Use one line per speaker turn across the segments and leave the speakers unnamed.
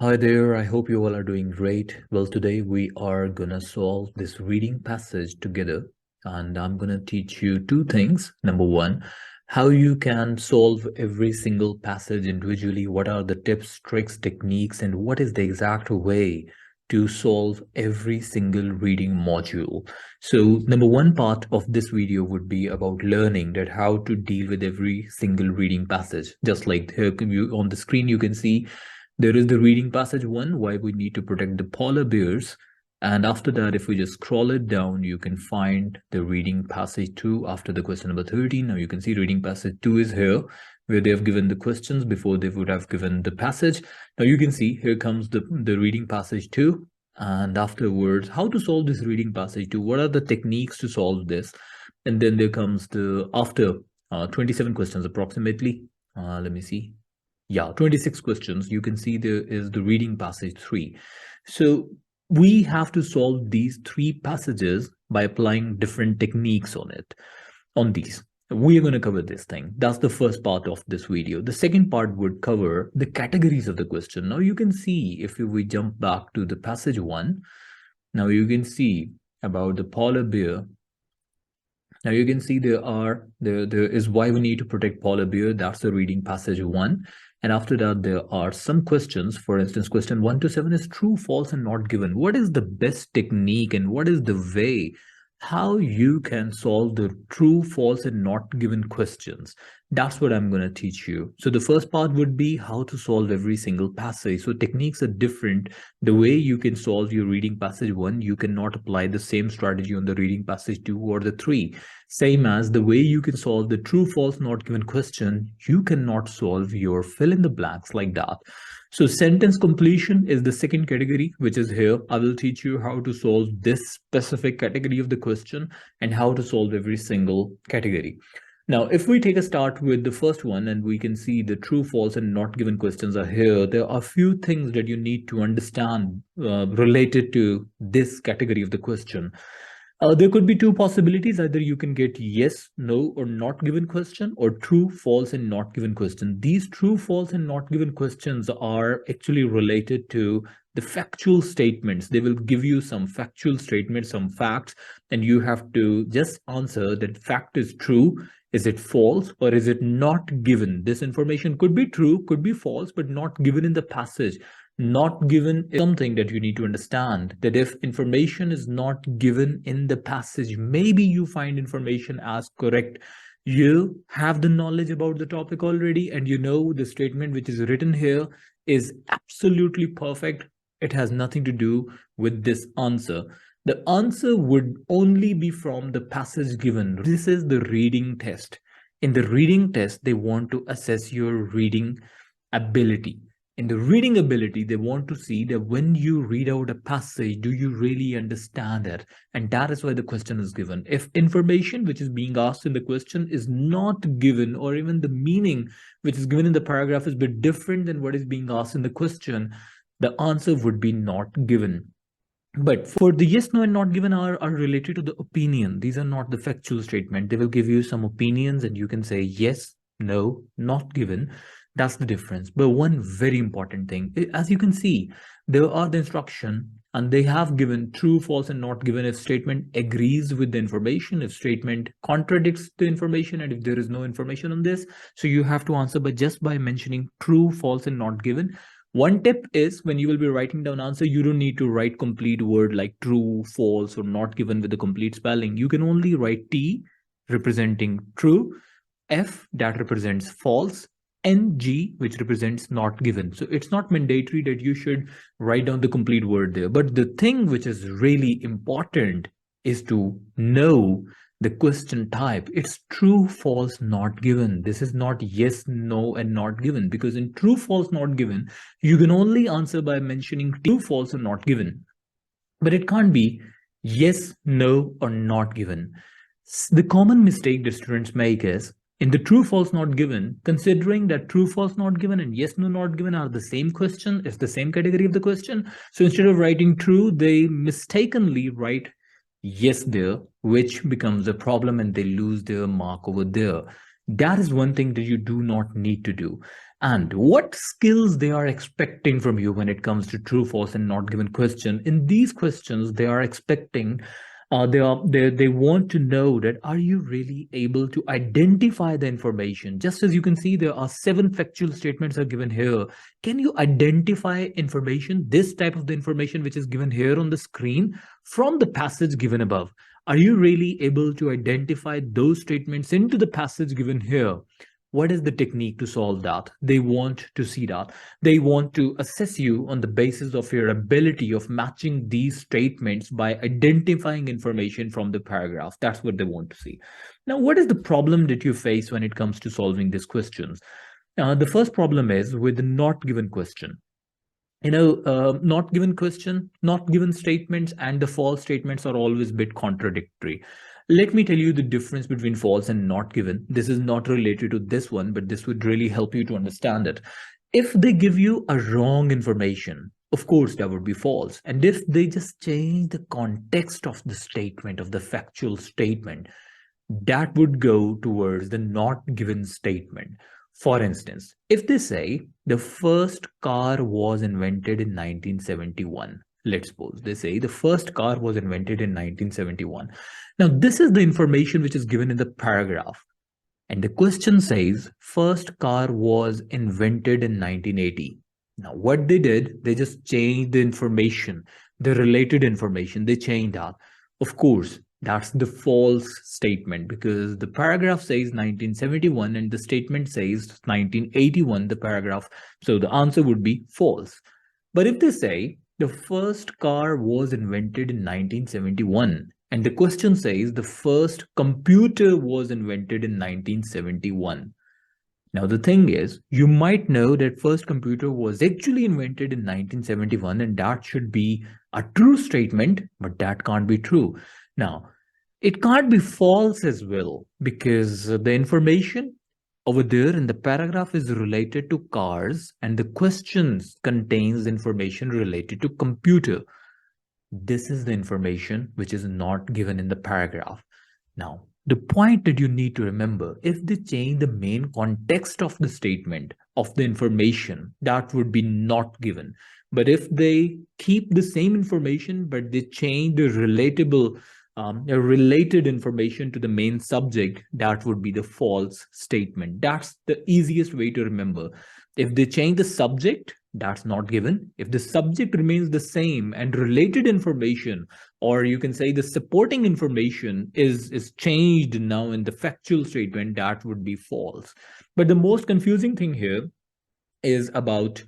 Hi there, I hope you all are doing great. Well, today we are gonna solve this reading passage together, and I'm gonna teach you two things. Number one, how you can solve every single passage individually. What are the tips, tricks, techniques, and what is the exact way to solve every single reading module. So number one part of this video would be about learning that how to deal with every single reading passage. Just like here on the screen, you can see there is the reading passage one, why we need to protect the polar bears. And after that, if we just scroll it down, you can find the reading passage two after the question number 13. Now you can see reading passage two is here, where they have given the questions before they would have given the passage. Now you can see here comes the reading passage two. And afterwards, how to solve this reading passage two? What are the techniques to solve this? And then there comes the after 27 questions approximately. Let me see. Yeah, 26 questions. You can see there is the reading passage 3. So we have to solve these 3 passages by applying different techniques on these. We are going to cover this thing. That's the first part of this video. The second part would cover the categories of the question. Now you can see if we jump back to the passage 1, now you can see about the polar bear. Now you can see there is why we need to protect polar bear. That's the reading passage 1. And after that, there are some questions. For instance, question 1 to 7 is true, false, and not given. What is the best technique and what is the way how you can solve the true, false, and not given questions? That's what I'm going to teach you. So the first part would be how to solve every single passage. So techniques are different. The way you can solve your reading passage 1, you cannot apply the same strategy on the reading passage 2 or the 3. Same as the way you can solve the true, false, not given question, you cannot solve your fill in the blanks like that. So sentence completion is the second category, which is here. I will teach you how to solve this specific category of the question and how to solve every single category. Now, if we take a start with the first one and we can see the true, false, and not given questions are here, there are a few things that you need to understand related to this category of the question. There could be two possibilities. Either you can get yes, no, or not given question, or true, false, and not given question. These true, false, and not given questions are actually related to the factual statements. They will give you some factual statements, some facts, and you have to just answer that fact is true. Is it false or is it not given? This information could be true, could be false, but not given in the passage. Not given is something that you need to understand, that if information is not given in the passage, maybe you find information as correct. You have the knowledge about the topic already, and you know the statement which is written here is absolutely perfect. It has nothing to do with this answer. The answer would only be from the passage given. This is the reading test. In the reading test, they want to assess your reading ability. In the reading ability, they want to see that when you read out a passage, do you really understand it? And that is why the question is given. If information which is being asked in the question is not given, or even the meaning which is given in the paragraph is a bit different than what is being asked in the question, the answer would be not given. But for the yes, no, and not given are related to the opinion. These are not the factual statement. They will give you some opinions and you can say yes, no, not given. That's the difference. But one very important thing, as you can see, there are the instruction and they have given true, false, and not given if statement agrees with the information, if statement contradicts the information, and if there is no information on this. So you have to answer just by mentioning true, false, and not given. One tip is when you will be writing down answer, you don't need to write complete word like true, false, or not given with the complete spelling. You can only write T representing true, F that represents false, NG which represents not given. So it's not mandatory that you should write down the complete word there. But the thing which is really important is to know the question type. It's true, false, not given. This is not yes, no, and not given, because in true, false, not given, you can only answer by mentioning true, false, and not given. But it can't be yes, no, or not given. The common mistake that students make is in the true, false, not given, considering that true, false, not given and yes, no, not given are the same question, it's the same category of the question. So instead of writing true, they mistakenly write yes there, which becomes a problem and they lose their mark over there. That is one thing that you do not need to do. And what skills they are expecting from you when it comes to true, false, and not given question. In these questions, they are expecting, they want to know that are you really able to identify the information? Just as you can see, there are 7 factual statements are given here. Can you identify information, this type of the information which is given here on the screen from the passage given above? Are you really able to identify those statements into the passage given here? What is the technique to solve that? They want to see that. They want to assess you on the basis of your ability of matching these statements by identifying information from the paragraph. That's what they want to see. Now, what is the problem that you face when it comes to solving these questions? The first problem is with the not given question. Not given question, not given statements, and the false statements are always a bit contradictory. Let me tell you the difference between false and not given. This is not related to this one, but this would really help you to understand it. If they give you a wrong information, of course, that would be false. And if they just change the context of the statement, of the factual statement, that would go towards the not given statement. For instance, if they say the first car was invented in 1971, let's suppose they say the first car was invented in 1971. Now, this is the information which is given in the paragraph. And the question says first car was invented in 1980. Now, what they did, they just changed the information, the related information, they changed that. Of course, that's the false statement because the paragraph says 1971 and the statement says 1981, the paragraph. So the answer would be false. But if they say the first car was invented in 1971, and the question says the first computer was invented in 1971. Now, the thing is, you might know that first computer was actually invented in 1971, and that should be a true statement, but that can't be true. Now, it can't be false as well because the information over there in the paragraph is related to cars and the questions contains information related to computer. This is the information which is not given in the paragraph. Now, the point that you need to remember, if they change the main context of the statement, of the information, that would be not given. But if they keep the same information, but they change the relatable, related information to the main subject, that would be the false statement. That's the easiest way to remember. If they change the subject, that's not given. If the subject remains the same and related information, or you can say the supporting information is changed now in the factual statement, that would be false. But the most confusing thing here is about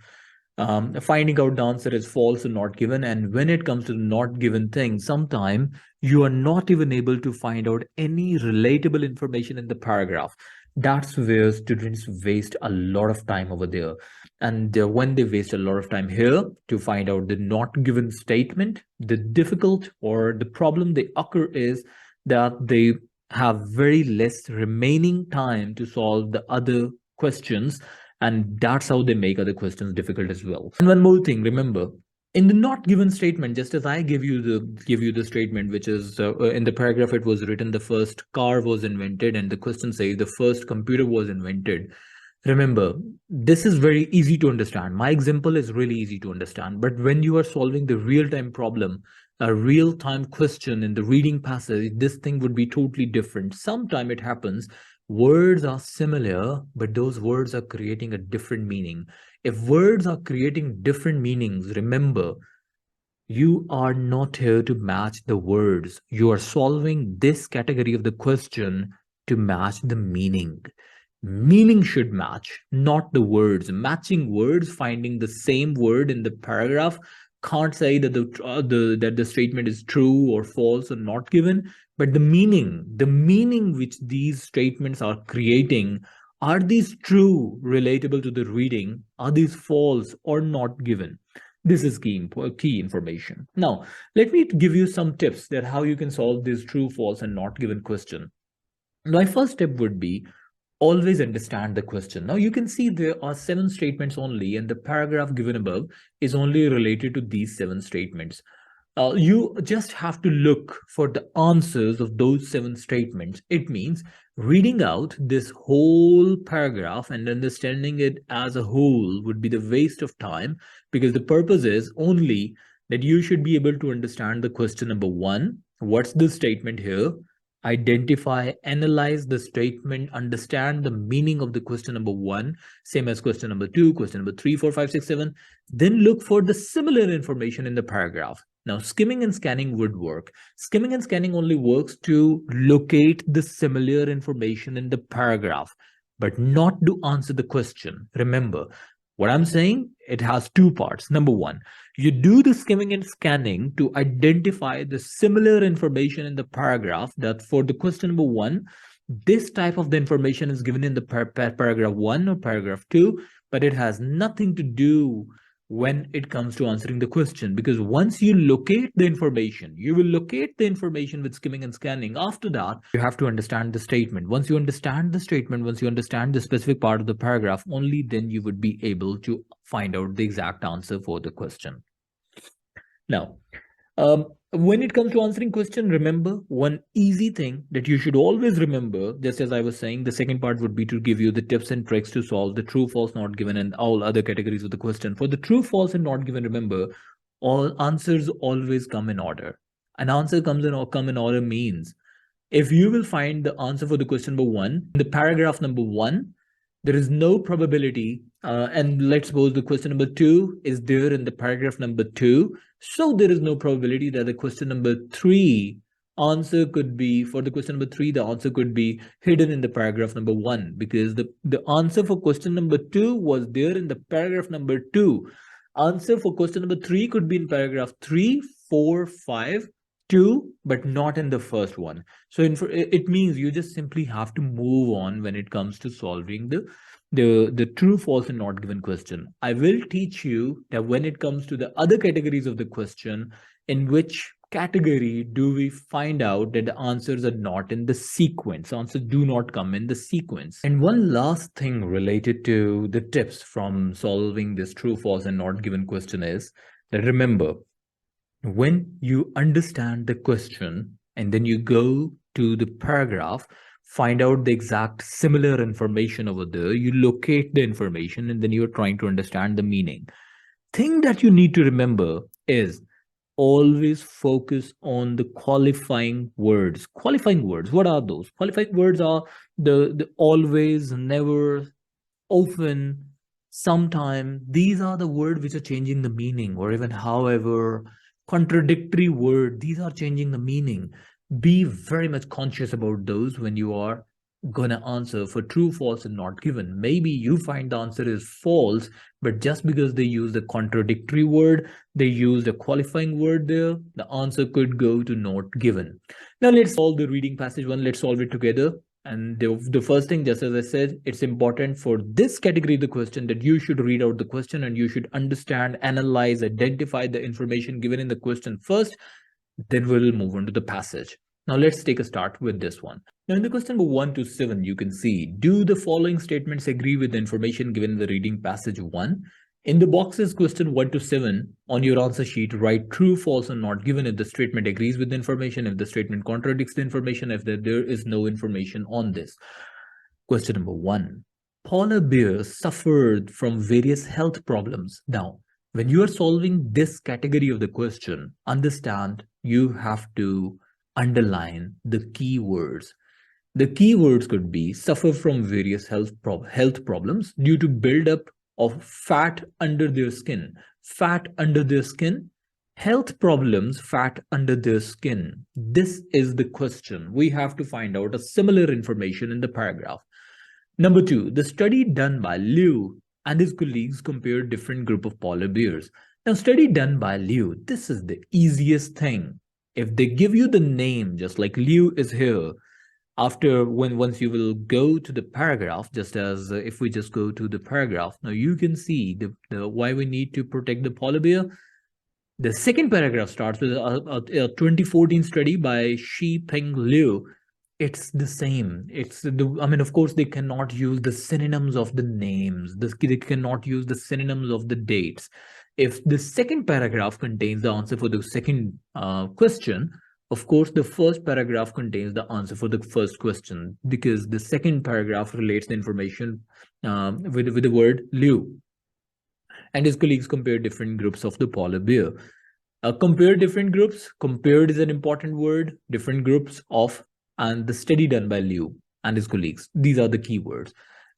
finding out the answer is false or not given. And when it comes to the not given thing, sometimes you are not even able to find out any relatable information in the paragraph. That's where students waste a lot of time over there. And when they waste a lot of time here to find out the not given statement, the difficult or the problem they occur is that they have very less remaining time to solve the other questions, and that's how they make other questions difficult as well. And one more thing, remember, in the not given statement, just as I give you the statement, which is in the paragraph, it was written the first car was invented, and the question says the first computer was invented. Remember, this is very easy to understand. My example is really easy to understand. But when you are solving the real-time problem, a real-time question in the reading passage, this thing would be totally different. Sometimes it happens, words are similar, but those words are creating a different meaning. If words are creating different meanings, remember, you are not here to match the words. You are solving this category of the question to match the meaning. Meaning should match, not the words. Matching words, finding the same word in the paragraph, can't say that the statement is true or false or not given, but the meaning which these statements are creating, are these true, relatable to the reading? Are these false or not given? This is key information. Now, let me give you some tips that how you can solve this true, false, and not given question. My first tip would be always understand the question. Now you can see there are 7 statements only, and the paragraph given above is only related to these 7 statements. You just have to look for the answers of those 7 statements. It means reading out this whole paragraph and understanding it as a whole would be the waste of time, because the purpose is only that you should be able to understand the question number 1. What's the statement here? Identify, analyze the statement, understand the meaning of the question number 1, same as question number 2, question number 3, 4, 5, 6, 7. Then look for the similar information in the paragraph. Now, skimming and scanning would work. Skimming and scanning only works to locate the similar information in the paragraph, but not to answer the question. Remember, what I'm saying, it has 2 parts. Number 1, you do the skimming and scanning to identify the similar information in the paragraph, that for the question number 1, this type of the information is given in the paragraph 1 or paragraph 2, but it has nothing to do when it comes to answering the question, because once you locate the information, you will locate the information with skimming and scanning. After that, you have to understand the statement. Once you understand the statement, once you understand the specific part of the paragraph, only then you would be able to find out the exact answer for the question. Now, when it comes to answering question, remember one easy thing that you should always remember, just as I was saying, the second part would be to give you the tips and tricks to solve the true, false, not given, and all other categories of the question. For the true, false, and not given, remember, all answers always come in order. An answer come in order means if you will find the answer for the question number 1 in the paragraph number 1, there is no probability, and let's suppose the question number 2 is there in the paragraph number 2, so there is no probability that the question number 3 answer could be, for the question number 3, the answer could be hidden in the paragraph number 1, because the answer for question number 2 was there in the paragraph number 2. Answer for question number 3 could be in paragraph 3, 4, 5, 2, but not in the first one. So it means you just simply have to move on when it comes to solving the true, false, and not given question. I will teach you that when it comes to the other categories of the question, in which category do we find out that the answers are not in the sequence? Answers do not come in the sequence. And one last thing related to the tips from solving this true, false, and not given question is that remember, when you understand the question and then you go to the paragraph, find out the exact similar information over there, you locate the information, and then you're trying to understand the meaning. Thing that you need to remember is always focus on the qualifying words. Qualifying words, what are those? Qualifying words are the always, never, often, sometime. These are the words which are changing the meaning, or even however. Contradictory word, these are changing the meaning. Be very much conscious about those when you are gonna answer for true, false, and not given. Maybe you find the answer is false, but just because they use the contradictory word, they use the qualifying word there, the answer could go to not given. Now let's solve the reading passage 1. Let's solve it together. And the first thing, just as I said, it's important for this category of the question that you should read out the question and you should understand, analyze, identify the information given in the question first. Then we'll move on to the passage. Now let's take a start with this one. Now in the question number 1 to 7, you can see, do the following statements agree with the information given in the reading passage 1? In the boxes question 1 to 7 on your answer sheet, write true, false, and not given if the statement agrees with the information, if the statement contradicts the information, if there is no information on this. Question number 1. Polar bears suffered from various health problems. Now, when you are solving this category of the question, understand you have to underline the keywords. The keywords could be suffer from various health problems due to buildup of fat under their skin. Fat under their skin. Health problems, fat under their skin. This is the question. We have to find out a similar information in the paragraph. Number 2, the study done by Liu and his colleagues compared different group of polar bears. Now, study done by Liu, this is the easiest thing. If they give you the name, just like Liu is here, once you will go to the paragraph, just as if we just go to the paragraph, now you can see the why we need to protect the polar bear. The second paragraph starts with a 2014 study by Shi Peng Liu. It's the same. Of course, they cannot use the synonyms of the names. They cannot use the synonyms of the dates. If the second paragraph contains the answer for the second question, of course, the first paragraph contains the answer for the first question because the second paragraph relates the information with the word Liu. And his colleagues compared different groups of the polar bear. Compare different groups. Compared is an important word. Different groups of and the study done by Liu and his colleagues. These are the keywords.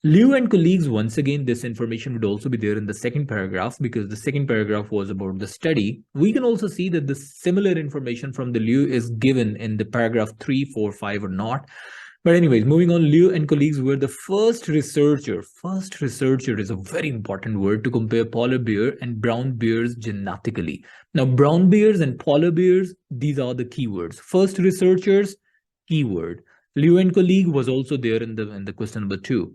Liu and colleagues, once again, this information would also be there in the second paragraph because the second paragraph was about the study. We can also see that the similar information from the Liu is given in the paragraph 3, 4, 5 or not. But anyways, moving on, Liu and colleagues were the first researcher. First researcher is a very important word to compare polar bear and brown bears genetically. Now, brown bears and polar bears, these are the keywords. First researchers, keyword. Liu and colleague was also there in the question number 2.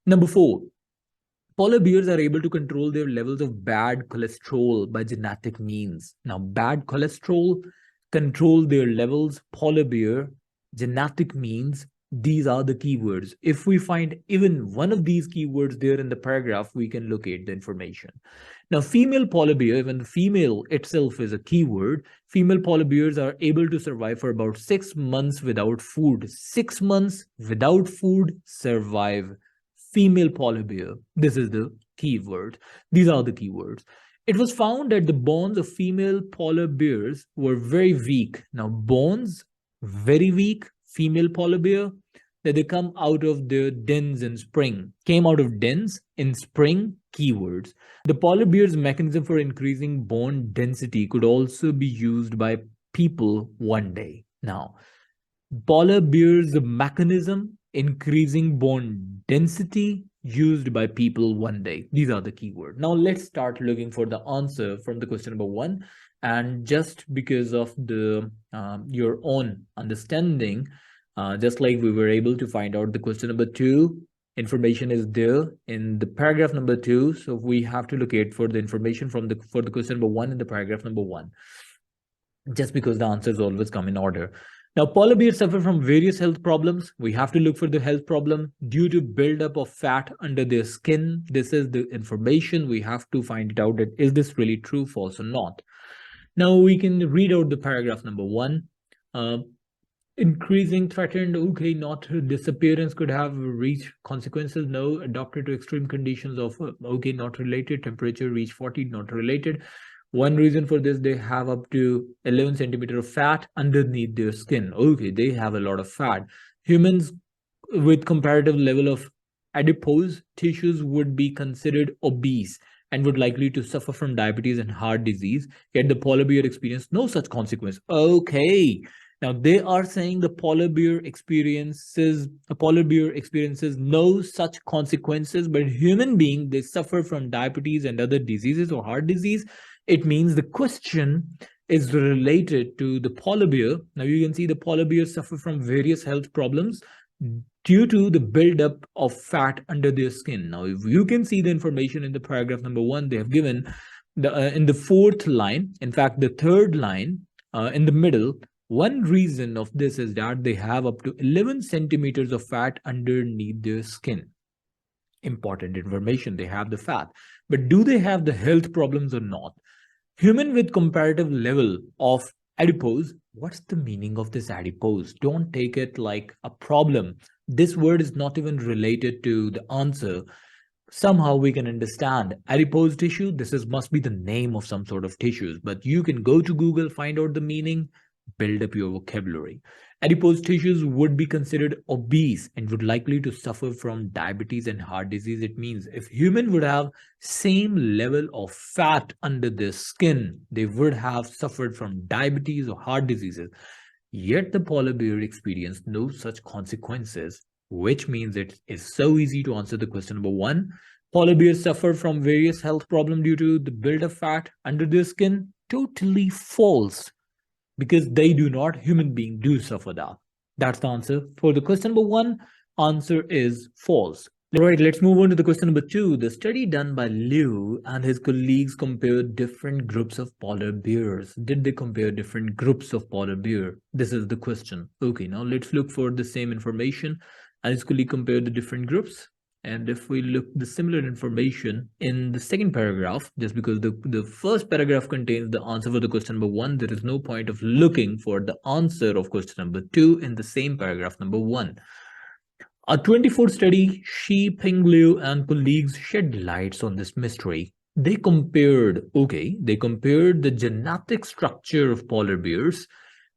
Number 4, polar bears are able to control their levels of bad cholesterol by genetic means. Now, bad cholesterol, control their levels, polar bear, genetic means, these are the keywords. If we find even one of these keywords there in the paragraph, we can locate the information. Now, female polar bear, when the female itself is a keyword, female polar bears are able to survive for about 6 months without food. 6 months without food, survive. Female polar bear. This is the keyword. These are the keywords. It was found that the bones of female polar bears were very weak. Now, bones, very weak, female polar bear, that they come out of their dens in spring. Came out of dens in spring, keywords. The polar bear's mechanism for increasing bone density could also be used by people one day. Now, polar bear's mechanism increasing bone density used by people one day. These are the keywords. Now let's start looking for the answer from the question number 1. And just because of the your own understanding, just like we were able to find out the question number 2, information is there in the paragraph number 2. So we have to locate for the information for the question number 1 in the paragraph number 1. Just because the answers always come in order. Now, polar bears suffer from various health problems. We have to look for the health problem due to buildup of fat under their skin. This is the information. We have to find it out that is this really true, false, or not. Now, we can read out the paragraph number 1. Increasing threatened, okay, not disappearance could have reached consequences. No, adapted to extreme conditions of, okay, not related. Temperature reach 40, not related. One reason for this, they have up to 11 centimeter of fat underneath their skin. Okay, they have a lot of fat. Humans with comparative level of adipose tissues would be considered obese and would likely to suffer from diabetes and heart disease. Yet the polar bear experienced no such consequence. Okay. Now they are saying the polar bear experiences no such consequences, but human being, they suffer from diabetes and other diseases or heart disease. It means the question is related to the polar bear. Now you can see the polar bears suffer from various health problems due to the buildup of fat under their skin. Now, if you can see the information in the paragraph number 1, they have given in the 4th line, in fact, the 3rd line in the middle, one reason of this is that they have up to 11 centimeters of fat underneath their skin. Important information, they have the fat. But do they have the health problems or not? Human with comparative level of adipose. What's the meaning of this adipose? Don't take it like a problem. This word is not even related to the answer. Somehow we can understand adipose tissue. This must be the name of some sort of tissues, but you can go to Google, find out the meaning, build up your vocabulary. Adipose tissues would be considered obese and would likely to suffer from diabetes and heart disease. It means if human would have same level of fat under their skin, they would have suffered from diabetes or heart diseases. Yet the polar bear experienced no such consequences, which means it is so easy to answer the question number 1. Polar bears suffer from various health problems due to the build-up fat under their skin. Totally false. Because they do not, human beings do suffer that. That's the answer for the question number 1. Answer is false. All right, let's move on to the question number 2. The study done by Liu and his colleagues compared different groups of polar bears. Did they compare different groups of polar bear? This is the question. Okay, now let's look for the same information. And his colleague compared the different groups. And if we look the similar information in the second paragraph, just because the first paragraph contains the answer for the question number 1, there is no point of looking for the answer of question number 2 in the same paragraph number 1. A 24 study, Shi Ping Liu and colleagues shed lights on this mystery. They compared the genetic structure of polar bears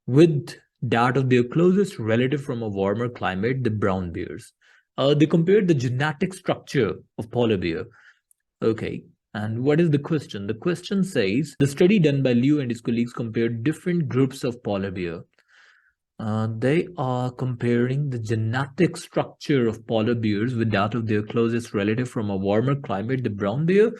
with that of their closest relative from a warmer climate, the brown bears. They compared the genetic structure of polar bear. Okay. And what is the question? The question says the study done by Liu and his colleagues compared different groups of polar bear. They are comparing the genetic structure of polar bears with that of their closest relative from a warmer climate, the brown bear.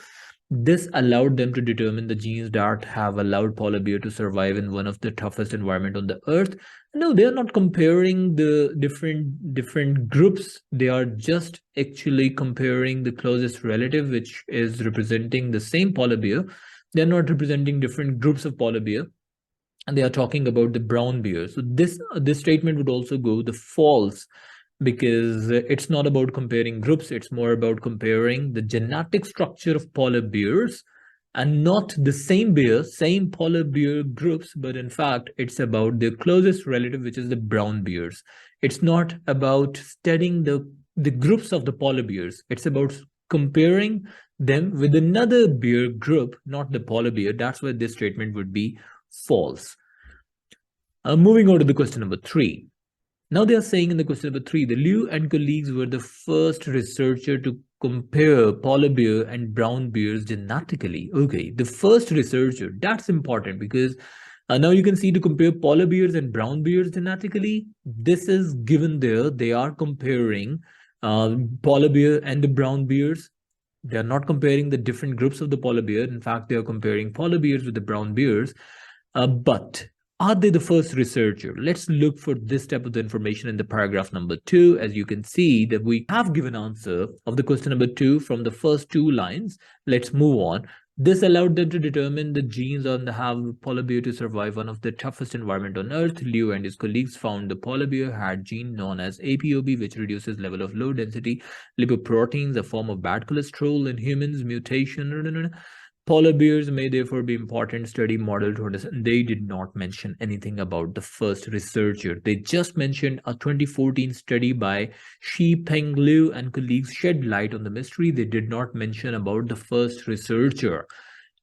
This allowed them to determine the genes that have allowed polar bear to survive in one of the toughest environment on the earth. No, they are not comparing the different groups. They are just actually comparing the closest relative, which is representing the same polar bear. They are not representing different groups of polar bear. And they are talking about the brown bear. So this statement would also go the false, because it's not about comparing groups. It's more about comparing the genetic structure of polar bears, and not the same polar bear groups, but in fact it's about their closest relative, which is the brown bears. It's not about studying the groups of the polar bears. It's about comparing them with another bear group, not the polar bear. That's why this statement would be false. Moving on to the question number 3. Now they are saying in the question number 3, the Liu and colleagues were the first researcher to compare polar bear and brown bears genetically. Okay, the first researcher, that's important, because now you can see to compare polar bears and brown bears genetically. This is given there. They are comparing polar bear and the brown bears. They are not comparing the different groups of the polar bear. In fact, they are comparing polar bears with the brown bears. But are they the first researcher? Let's look for this type of the information in the paragraph number 2. As you can see that we have given answer of the question number 2 from the first 2 lines. Let's move on. This allowed them to determine the genes on the have polar bear to survive one of the toughest environment on Earth. Liu and his colleagues found the polar bear had gene known as APOB, which reduces level of low density lipoproteins, a form of bad cholesterol in humans. Mutation. Polar bears may therefore be important study model to understand. They did not mention anything about the first researcher. They just mentioned a 2014 study by Shi Peng Liu and colleagues shed light on the mystery. They did not mention about the first researcher.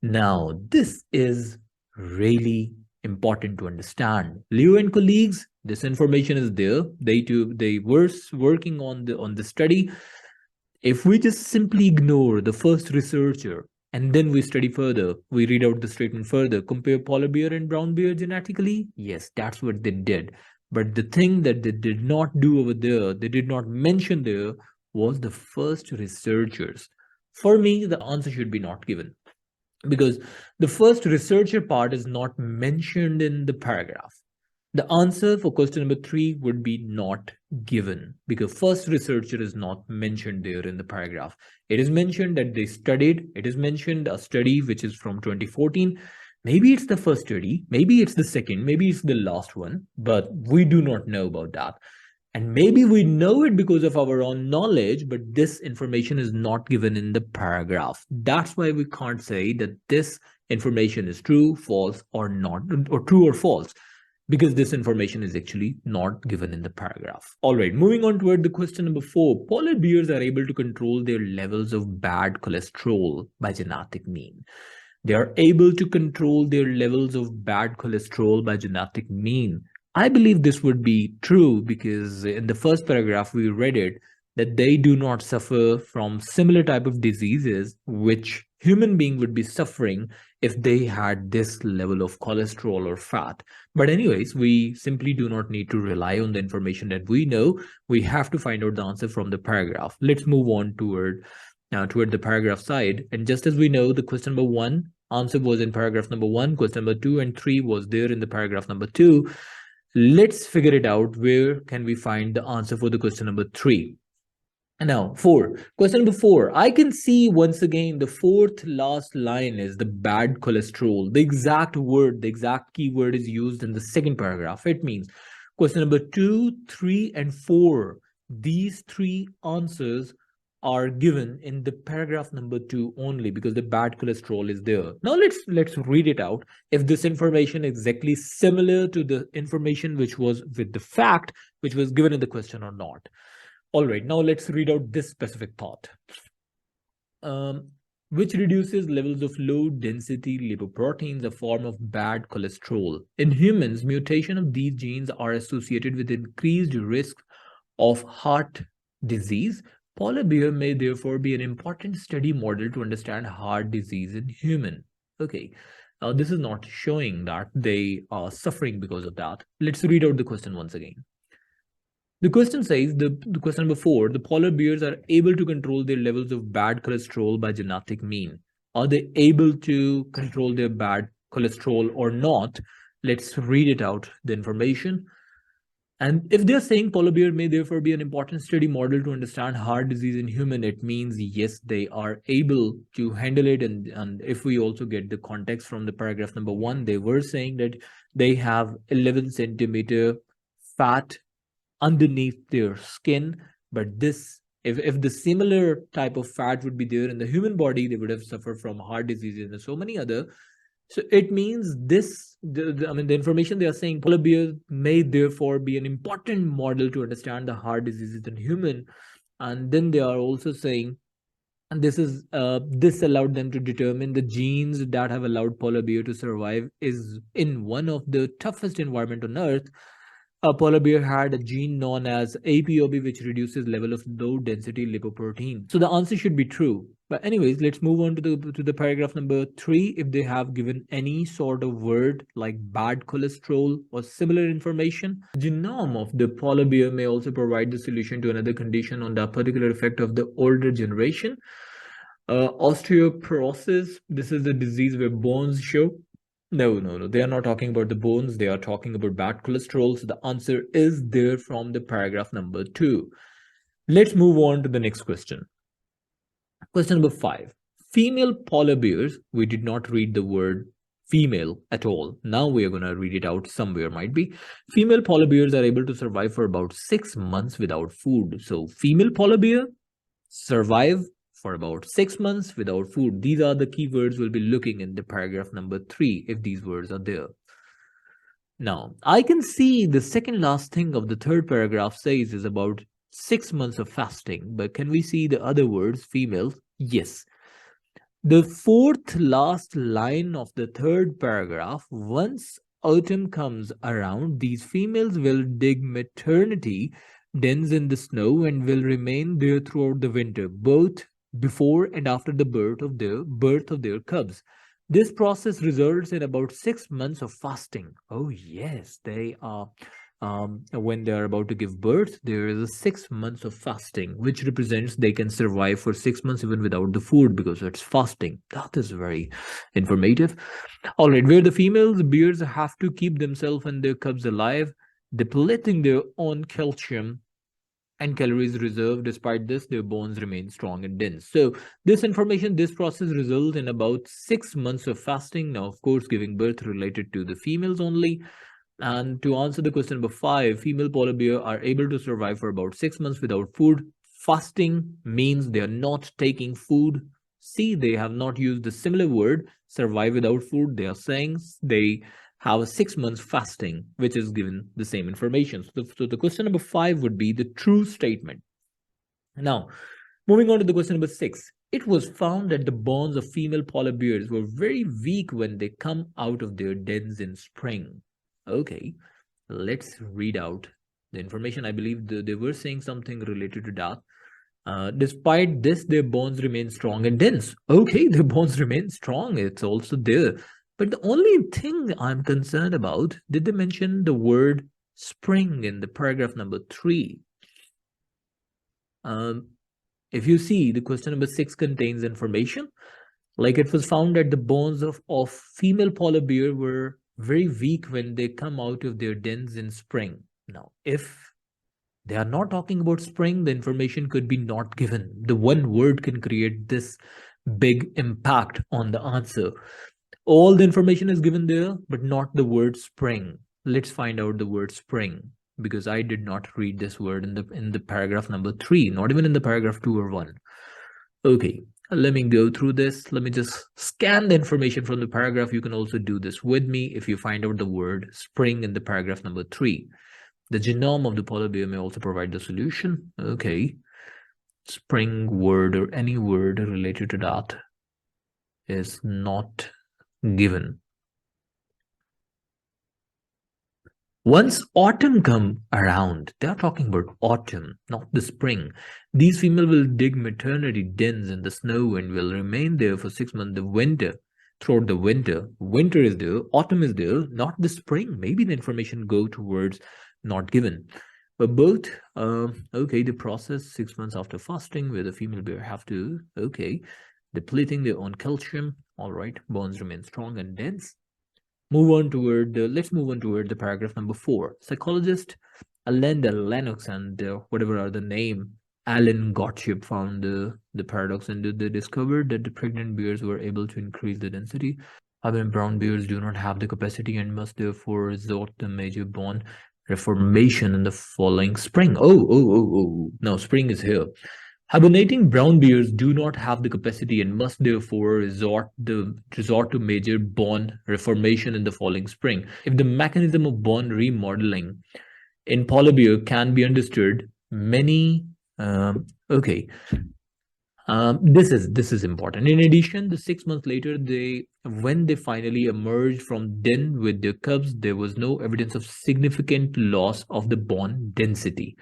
Now, this is really important to understand. Liu and colleagues, this information is there. They were working on the study. If we just simply ignore the first researcher, and then we study further, we read out the statement further, compare polar bear and brown bear genetically. Yes, that's what they did. But the thing that they did not do over there, they did not mention there, was the first researchers. For me, the answer should be not given, because the first researcher part is not mentioned in the paragraph. The answer for question number 3 would be not given, because first researcher is not mentioned there in the paragraph. It is mentioned that they studied. It is mentioned a study which is from 2014. Maybe it's the first study, maybe it's the second, maybe it's the last one, but we do not know about that. And maybe we know it because of our own knowledge, but this information is not given in the paragraph. That's why we can't say that this information is true, false, or not, or true or false, because this information is actually not given in the paragraph. All right, moving on toward the question number 4. Polar bears are able to control their levels of bad cholesterol by genetic mean. They are able to control their levels of bad cholesterol by genetic mean. I believe this would be true, because in the first paragraph we read it that they do not suffer from similar type of diseases which human being would be suffering if they had this level of cholesterol or fat. But anyways, we simply do not need to rely on the information that we know. We have to find out the answer from the paragraph. Let's move on toward the paragraph side. And just as we know, the question number 1 answer was in paragraph number 1. Question number 2 and 3 was there in the paragraph number 2. Let's figure it out. Where can we find the answer for the question number 3? And now 4. Question number 4. I can see once again the 4th last line is the bad cholesterol. The exact word, the exact keyword is used in the second paragraph. It means question number 2, 3, and 4. These 3 answers are given in the paragraph number 2 only, because the bad cholesterol is there. Now let's read it out if this information is exactly similar to the information which was with the fact which was given in the question or not. All right, now let's read out this specific part. Which reduces levels of low density lipoproteins, a form of bad cholesterol. In humans, mutation of these genes are associated with increased risk of heart disease. Polar bear may therefore be an important study model to understand heart disease in human. Okay, this is not showing that they are suffering because of that. Let's read out the question once again. The question says, the question number 4, the polar bears are able to control their levels of bad cholesterol by genetic mean. Are they able to control their bad cholesterol or not? Let's read it out, the information. And if they're saying polar bear may therefore be an important study model to understand heart disease in human, it means yes, they are able to handle it. And if we also get the context from the paragraph number 1, they were saying that they have 11 centimeter fat underneath their skin. But this, if the similar type of fat would be there in the human body, they would have suffered from heart diseases and so many other. So it means this, I mean, the information they are saying, polar bears may therefore be an important model to understand the heart diseases in human. And then they are also saying, and this allowed them to determine the genes that have allowed polar bear to survive is in one of the toughest environment on earth. A polar bear had a gene known as APOB, which reduces level of low density lipoprotein. So the answer should be true. But anyways, let's move on to the paragraph number 3. If they have given any sort of word like bad cholesterol or similar information, the genome of the polar bear may also provide the solution to another condition on the particular effect of the older generation. Osteoporosis. This is the disease where bones show. No. They are not talking about the bones. They are talking about bad cholesterol. So the answer is there from the paragraph number 2. Let's move on to the next question. Question number 5. Female polar bears. We did not read the word female at all. Now we are going to read it out somewhere, might be. Female polar bears are able to survive for about 6 months without food. So female polar bear survive for about 6 months without food. These are the keywords we'll be looking in the paragraph number 3 if these words are there. Now, I can see the second last thing of the third paragraph says is about 6 months of fasting, but can we see the other words, female? Yes. The fourth last line of the third paragraph, once autumn comes around, these females will dig maternity dens in the snow and will remain there throughout the winter, both before and after the birth of their cubs. This process results in about 6 months of fasting. Oh yes, they are. When they are about to give birth, there is a 6 months of fasting, which represents they can survive for 6 months even without the food because it's fasting. That is very informative. All right, where the females bears have to keep themselves and their cubs alive, depleting their own calcium and calories reserve. Despite this, their bones remain strong and dense. So this information, this process results in about 6 months of fasting. Now, of course, giving birth related to the females only. And to answer the question number 5, female polar bear are able to survive for about 6 months without food. Fasting means they are not taking food. See, they have not used the similar word, survive without food. They are saying they have a 6 months fasting, which is given the same information. So the question number 5 would be the true statement. Now, moving on to the question number 6. It was found that the bones of female polar bears were very weak when they come out of their dens in spring. Okay, let's read out the information. I believe they were saying something related to that. Despite this, their bones remain strong and dense. Okay, their bones remain strong. It's also there. But the only thing I'm concerned about, did they mention the word spring in the paragraph number 3? If you see, the question number 6 contains information. Like it was found that the bones of female polar bear were very weak when they come out of their dens in spring. Now, if they are not talking about spring, the information could be not given. The one word can create this big impact on the answer. All the information is given there, but not the word spring. Let's find out the word spring, because I did not read this word in the paragraph number 3, not even in the paragraph 2 or 1. Okay, let me go through this. Let me just scan the information from the paragraph. You can also do this with me if you find out the word spring in the paragraph number 3. The genome of the polar bear may also provide the solution. Okay, spring word or any word related to that is not given. Once autumn come around, they are talking about autumn, not the spring. These female will dig maternity dens in the snow and will remain there for 6 months. The winter, throughout the winter, winter is there, autumn is there, not the spring. Maybe the information go towards not given. But both, okay, the process 6 months after fasting, where the female bear have to, okay, depleting their own calcium. All right, bones remain strong and dense. Let's move on toward the paragraph number 4. Psychologist Alenda Lennox and whatever are the name, Alan Gottschalk found the paradox, and they discovered that the pregnant bears were able to increase the density. However, brown bears do not have the capacity and must therefore resort to major bone reformation in the following spring. Oh. Now spring is here. Hibernating brown bears do not have the capacity and must therefore resort to major bone reformation in the following spring. If the mechanism of bone remodeling in polar bear can be understood, many okay. This is important. In addition, the 6 months later, when they finally emerged from den with their cubs, there was no evidence of significant loss of the bone density.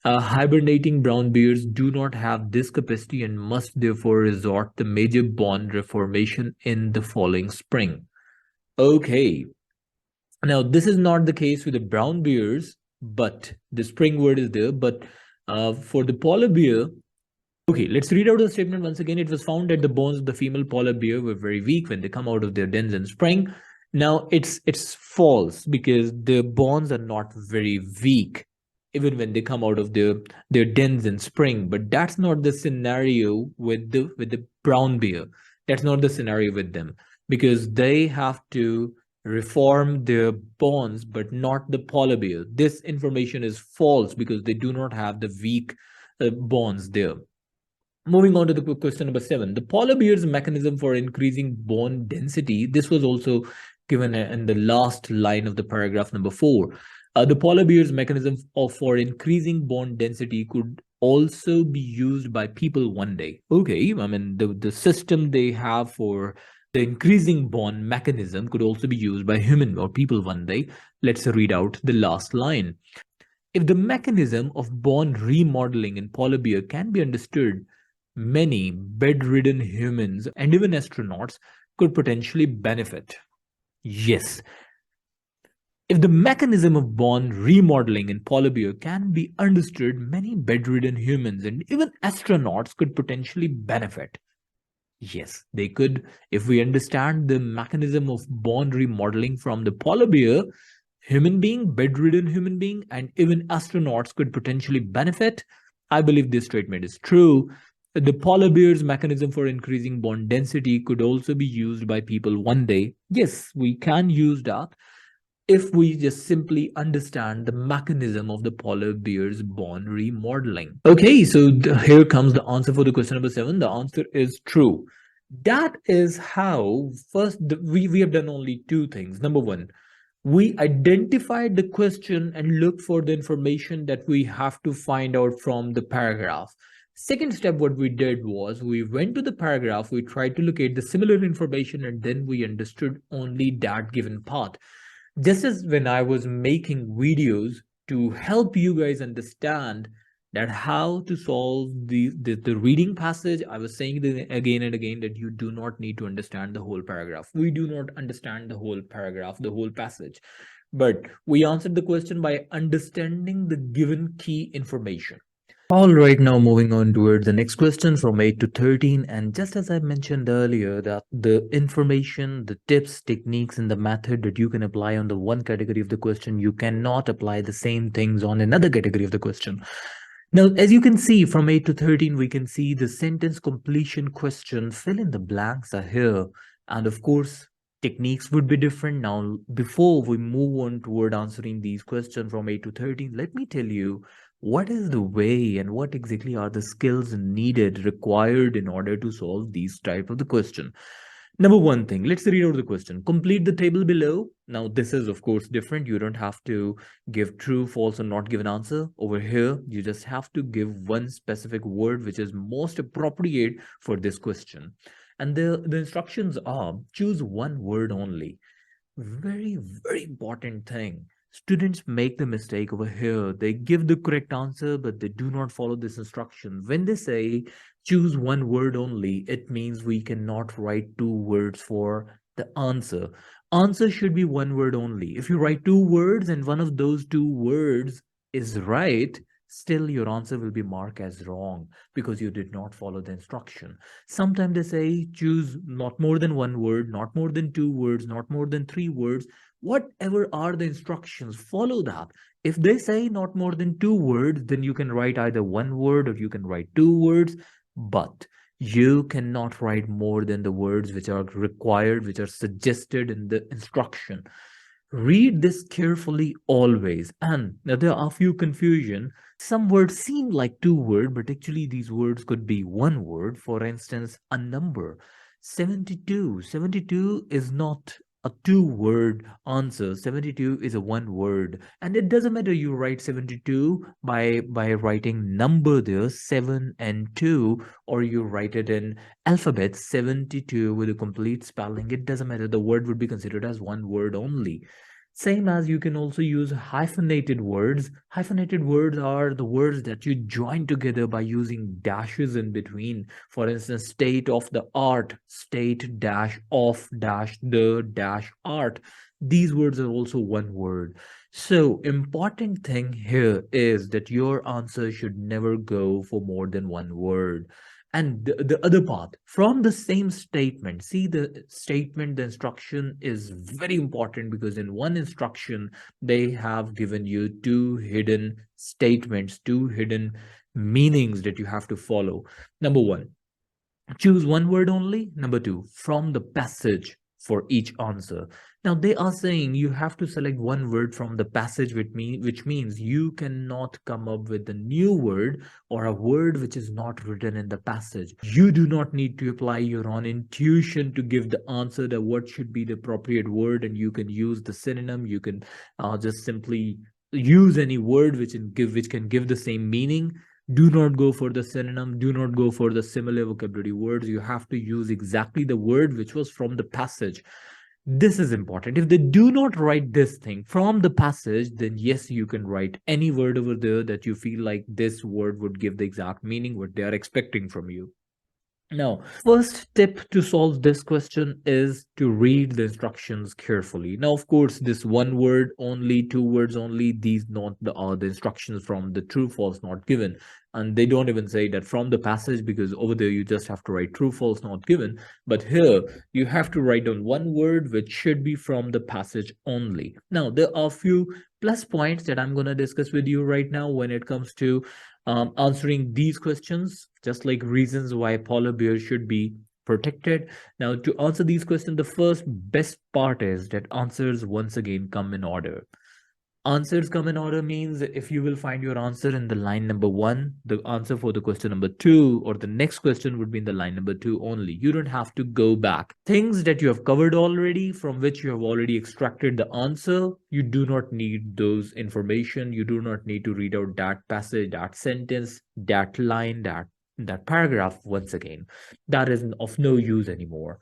Hibernating brown bears do not have this capacity and must therefore resort to major bone reformation in the following spring. Okay, now this is not the case with the brown bears, but the spring word is there. But for the polar bear, okay, let's read out the statement once again. It was found that the bones of the female polar bear were very weak when they come out of their dens in spring. Now it's false because the bones are not very weak even when they come out of their dens in spring. But that's not the scenario with the brown bear. That's not the scenario with them because they have to reform their bones, but not the polar bear. This information is false because they do not have the weak bones there. Moving on to the question number 7, the polar bear's mechanism for increasing bone density. This was also given in the last line of the paragraph number 4. The polar bear's mechanism for increasing bone density could also be used by people one day. Okay, I mean, the system they have for the increasing bone mechanism could also be used by human or people one day. Let's read out the last line. If the mechanism of bone remodeling in polar bear can be understood, many bedridden humans and even astronauts could potentially benefit. Yes. If the mechanism of bone remodeling in polar bear can be understood, many bedridden humans and even astronauts could potentially benefit. Yes, they could. If we understand the mechanism of bone remodeling from the polar bear, human being, bedridden human being, and even astronauts could potentially benefit. I believe this statement is true. The polar bear's mechanism for increasing bone density could also be used by people one day. Yes, we can use that if we just simply understand the mechanism of the polar bear's bone remodeling. Okay, so here comes the answer for the question number 7. The answer is true. That is how first we have done only two things. Number 1, we identified the question and looked for the information that we have to find out from the paragraph. Second step, what we did was we went to the paragraph, we tried to locate the similar information, and then we understood only that given part. This is when I was making videos to help you guys understand that how to solve the reading passage. I was saying again and again that you do not need to understand the whole paragraph. We do not understand the whole paragraph, the whole passage, but we answered the question by understanding the given key information. All right, now moving on towards the next question from 8 to 13. And just as I mentioned earlier, that the information, the tips, techniques, and the method that you can apply on the one category of the question, you cannot apply the same things on another category of the question. Now, as you can see from 8 to 13, we can see the sentence completion question, fill in the blanks are here. And of course, techniques would be different. Now, before we move on toward answering these questions from 8 to 13, let me tell you what is the way and what exactly are the skills needed required in order to solve these type of the question. Number one thing, let's read out the question. Complete the table below. Now, this is of course different. You don't have to give true, false, or not give an answer. Over here, you just have to give one specific word which is most appropriate for this question. And the instructions are choose one word only. Very, very important thing. Students make the mistake over here. They give the correct answer, but they do not follow this instruction. When they say choose one word only, it means we cannot write two words for the answer. Answer should be one word only. If you write two words and one of those two words is right, still your answer will be marked as wrong because you did not follow the instruction. Sometimes they say choose not more than one word, not more than two words, not more than three words. Whatever are the instructions, follow that. If they say not more than two words, then you can write either one word or you can write two words, but you cannot write more than the words which are required, which are suggested in the instruction. Read this carefully always. And now there are a few confusion. Some words seem like two words, but actually these words could be one word. For instance, a number 72. 72 is not a two-word answer. 72 is a one word. And it doesn't matter you write 72 by writing number there, 7 and 2, or you write it in alphabet 72 with a complete spelling. It doesn't matter. The word would be considered as one word only. Same as you can also use hyphenated words. Hyphenated words are the words that you join together by using dashes in between. For instance, state of the art, state dash of dash the dash art. These words are also one word. So important thing here is that your answer should never go for more than one word. And the other part, from the same statement, see the statement, the instruction is very important because in one instruction, they have given you two hidden statements, two hidden meanings that you have to follow. Number one, choose one word only. Number two, from the passage for each answer. Now they are saying you have to select one word from the passage, which means you cannot come up with a new word or a word which is not written in the passage. You do not need to apply your own intuition to give the answer that what should be the appropriate word, and you can use the synonym. You can just simply use any word which can give the same meaning. Do not go for the synonym, do not go for the similar vocabulary words. You have to use exactly the word which was from the passage. This is important. If they do not write this thing from the passage, then yes, you can write any word over there that you feel like this word would give the exact meaning what they are expecting from you. Now, first tip to solve this question is to read the instructions carefully. Now, of course, this one word only, two words only, these not the are the instructions from the true false not given. And they don't even say that from the passage because over there you just have to write true false not given. But here you have to write down one word which should be from the passage only. Now, there are a few plus points that I'm going to discuss with you right now when it comes to answering these questions, just like reasons why polar bears should be protected. Now, to answer these questions, the first best part is that answers once again come in order. Answers come in order means if you will find your answer in the line number one, the answer for the question number two, or the next question would be in the line number two only. You don't have to go back. Things that you have covered already, from which you have already extracted the answer, you do not need those information. You do not need to read out that passage, that sentence, that line, that paragraph once again. That is of no use anymore.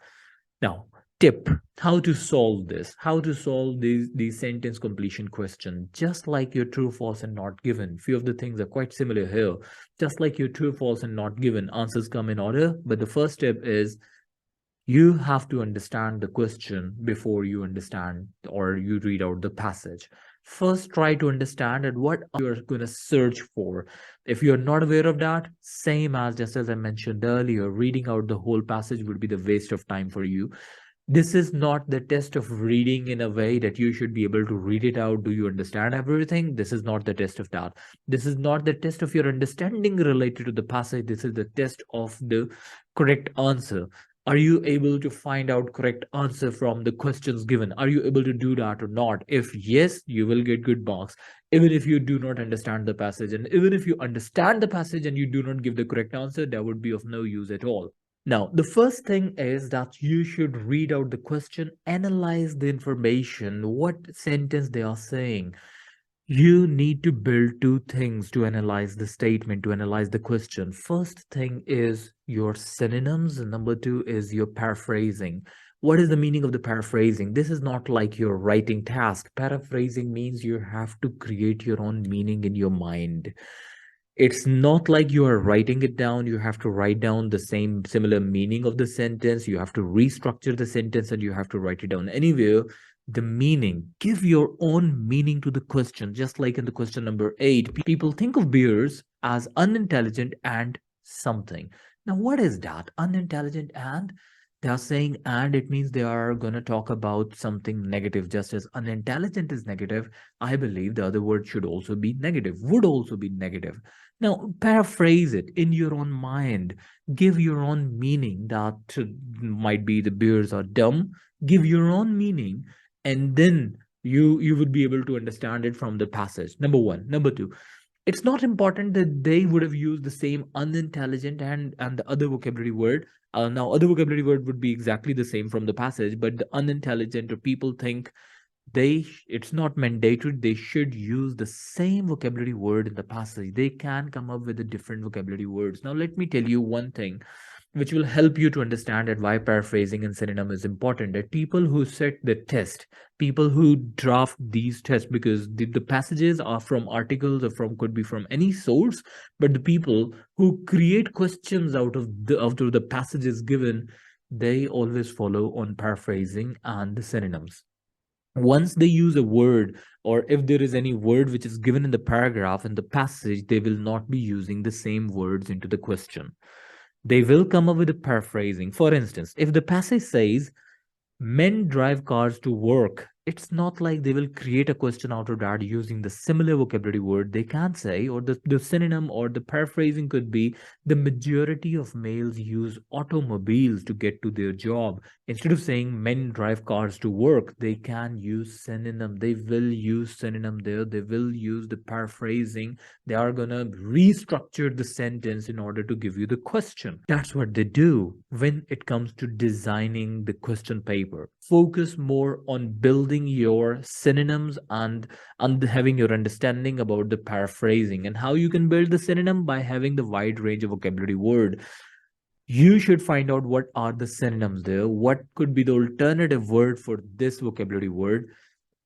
Now, tip how to solve this, how to solve these sentence completion question. Just like your true false and not given, few of the things are quite similar here. Just like your true false and not given, answers come in order, but the first step is you have to understand the question before you understand or you read out the passage. First, try to understand at what you're going to search for. If you're not aware of that, same as just as I mentioned earlier, reading out the whole passage would be the waste of time for you. This is not the test of reading in a way that you should be able to read it out. Do you understand everything? This is not the test of that. This is not the test of your understanding related to the passage. This is the test of the correct answer. Are you able to find out correct answer from the questions given? Are you able to do that or not? If yes, you will get good marks. Even if you do not understand the passage, and even if you understand the passage and you do not give the correct answer, that would be of no use at all. Now, the first thing is that you should read out the question, analyze the information, what sentence they are saying. You need to build two things to analyze the statement, to analyze the question. First thing is your synonyms, and number two is your paraphrasing. What is the meaning of the paraphrasing? This is not like your writing task. Paraphrasing means you have to create your own meaning in your mind. It's not like you are writing it down. You have to write down the same similar meaning of the sentence. You have to restructure the sentence and you have to write it down anywhere. The meaning, give your own meaning to the question. Just like in the question number 8, people think of bears as unintelligent and something. Now, what is that? Unintelligent and? They are saying and, it means they are going to talk about something negative. Just as unintelligent is negative, I believe the other word should also be negative, would also be negative. Now, paraphrase it in your own mind. Give your own meaning. That might be the bears are dumb. Give your own meaning, and then you would be able to understand it from the passage. Number one. Number two, it's not important that they would have used the same unintelligent and the other vocabulary word. Now, other vocabulary word would be exactly the same from the passage, but the unintelligent, or people think it's not mandatory they should use the same vocabulary word in the passage. They can come up with a different vocabulary words. Now, let me tell you one thing which will help you to understand that why paraphrasing and synonym is important. That people who set the test, people who draft these tests, because the passages are from articles or from, could be from any source, but the people who create questions out of the passages given, they always follow on paraphrasing and the synonyms. Once they use a word, or if there is any word which is given in the paragraph in the passage, they will not be using the same words into the question. They will come up with a paraphrasing. For instance, if the passage says men drive cars to work, it's not like they will create a question out of that using the similar vocabulary word. They can't say, or the synonym or the paraphrasing could be, the majority of males use automobiles to get to their job. Instead of saying men drive cars to work, they can use synonym. They will use synonym there. They will use the paraphrasing. They are gonna restructure the sentence in order to give you the question. That's what they do when it comes to designing the question paper. Focus more on building your synonyms and having your understanding about the paraphrasing. And how you can build the synonym? By having the wide range of vocabulary word. You should find out what are the synonyms there, what could be the alternative word for this vocabulary word.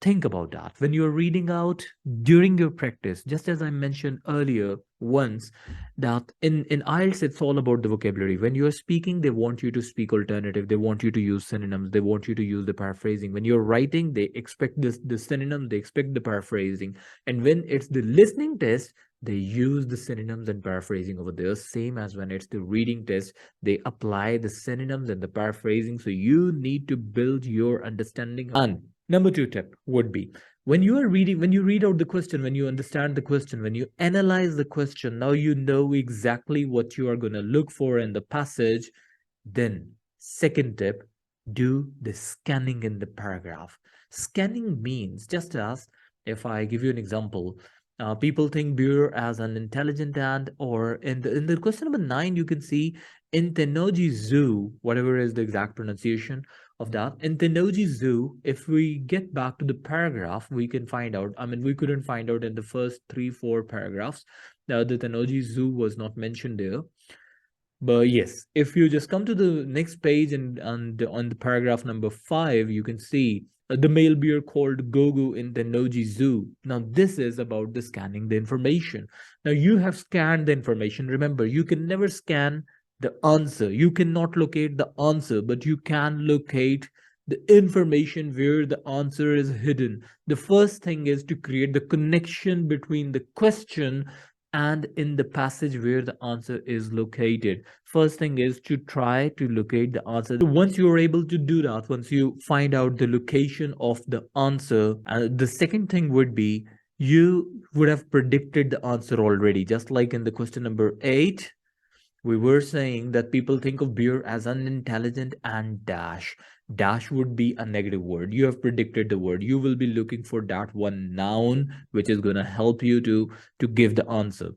Think about that when you're reading out during your practice. Just as I mentioned earlier once, that in IELTS it's all about the vocabulary. When you're speaking, they want you to speak alternative, they want you to use synonyms, they want you to use the paraphrasing. When you're writing, they expect this the synonym, they expect the paraphrasing. And when it's the listening test, they use the synonyms and paraphrasing over there. Same as when it's the reading test, they apply the synonyms and the paraphrasing. So you need to build your understanding. And number two tip would be, when you are reading, when you read out the question, when you understand the question, when you analyze the question, now you know exactly what you are going to look for in the passage. Then, second tip, do the scanning in the paragraph. Scanning means, just as if I give you an example, people think beer as an intelligent ant, or in the question number 9, you can see in Tennoji Zoo, whatever is the exact pronunciation of that. In Tennoji Zoo, if we get back to the paragraph, we can find out. I mean, we couldn't find out in the first 3-4 paragraphs. Now, the Tennoji Zoo was not mentioned there. But yes, if you just come to the next page and on the paragraph number 5, you can see the male bear called Gogo in the Noji Zoo. Now, this is about the scanning the information. Now, you have scanned the information. Remember, you can never scan the answer. You cannot locate the answer, but you can locate the information where the answer is hidden. The first thing is to create the connection between the question and in the passage where the answer is located. First thing is to try to locate the answer. Once you are able to do that, once you find out the location of the answer, the second thing would be, you would have predicted the answer already. Just like in the question number 8, We were saying that people think of beer as unintelligent and dash. Dash would be a negative word. You have predicted the word. You will be looking for that one noun which is going to help you to give the answer.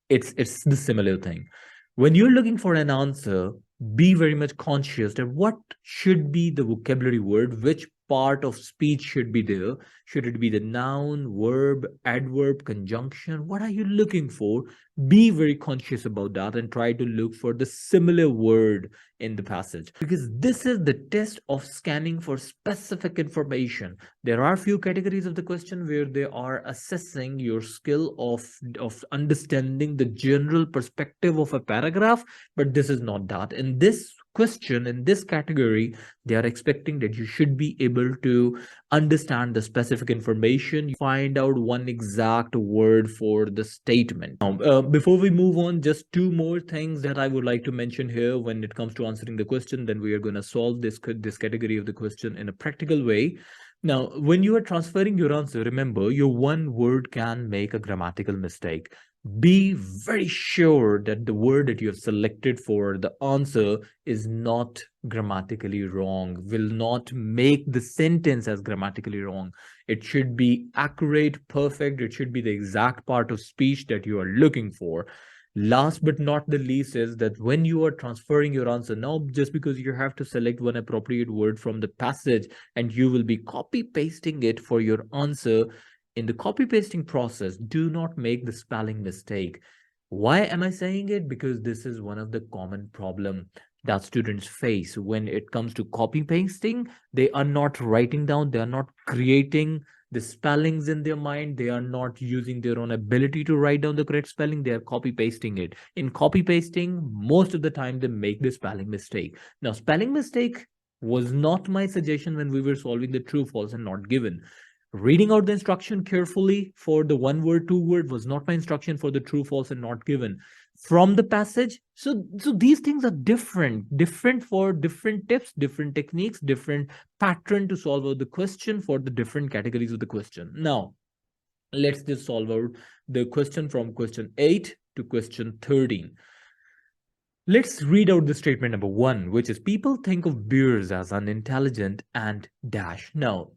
It's the similar thing. When you're looking for an answer, be very much conscious that what should be the vocabulary word, which part of speech should be there. Should it be the noun, verb, adverb, conjunction? What are you looking for? Be very conscious about that and try to look for the similar word in the passage, because this is the test of scanning for specific information. There are few categories of the question where they are assessing your skill of understanding the general perspective of a paragraph, but this is not that. In this question, in this category, they are expecting that you should be able to understand the specific information, find out one exact word for the statement. Before we move on, just two more things that I would like to mention here when it comes to answering the question. Then we are going to solve this category of the question in a practical way. Now, when you are transferring your answer, remember your one word can make a grammatical mistake. Be very sure that the word that you have selected for the answer is not grammatically wrong, will not make the sentence as grammatically wrong. It should be accurate, perfect. It should be the exact part of speech that you are looking for. Last but not the least is that when you are transferring your answer, now just because you have to select one appropriate word from the passage and you will be copy pasting it for your answer, in the copy pasting process, do not make the spelling mistake. Why am I saying it? Because this is one of the common problem that students face when it comes to copy pasting. They are not writing down, they are not creating the spellings in their mind, they are not using their own ability to write down the correct spelling, they are copy pasting it. In copy pasting, most of the time they make the spelling mistake. Now, spelling mistake was not my suggestion when we were solving the true, false, and not given. Reading out the instruction carefully for the one word, two word was not my instruction for the true, false, and not given from the passage. So these things are different for different tips, different techniques, different pattern to solve out the question for the different categories of the question. Now, let's just solve out the question from question 8 to question 13. Let's read out the statement number 1, which is people think of bears as unintelligent and dash. Now,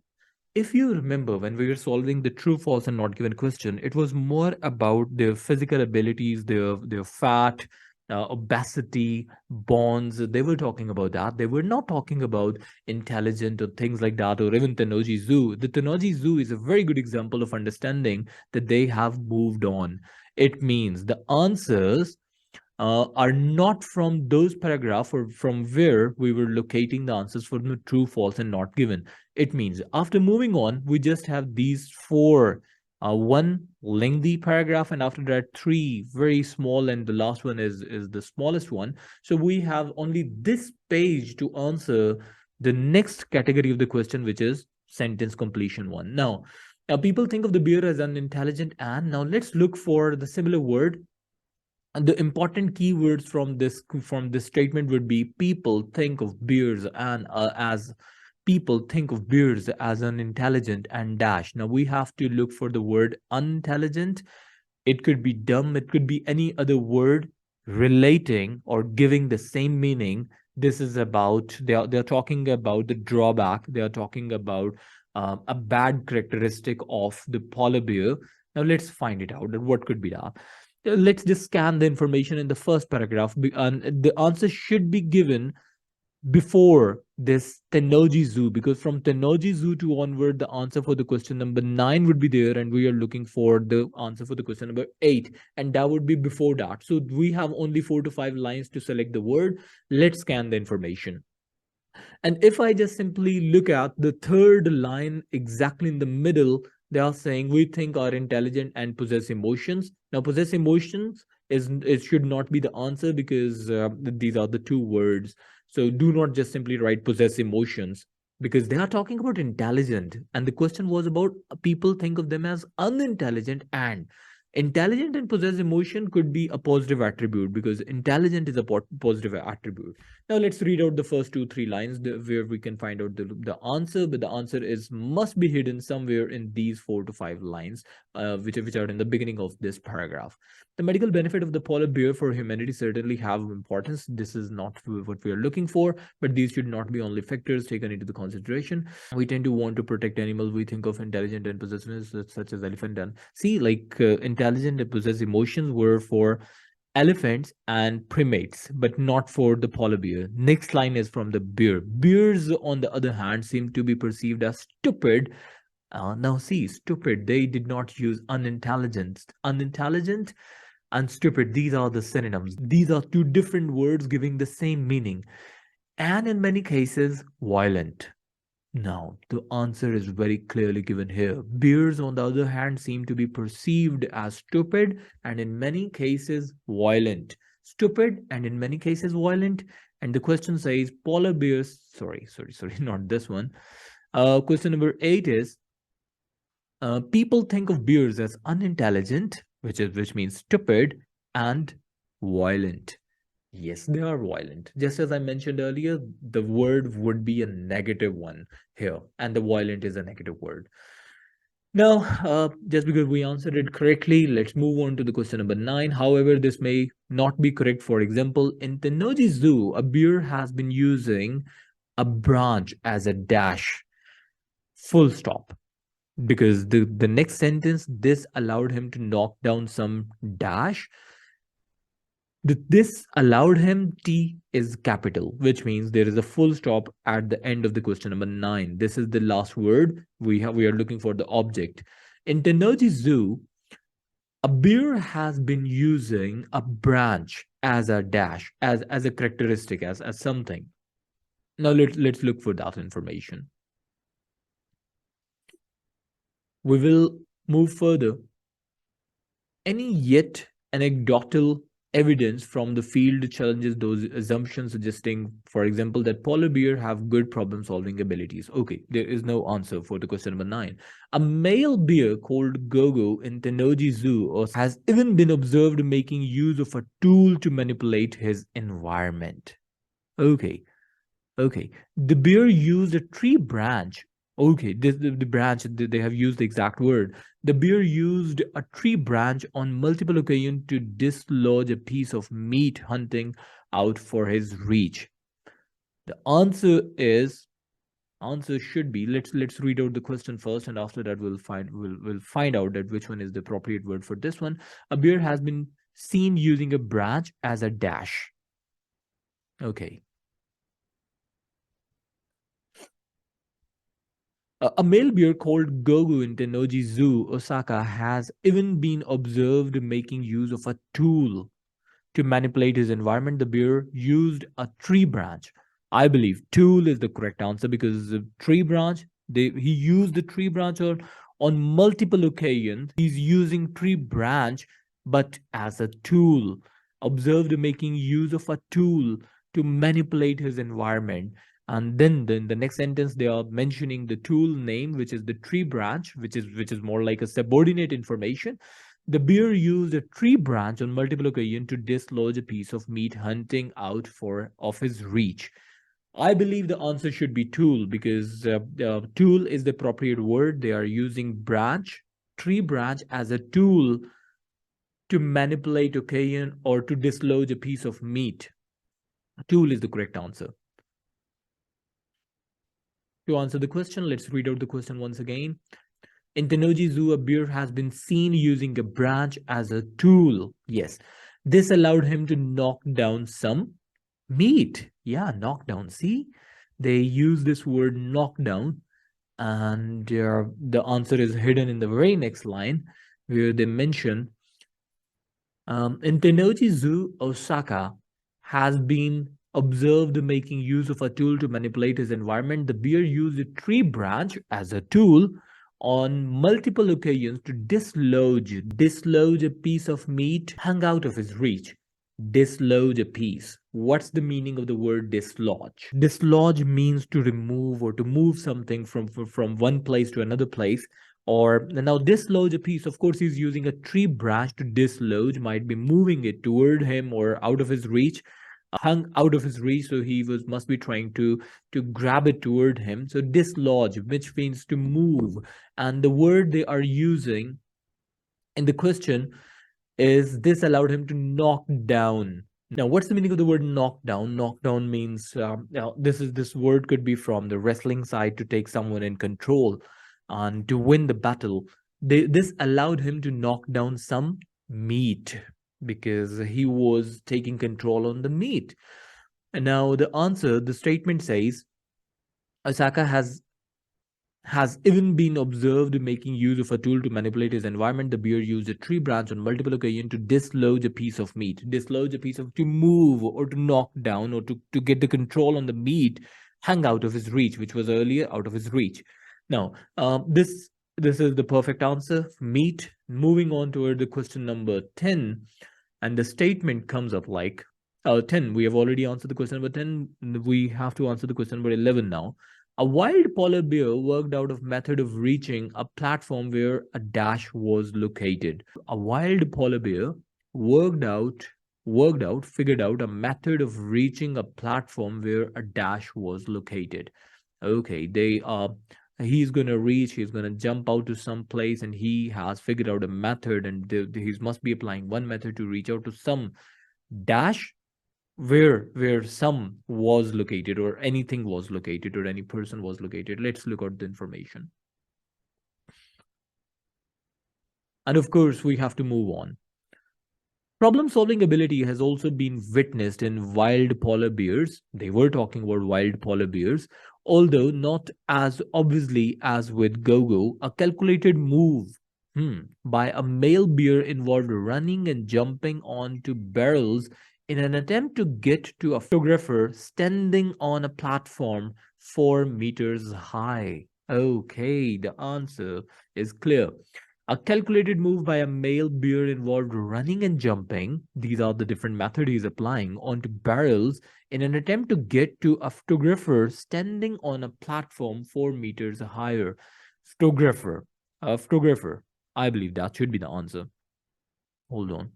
if you remember, when we were solving the true, false, and not given question, it was more about their physical abilities, their fat, obesity, bonds. They were talking about that. They were not talking about intelligent or things like that, or even Tenoji Zoo. The Tenoji Zoo is a very good example of understanding that they have moved on. It means the answers are not from those paragraph or from where we were locating the answers for the true, false, and not given. It means after moving on, we just have these four, one lengthy paragraph, and after that three very small, and the last one is the smallest one. So we have only this page to answer the next category of the question, which is sentence completion one. Now people think of the bear as unintelligent, and now let's look for the similar word. And the important keywords from this statement would be people think of bears and as people think of bears as unintelligent and dash. Now we have to look for the word unintelligent. It could be dumb, it could be any other word relating or giving the same meaning. This is about, they're talking about the drawback, they are talking about a bad characteristic of the polar bear. Now let's find it out, that what could be that. Let's just scan the information in the first paragraph, and the answer should be given before this Tennoji Zoo, because from Tennoji Zoo to onward, the answer for the question number 9 would be there, and we are looking for the answer for the question number 8, and that would be before that. So we have only 4 to 5 lines to select the word. Let's scan the information. And if I just simply look at the third line exactly in the middle, they are saying we think are intelligent and possess emotions. Now, possess emotions is, it should not be the answer, because these are the two words. So do not just simply write possess emotions, because they are talking about intelligent, and the question was about people think of them as unintelligent and. Intelligent and possess emotion could be a positive attribute because intelligent is a positive attribute. Now let's read out the first two, three lines where we can find out the answer, but the answer is must be hidden somewhere in these 4 to 5 lines, which are in the beginning of this paragraph. The medical benefit of the polar bear for humanity certainly have importance. This is not what we are looking for, but these should not be only factors taken into the consideration. We tend to want to protect animals. We think of intelligent and possessiveness such as elephant and see like intelligent and possess emotions were for elephants and primates, but not for the polar bear. Next line is from the bear. Bears, on the other hand, seem to be perceived as stupid. Now, see, stupid, they did not use unintelligent. Unintelligent and stupid, these are the synonyms. These are two different words giving the same meaning, and in many cases, violent. Now, the answer is very clearly given here. Bears, on the other hand, seem to be perceived as stupid and in many cases violent. Stupid and in many cases violent. And the question says polar bears, sorry, not this one. Question number 8 is people think of bears as unintelligent, which means stupid, and violent. Yes, they are violent. Just as I mentioned earlier, the word would be a negative one here, and the violent is a negative word. Now, just because we answered it correctly, let's move on to the question number 9. However, this may not be correct. For example, in Tennoji Zoo, a bear has been using a branch as a dash, full stop. Because the next sentence, this allowed him to knock down some dash. This allowed him, T is capital, which means there is a full stop at the end of the question number 9. This is the last word. We are looking for the object. In Tennoji Zoo, a bear has been using a branch as a dash, as a characteristic, as something. Now let's look for that information. We will move further. Any yet anecdotal evidence from the field challenges those assumptions, suggesting, for example, that polar bear have good problem solving abilities. Okay, there is no answer for the question number 9. A male bear called Gogo in Tennoji Zoo has even been observed making use of a tool to manipulate his environment. Okay, the bear used a tree branch. Okay, the branch, they have used the exact word. The bear used a tree branch on multiple occasions to dislodge a piece of meat hunting out for his reach. The answer should be, let's read out the question first, and after that we'll find out that which one is the appropriate word for this one. A bear has been seen using a branch as a dash. Okay. A male bear called Gogu in Tennoji Zoo, Osaka, has even been observed making use of a tool to manipulate his environment. The bear used a tree branch. I believe tool is the correct answer because the tree branch, he used the tree branch on multiple occasions. He's using tree branch, but as a tool. Observed making use of a tool to manipulate his environment. And then the next sentence, they are mentioning the tool name, which is the tree branch, which is more like a subordinate information. The bear used a tree branch on multiple occasions to dislodge a piece of meat hunting out of his reach. I believe the answer should be tool because tool is the appropriate word. They are using branch, tree branch as a tool to manipulate occasion or to dislodge a piece of meat. Tool is the correct answer. To answer the question, let's read out the question once again. In Tennoji Zoo, a bear has been seen using a branch as a tool. Yes, this allowed him to knock down some meat. Yeah, knock down. See, they use this word knock down, and the answer is hidden in the very next line where they mention in Tennoji Zoo, Osaka has been observed making use of a tool to manipulate his environment. The bear used a tree branch as a tool on multiple occasions to dislodge a piece of meat hung out of his reach. Dislodge a piece. What's the meaning of the word dislodge? Dislodge means to remove or to move something from one place to another place Or now dislodge a piece. Of course, he's using a tree branch to dislodge, might be moving it toward him or out of his reach, hung out of his reach. So he was must be trying to grab it toward him. So dislodge, which means to move. And the word they are using in the question is this allowed him to knock down. Now, what's the meaning of the word knock down? Knock down means now this word could be from the wrestling side, to take someone in control and to win the battle. This allowed him to knock down some meat because he was taking control on the meat. And now the answer, the statement says, Osaka has even been observed making use of a tool to manipulate his environment. The bear used a tree branch on multiple occasions to dislodge a piece of meat, dislodge a piece of, to move or to knock down or to get the control on the meat hung out of his reach, which was earlier out of his reach. Now, this is the perfect answer, meat. Moving on toward the question number 10, and the statement comes up like 10. We have already answered the question number 10. We have to answer the question number 11 now. A wild polar bear worked out a method of reaching a platform where a dash was located. A wild polar bear worked out, figured out a method of reaching a platform where a dash was located. Okay, he's gonna reach, he's gonna jump out to some place, and he has figured out a method, and he must be applying one method to reach out to some dash where some was located, or anything was located, or any person was located. Let's look at the information. And of course, we have to move on. Problem solving ability has also been witnessed in wild polar bears. They were talking about wild polar bears, although not as obviously as with Gogo. A calculated move by a male bear involved running and jumping onto barrels in an attempt to get to a photographer standing on a platform 4 meters high. Okay, the answer is clear. A calculated move by a male bear involved running and jumping. These are the different methods he's applying onto barrels in an attempt to get to a photographer standing on a platform 4 meters higher. Photographer. A photographer. I believe that should be the answer. Hold on.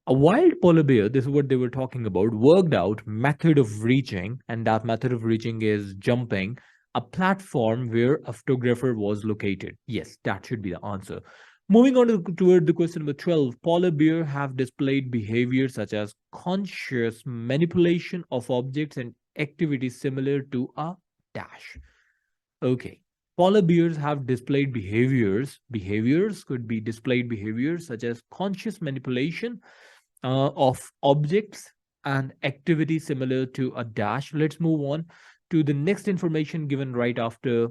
A wild polar bear, this is what they were talking about, worked out method of reaching, and that method of reaching is jumping a platform where a photographer was located. Yes, that should be the answer. Moving on toward the question number 12, polar bear have displayed behavior such as conscious manipulation of objects and activities similar to a dash. Okay. Polar bears have displayed behaviors could be displayed behaviors such as conscious manipulation of objects and activity similar to a dash. Let's move on to the next information given right after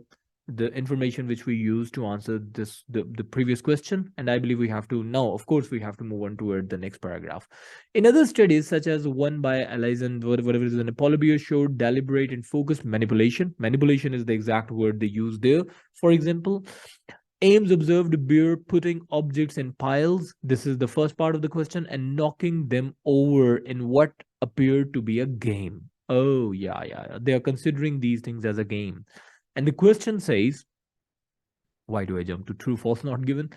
the information which we used to answer the previous question. And I believe we have to now, of course, we have to move on toward the next paragraph. In other studies, such as one by Alison, whatever it is, an polar bear showed deliberate and focused manipulation. Manipulation is the exact word they use there. For example, Ames observed bear putting objects in piles. This is the first part of the question, and knocking them over in what appeared to be a game. Oh, yeah. They are considering these things as a game. And the question says, why do I jump to true, false, not given?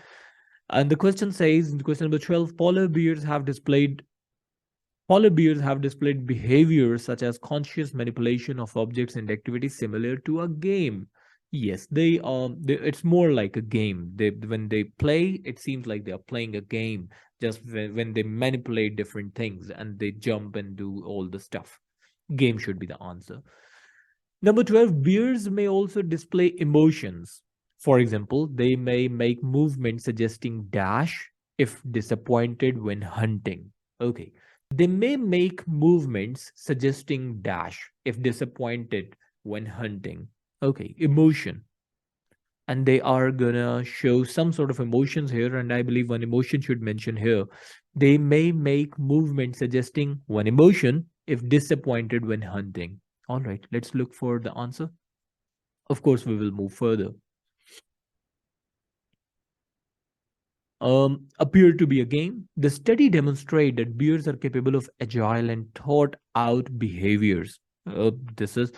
And the question says, in question number 12, polar bears have displayed behaviors such as conscious manipulation of objects and activities similar to a game. Yes, it's more like a game. When they play, it seems like they are playing a game. Just when they manipulate different things and they jump and do all the stuff. Game should be the answer. Number 12, bears may also display emotions. For example, they may make movements suggesting dash if disappointed when hunting. Okay. They may make movements suggesting dash if disappointed when hunting. Okay, emotion. And they are gonna show some sort of emotions here, and I believe one emotion should mention here. They may make movements suggesting one emotion if disappointed when hunting. All right, let's look for the answer. Of course, we will move further. Appear to be a game. The study demonstrated that bears are capable of agile and thought out behaviors. This is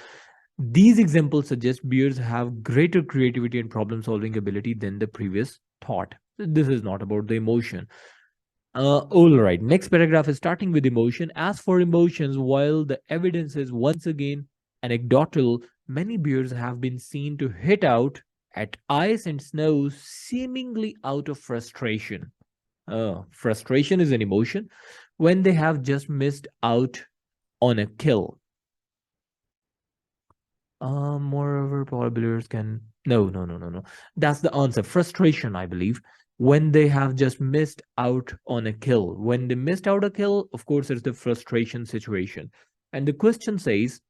These examples suggest bears have greater creativity and problem solving ability than the previous thought. This is not about the emotion. All right, next paragraph is starting with emotion. As for emotions, while the evidence is once again anecdotal, many bears have been seen to hit out at ice and snow, seemingly out of frustration. Frustration is an emotion when they have just missed out on a kill. Moreover, polar bears can. No, no, no, no, no. That's the answer. Frustration, I believe. When they have just missed out on a kill. When they missed out a kill, of course, it's the frustration situation. And the question says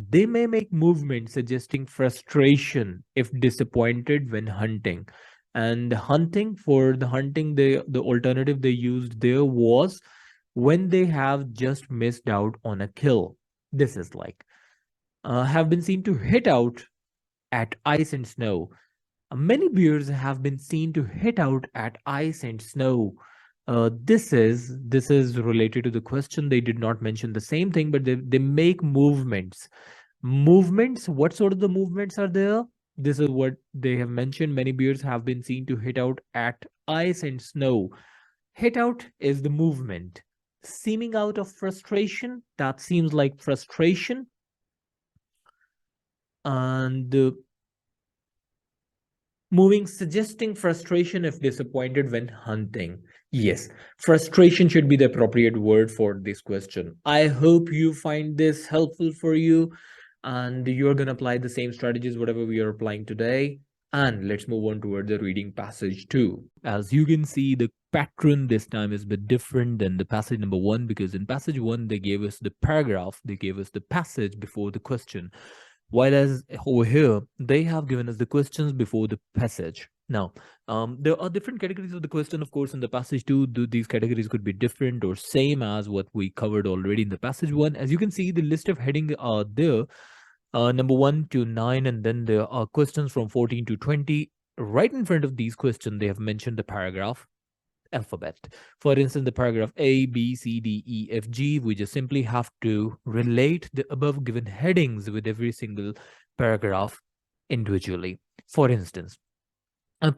they may make movements suggesting frustration if disappointed when hunting. And hunting, for the hunting, the alternative they used there was when they have just missed out on a kill. This is like have been seen to hit out at ice and snow. Many bears have been seen to hit out at ice and snow. This is related to the question. They did not mention the same thing, but they make movements. Movements. What sort of the movements are there? This is what they have mentioned. Many bears have been seen to hit out at ice and snow. Hit out is the movement. Seeming out of frustration. That seems like frustration. And moving, suggesting frustration if disappointed when hunting. Yes, frustration should be the appropriate word for this question. I hope you find this helpful for you and you're going to apply the same strategies, whatever we are applying today. And let's move on toward the reading passage 2. As you can see, the pattern this time is a bit different than the passage number 1, because in passage 1, they gave us the paragraph, they gave us the passage before the question. While as over here, they have given us the questions before the passage. Now, there are different categories of the question, of course, in the passage too. These categories could be different or same as what we covered already in the passage 1. As you can see, the list of headings are there, number 1 to 9, and then there are questions from 14 to 20. Right in front of these questions, they have mentioned the paragraph alphabet. For instance, the paragraph A, B, C, D, E, F, G, we just simply have to relate the above given headings with every single paragraph individually. For instance,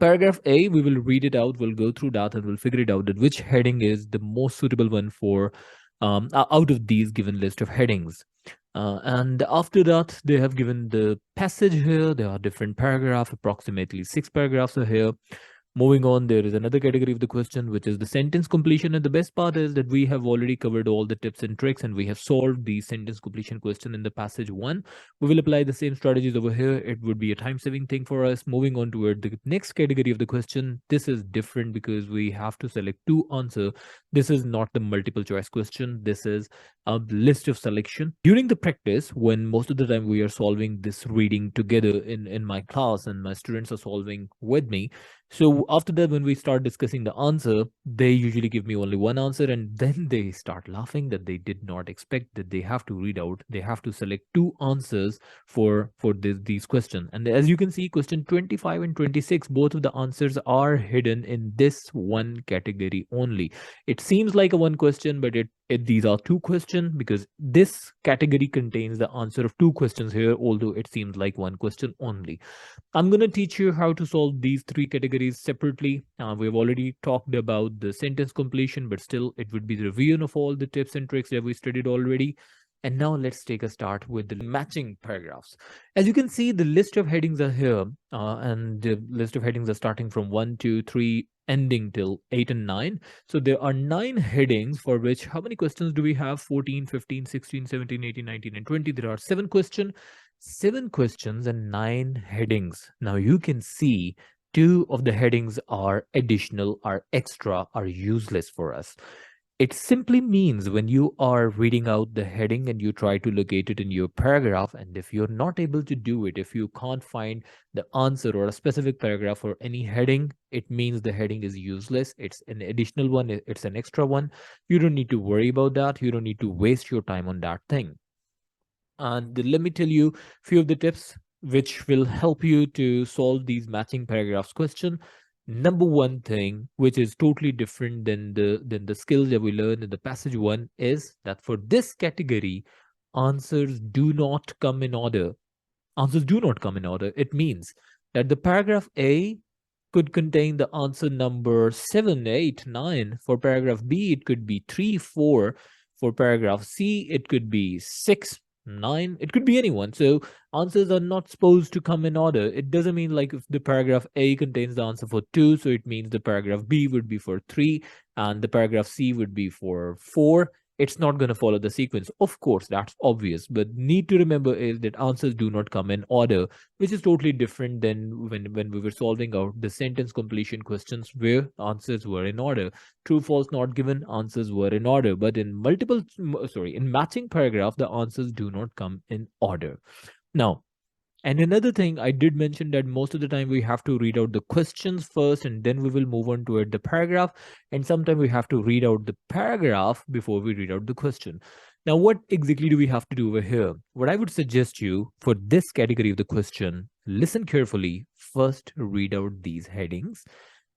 paragraph A, we will read it out, we'll go through that and we'll figure it out that which heading is the most suitable one for out of these given list of headings. And after that, they have given the passage here. There are different paragraphs, approximately 6 paragraphs are here. Moving on, there is another category of the question, which is the sentence completion. And the best part is that we have already covered all the tips and tricks and we have solved the sentence completion question in the passage 1. We will apply the same strategies over here. It would be a time-saving thing for us. Moving on toward the next category of the question. This is different because we have to select 2 answers. This is not the multiple choice question. This is a list of selection. During the practice, when most of the time we are solving this reading together in my class and my students are solving with me, so after that, when we start discussing the answer, they usually give me only one answer and then they start laughing that they did not expect that they have to read out, they have to select 2 answers for these questions. And as you can see, question 25 and 26, both of the answers are hidden in this one category only. It seems like a one question, but these are 2 questions because this category contains the answer of 2 questions here, although it seems like one question only. I'm going to teach you how to solve these 3 categories separately. We've already talked about the sentence completion, but still it would be the review of all the tips and tricks that we studied already. And now let's take a start with the matching paragraphs. As you can see, the list of headings are here, and the list of headings are starting from 1, 2, 3, ending till 8 and 9. So there are 9 headings for which, how many questions do we have? 14, 15, 16, 17, 18, 19, and 20. There are 7 questions. 7 questions and 9 headings. Now you can see 2 of the headings are additional, are extra, are useless for us. It simply means when you are reading out the heading and you try to locate it in your paragraph, and if you're not able to do it, if you can't find the answer or a specific paragraph or any heading, it means the heading is useless. It's an additional one, it's an extra one. You don't need to worry about that. You don't need to waste your time on that thing. And let me tell you a few of the tips which will help you to solve these matching paragraphs question. Number 1 thing, which is totally different than the skills that we learned in the passage 1, is that for this category, answers do not come in order. Answers do not come in order. It means that the paragraph A could contain the answer number 7, 8, 9. For paragraph B, it could be 3, 4. For paragraph C, it could be 6, 9. It could be anyone. So answers are not supposed to come in order. It doesn't mean like if the paragraph A contains the answer for 2, so it means the paragraph B would be for 3 and the paragraph C would be for 4. It's not going to follow the sequence. Of course, that's obvious, but need to remember is that answers do not come in order, which is totally different than when we were solving out the sentence completion questions where answers were in order. True, false, not given, answers were in order. But in in matching paragraph, the answers do not come in order. Now, and another thing, I did mention that most of the time we have to read out the questions first and then we will move on to the paragraph. And sometimes we have to read out the paragraph before we read out the question. Now, what exactly do we have to do over here? What I would suggest you for this category of the question, listen carefully. First, read out these headings,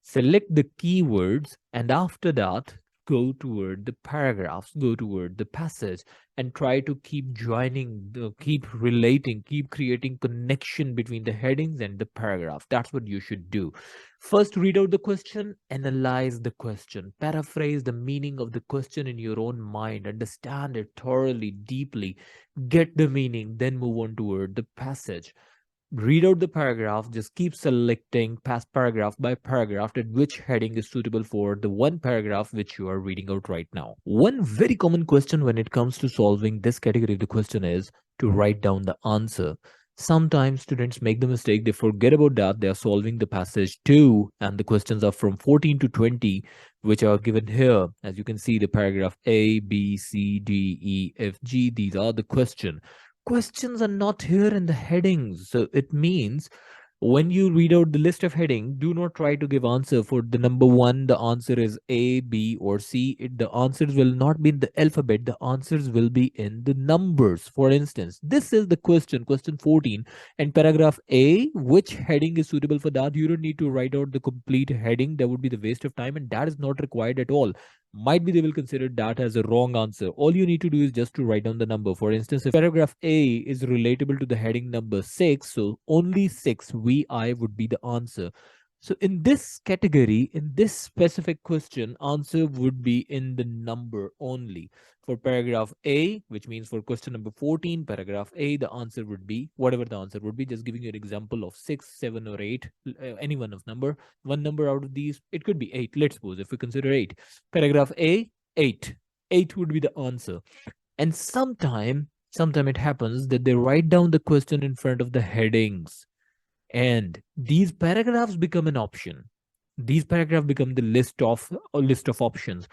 select the keywords, and after that, go toward the paragraphs, go toward the passage, and try to keep joining, keep relating, keep creating connection between the headings and the paragraph. That's what you should do. First, read out the question, analyze the question, paraphrase the meaning of the question in your own mind, understand it thoroughly, deeply, get the meaning, then move on toward the passage. Read out the paragraph, just keep selecting past paragraph by paragraph at which heading is suitable for the one paragraph which you are reading out right now. One very common question when it comes to solving this category of the question is to write down the answer. Sometimes students make the mistake, they forget about that, they are solving the passage 2 and the questions are from 14 to 20 which are given here. As you can see, the paragraph A, B, C, D, E, F, G, these are the questions are not here in the headings. So it means when you read out the list of heading, do not try to give answer for the number 1. The answer is A, B, or C. The answers will not be in the alphabet. The answers will be in the numbers. For instance, this is the question 14, and paragraph A, which heading is suitable for that? You don't need to write out the complete heading. That would be the waste of time, and that is not required at all. Might be they will consider that as a wrong answer. All you need to do is just to write down the number. For instance, if paragraph A is relatable to the heading number 6, so only 6 VI would be the answer. So in this category, in this specific question, answer would be in the number only. For paragraph A, which means for question number 14, paragraph A, the answer would be whatever the answer would be. Just giving you an example of 6, 7, or 8, any one of number. One number out of these, it could be 8. Let's suppose if we consider 8. Paragraph A, 8. 8 would be the answer. And sometime it happens that they write down the question in front of the headings. And these paragraphs become an option. These paragraphs become the list of options.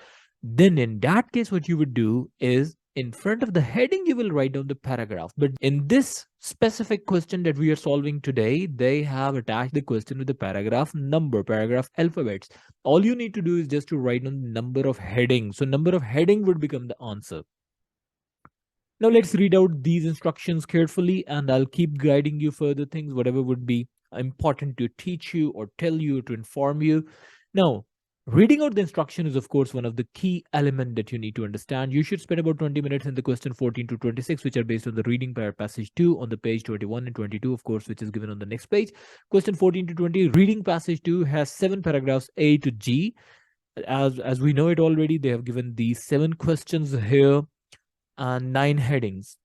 Then in that case, what you would do is in front of the heading, you will write down the paragraph. But in this specific question that we are solving today, they have attached the question with the paragraph number, paragraph alphabets. All you need to do is just to write down the number of headings. So number of heading would become the answer. Now let's read out these instructions carefully and I'll keep guiding you further things, whatever would be important to teach you or tell you to inform you. Now, reading out the instruction is of course one of the key elements that you need to understand. You should spend about 20 minutes in the question 14 to 26, which are based on the reading passage 2 on the page 21 and 22, of course, which is given on the next page. Question 14 to 20, reading passage 2 has 7 paragraphs A to G. As we know it already, they have given these 7 questions here and 9 headings.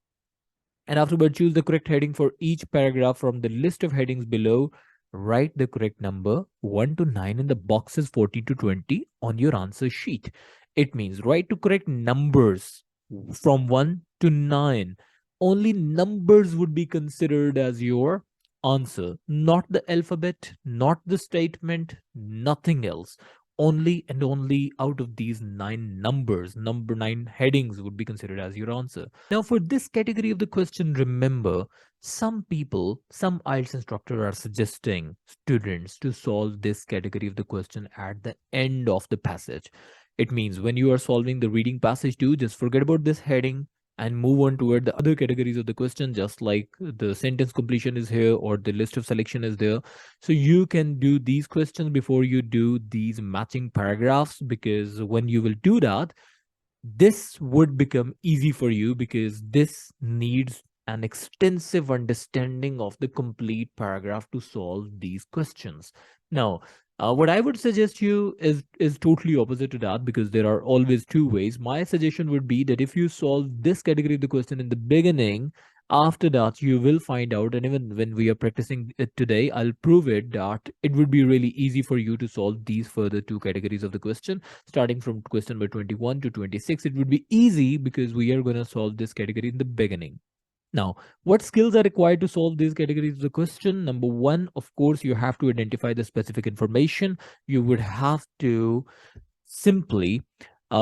And afterward, choose the correct heading for each paragraph from the list of headings below. Write the correct number 1 to 9 in the boxes 14 to 20 on your answer sheet. It means write the correct numbers from 1 to 9. Only numbers would be considered as your answer, not the alphabet, not the statement, nothing else. Only and only out of these 9 numbers, number 9 headings would be considered as your answer. Now, for this category of the question, remember, some people, some IELTS instructors are suggesting students to solve this category of the question at the end of the passage. It means when you are solving the reading passage 2, just forget about this heading and move on toward the other categories of the question, just like the sentence completion is here or the list of selection is there. So you can do these questions before you do these matching paragraphs, because when you will do that, this would become easy for you because this needs an extensive understanding of the complete paragraph to solve these questions. Now, what I would suggest you is totally opposite to that, because there are always two ways. My suggestion would be that if you solve this category of the question in the beginning, after that you will find out, and even when we are practicing it today, I'll prove it, that it would be really easy for you to solve these further two categories of the question. Starting from question number 21 to 26, it would be easy because we are going to solve this category in the beginning. Now, what skills are required to solve these categories of the question? Number one, of course, you have to identify the specific information. You would have to simply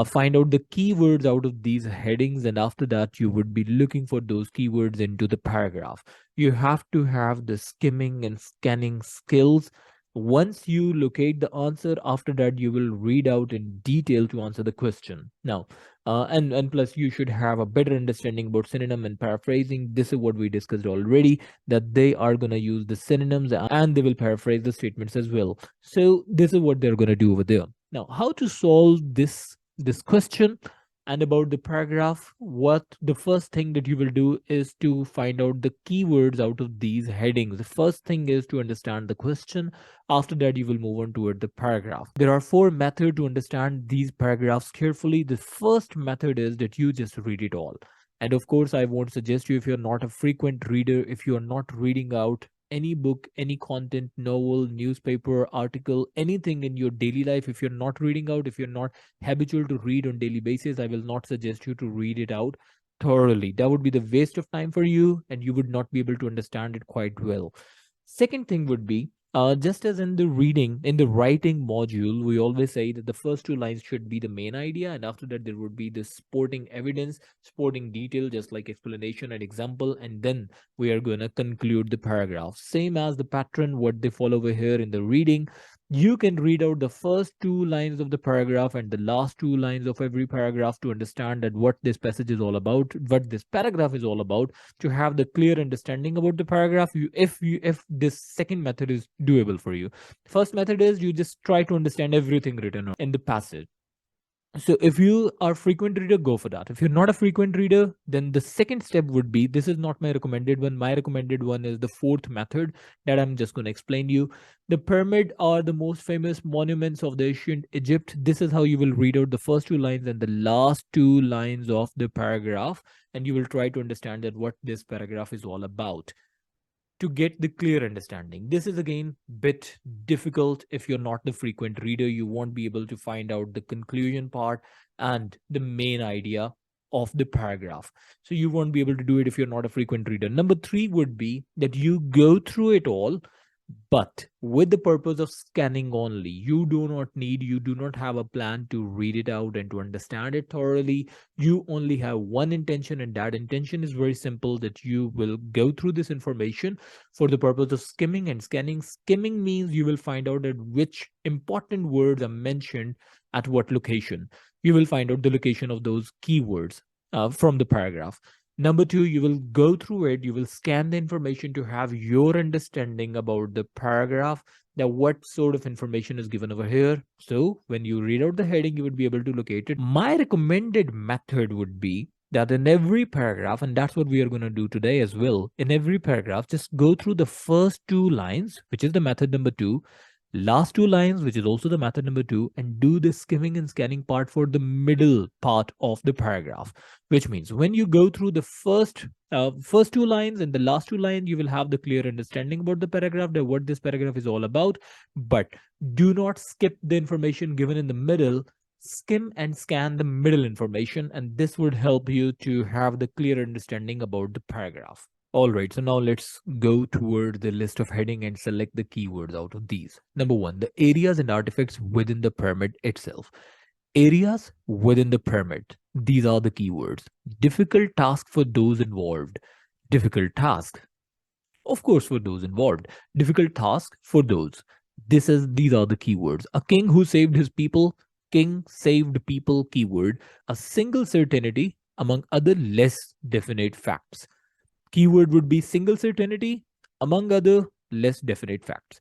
find out the keywords out of these headings, and after that you would be looking for those keywords into the paragraph. You have to have the skimming and scanning skills. Once you locate the answer, after that you will read out in detail to answer the question. Now, and plus you should have a better understanding about synonym and paraphrasing. This is what we discussed already, that they are going to use the synonyms and they will paraphrase the statements as well. So this is what they're going to do over there. Now, how to solve this question and about the paragraph? What the first thing that you will do is to find out the keywords out of these headings. The first thing is to understand the question. After that, you will move on toward the paragraph. There are four methods to understand these paragraphs carefully. The first method is that you just read it all. And of course, I won't suggest you, if you're not a frequent reader, if you're not reading out any book, any content, novel, newspaper, article, anything in your daily life, if you're not reading out, if you're not habitual to read on daily basis, I will not suggest you to read it out thoroughly. That would be the waste of time for you, and you would not be able to understand it quite well. Second thing would be, just as in the reading, in the writing module, we always say that the first two lines should be the main idea, and after that there would be the supporting evidence, supporting detail, just like explanation and example, and then we are going to conclude the paragraph. Same as the pattern, what they follow over here in the reading. You can read out the first two lines of the paragraph and the last two lines of every paragraph to understand that what this passage is all about, what this paragraph is all about, to have the clear understanding about the paragraph. If this second method is doable for you. First method is you just try to understand everything written in the passage. So if you are a frequent reader, go for that. If you're not a frequent reader, then the second step would be, this is not my recommended one. My recommended one is the fourth method that I'm just going to explain to you. The pyramid are the most famous monuments of the ancient Egypt. This is how you will read out the first two lines and the last two lines of the paragraph, and you will try to understand that what this paragraph is all about, to get the clear understanding. This is again bit difficult. If you're not the frequent reader, you won't be able to find out the conclusion part and the main idea of the paragraph. So you won't be able to do it if you're not a frequent reader. Number three would be that you go through it all, but with the purpose of scanning only. You do not have a plan to read it out and to understand it thoroughly. You only have one intention, and that intention is very simple, that you will go through this information for the purpose of skimming and scanning. Skimming means you will find out at which important words are mentioned at what location. You will find out the location of those keywords from the paragraph. Number two, you will go through it, you will scan the information to have your understanding about the paragraph, that what sort of information is given over here. So when you read out the heading, you would be able to locate it. My recommended method would be that in every paragraph, and that's what we are going to do today as well, in every paragraph, just go through the first two lines, which is the method number two, last two lines, which is also the method number two, and do the skimming and scanning part for the middle part of the paragraph. Which means when you go through the first two lines and the last two lines, you will have the clear understanding about the paragraph, that what this paragraph is all about. But do not skip the information given in the middle. Skim and scan the middle information, and this would help you to have the clear understanding about the paragraph. All right, so now let's go toward the list of heading and select the keywords out of these. Number one, the areas and artifacts within the pyramid itself. Areas within the pyramid. These are the keywords. Difficult task for those involved. Difficult task, of course, for those involved. Difficult task for those. These are the keywords. A king who saved his people. King saved people keyword. A single certainty among other less definite facts. Keyword would be single certainty among other less definite facts.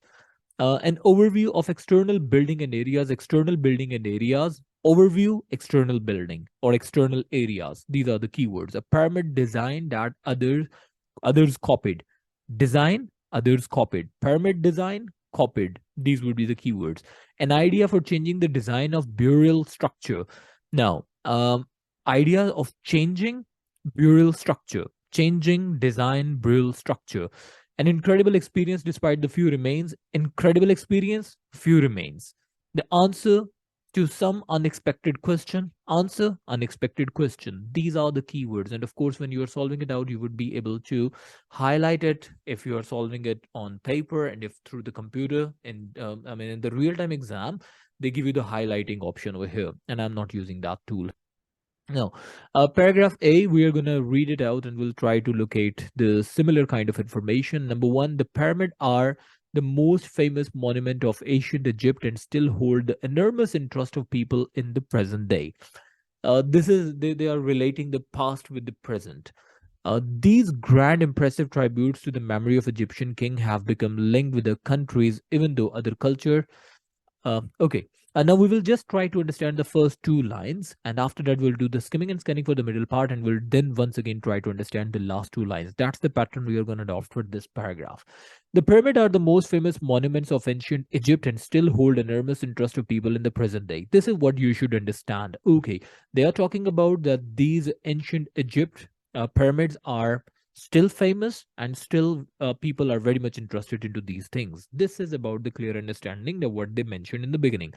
An overview of external building and areas. External building and areas Overview, external building or external areas. These are the keywords. A pyramid design that others copied. Design, others copied. Pyramid design, copied. These would be the keywords. An idea for changing the design of burial structure. Now, idea of changing burial structure, changing design burial structure. An incredible experience despite the few remains. Incredible experience, few remains. The answer to some unexpected question. Answer, unexpected question. These are the keywords. And of course, when you are solving it out, you would be able to highlight it if you are solving it on paper, and if through the computer. And in the real-time exam, they give you the highlighting option over here, and I'm not using that tool. Now, paragraph A, we are going to read it out and we'll try to locate the similar kind of information. Number one, the pyramid are the most famous monument of ancient Egypt and still hold the enormous interest of people in the present day. This is they are relating the past with the present. These grand, impressive tributes to the memory of Egyptian king have become linked with the countries, even though other culture. Okay. Now we will just try to understand the first two lines, and after that we'll do the skimming and scanning for the middle part, and we'll then once again try to understand the last two lines. That's the pattern we are going to adopt for this paragraph. The pyramid are the most famous monuments of ancient Egypt and still hold enormous interest of people in the present day. This is what you should understand. Okay, they are talking about that these ancient Egypt pyramids are still famous and still people are very much interested into these things. This is about the clear understanding of what they mentioned in the beginning.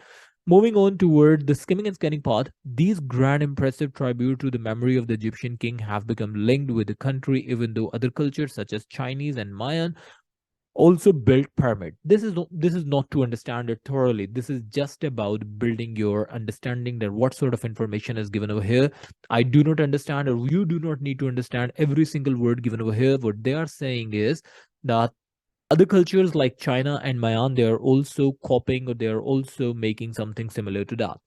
Moving on toward the skimming and scanning part, these grand impressive tribute to the memory of the Egyptian king have become linked with the country, even though other cultures such as Chinese and Mayan also built pyramid. This is not to understand it thoroughly. This is just about building your understanding that what sort of information is given over here. I do not understand, or you do not need to understand every single word given over here. What they are saying is that other cultures like China and Mayan, they are also copying, or they are also making something similar to that.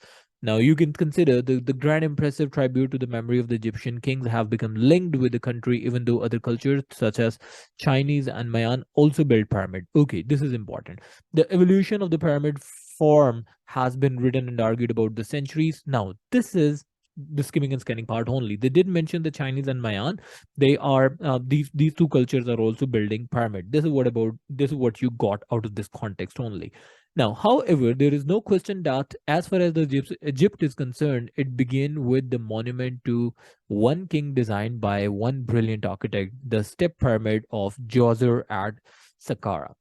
Now, you can consider the grand impressive tribute to the memory of the Egyptian kings have become linked with the country, even though other cultures such as Chinese and Mayan also built pyramid. Okay, this is important. The evolution of the pyramid form has been written and argued about the centuries. Now, this is the skimming and scanning part only. They did mention the Chinese and Mayan. They are these two cultures are also building pyramid. This is what you got out of this context only. Now, however, there is no question that as far as the Egypt is concerned, it began with the monument to one king designed by one brilliant architect, the step pyramid of Djoser at Saqqara.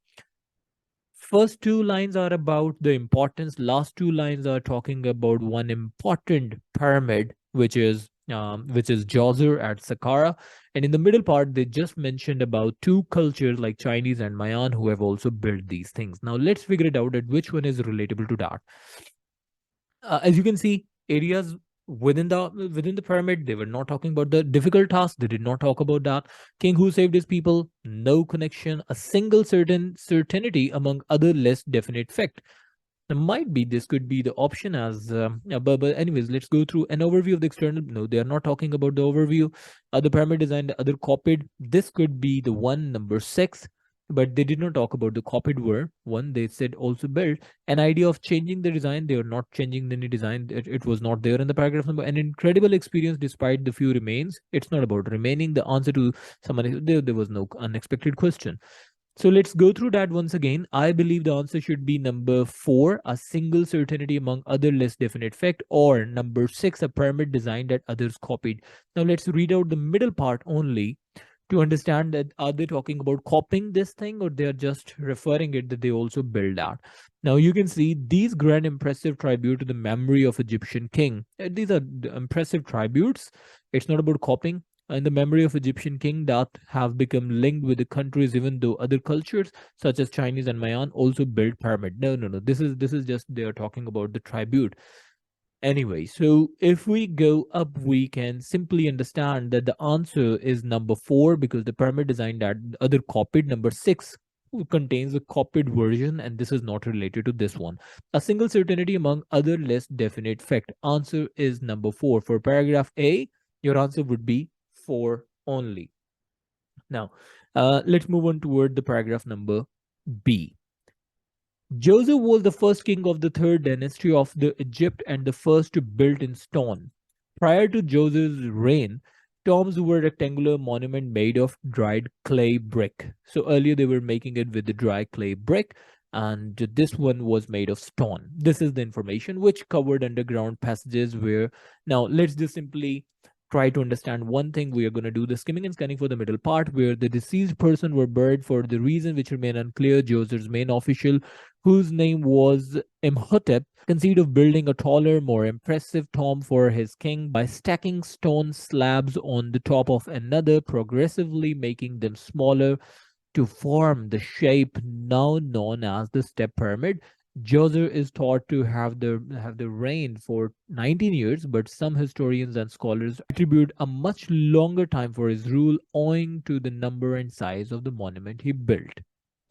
First two lines are about the importance. Last two lines are talking about one important pyramid, which is Djoser at Saqqara. And in the middle part, they just mentioned about two cultures like Chinese and Mayan who have also built these things. Now let's figure it out at which one is relatable to that. As you can see, areas within the pyramid, they were not talking about the difficult task. They did not talk about that. King who saved his people, no connection, a single certainty among other less definite fact. Now, might be this could be the option as but anyways, let's go through an overview of the external. No, they are not talking about the overview. The pyramid design, the other copied. This could be the one number 6, but they did not talk about the copied word one. They said also built. An idea of changing the design, they are not changing any design. It was not there in the paragraph number. An incredible experience despite the few remains. It's not about remaining. The answer to someone, there was no unexpected question. So let's go through that once again. I believe the answer should be number 4, a single certainty among other less definite fact, or number 6, a pyramid design that others copied. Now let's read out the middle part only to understand that are they talking about copying this thing, or they are just referring it that they also build that. Now you can see these grand impressive tribute to the memory of Egyptian king. These are the impressive tributes. It's not about copying. In the memory of Egyptian king that have become linked with the countries, even though other cultures such as Chinese and Mayan also built pyramid. No, no, no. This is just they are talking about the tribute. Anyway, so if we go up, we can simply understand that the answer is number 4, because the pyramid design that other copied. Number 6 contains a copied version, and this is not related to this one. A single certainty among other less definite fact. Answer is number 4. For paragraph A, your answer would be 4 only. Now, let's move on toward the paragraph number B. Joseph was the first king of the third dynasty of the Egypt and the first to build in stone. Prior to Joseph's reign, tombs were rectangular monument made of dried clay brick. So earlier they were making it with the dry clay brick, and this one was made of stone. This is the information which covered underground passages where now let's just simply try to understand one thing. We are going to do the skimming and scanning for the middle part where the deceased person were buried for the reason which remain unclear. Joseph's main official, whose name was Imhotep, conceived of building a taller, more impressive tomb for his king by stacking stone slabs on the top of another, progressively making them smaller to form the shape now known as the step pyramid. Djoser is thought to have the reign for 19 years, but some historians and scholars attribute a much longer time for his rule owing to the number and size of the monument he built.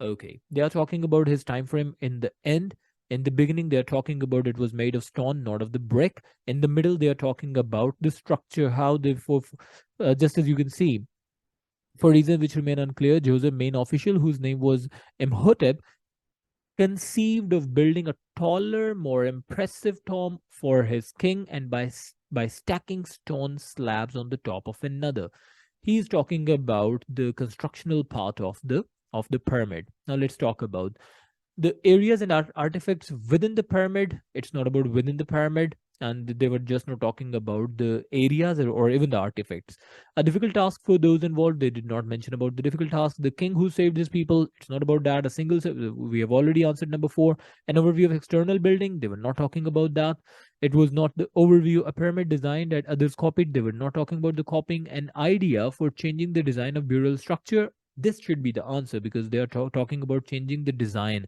Okay, they are talking about his time frame in the end. In the beginning, they are talking about it was made of stone, not of the brick. In the middle, they are talking about the structure, how they, for just as you can see, for reasons which remain unclear, Joseph, main official, whose name was Imhotep, conceived of building a taller, more impressive tomb for his king, and by stacking stone slabs on the top of another. He's talking about the constructional part of the pyramid. Now let's talk about the areas and artifacts within the pyramid. It's not about within the pyramid, and they were just not talking about the areas or even the artifacts. A difficult task for those involved. They did not mention about the difficult task. The king who saved his people. It's not about that. A single. We have already answered number four. An overview of external building. They were not talking about that. It was not the overview. A pyramid designed that others copied. They were not talking about the copying. An idea for changing the design of burial structure. This should be the answer because they are talking about changing the design.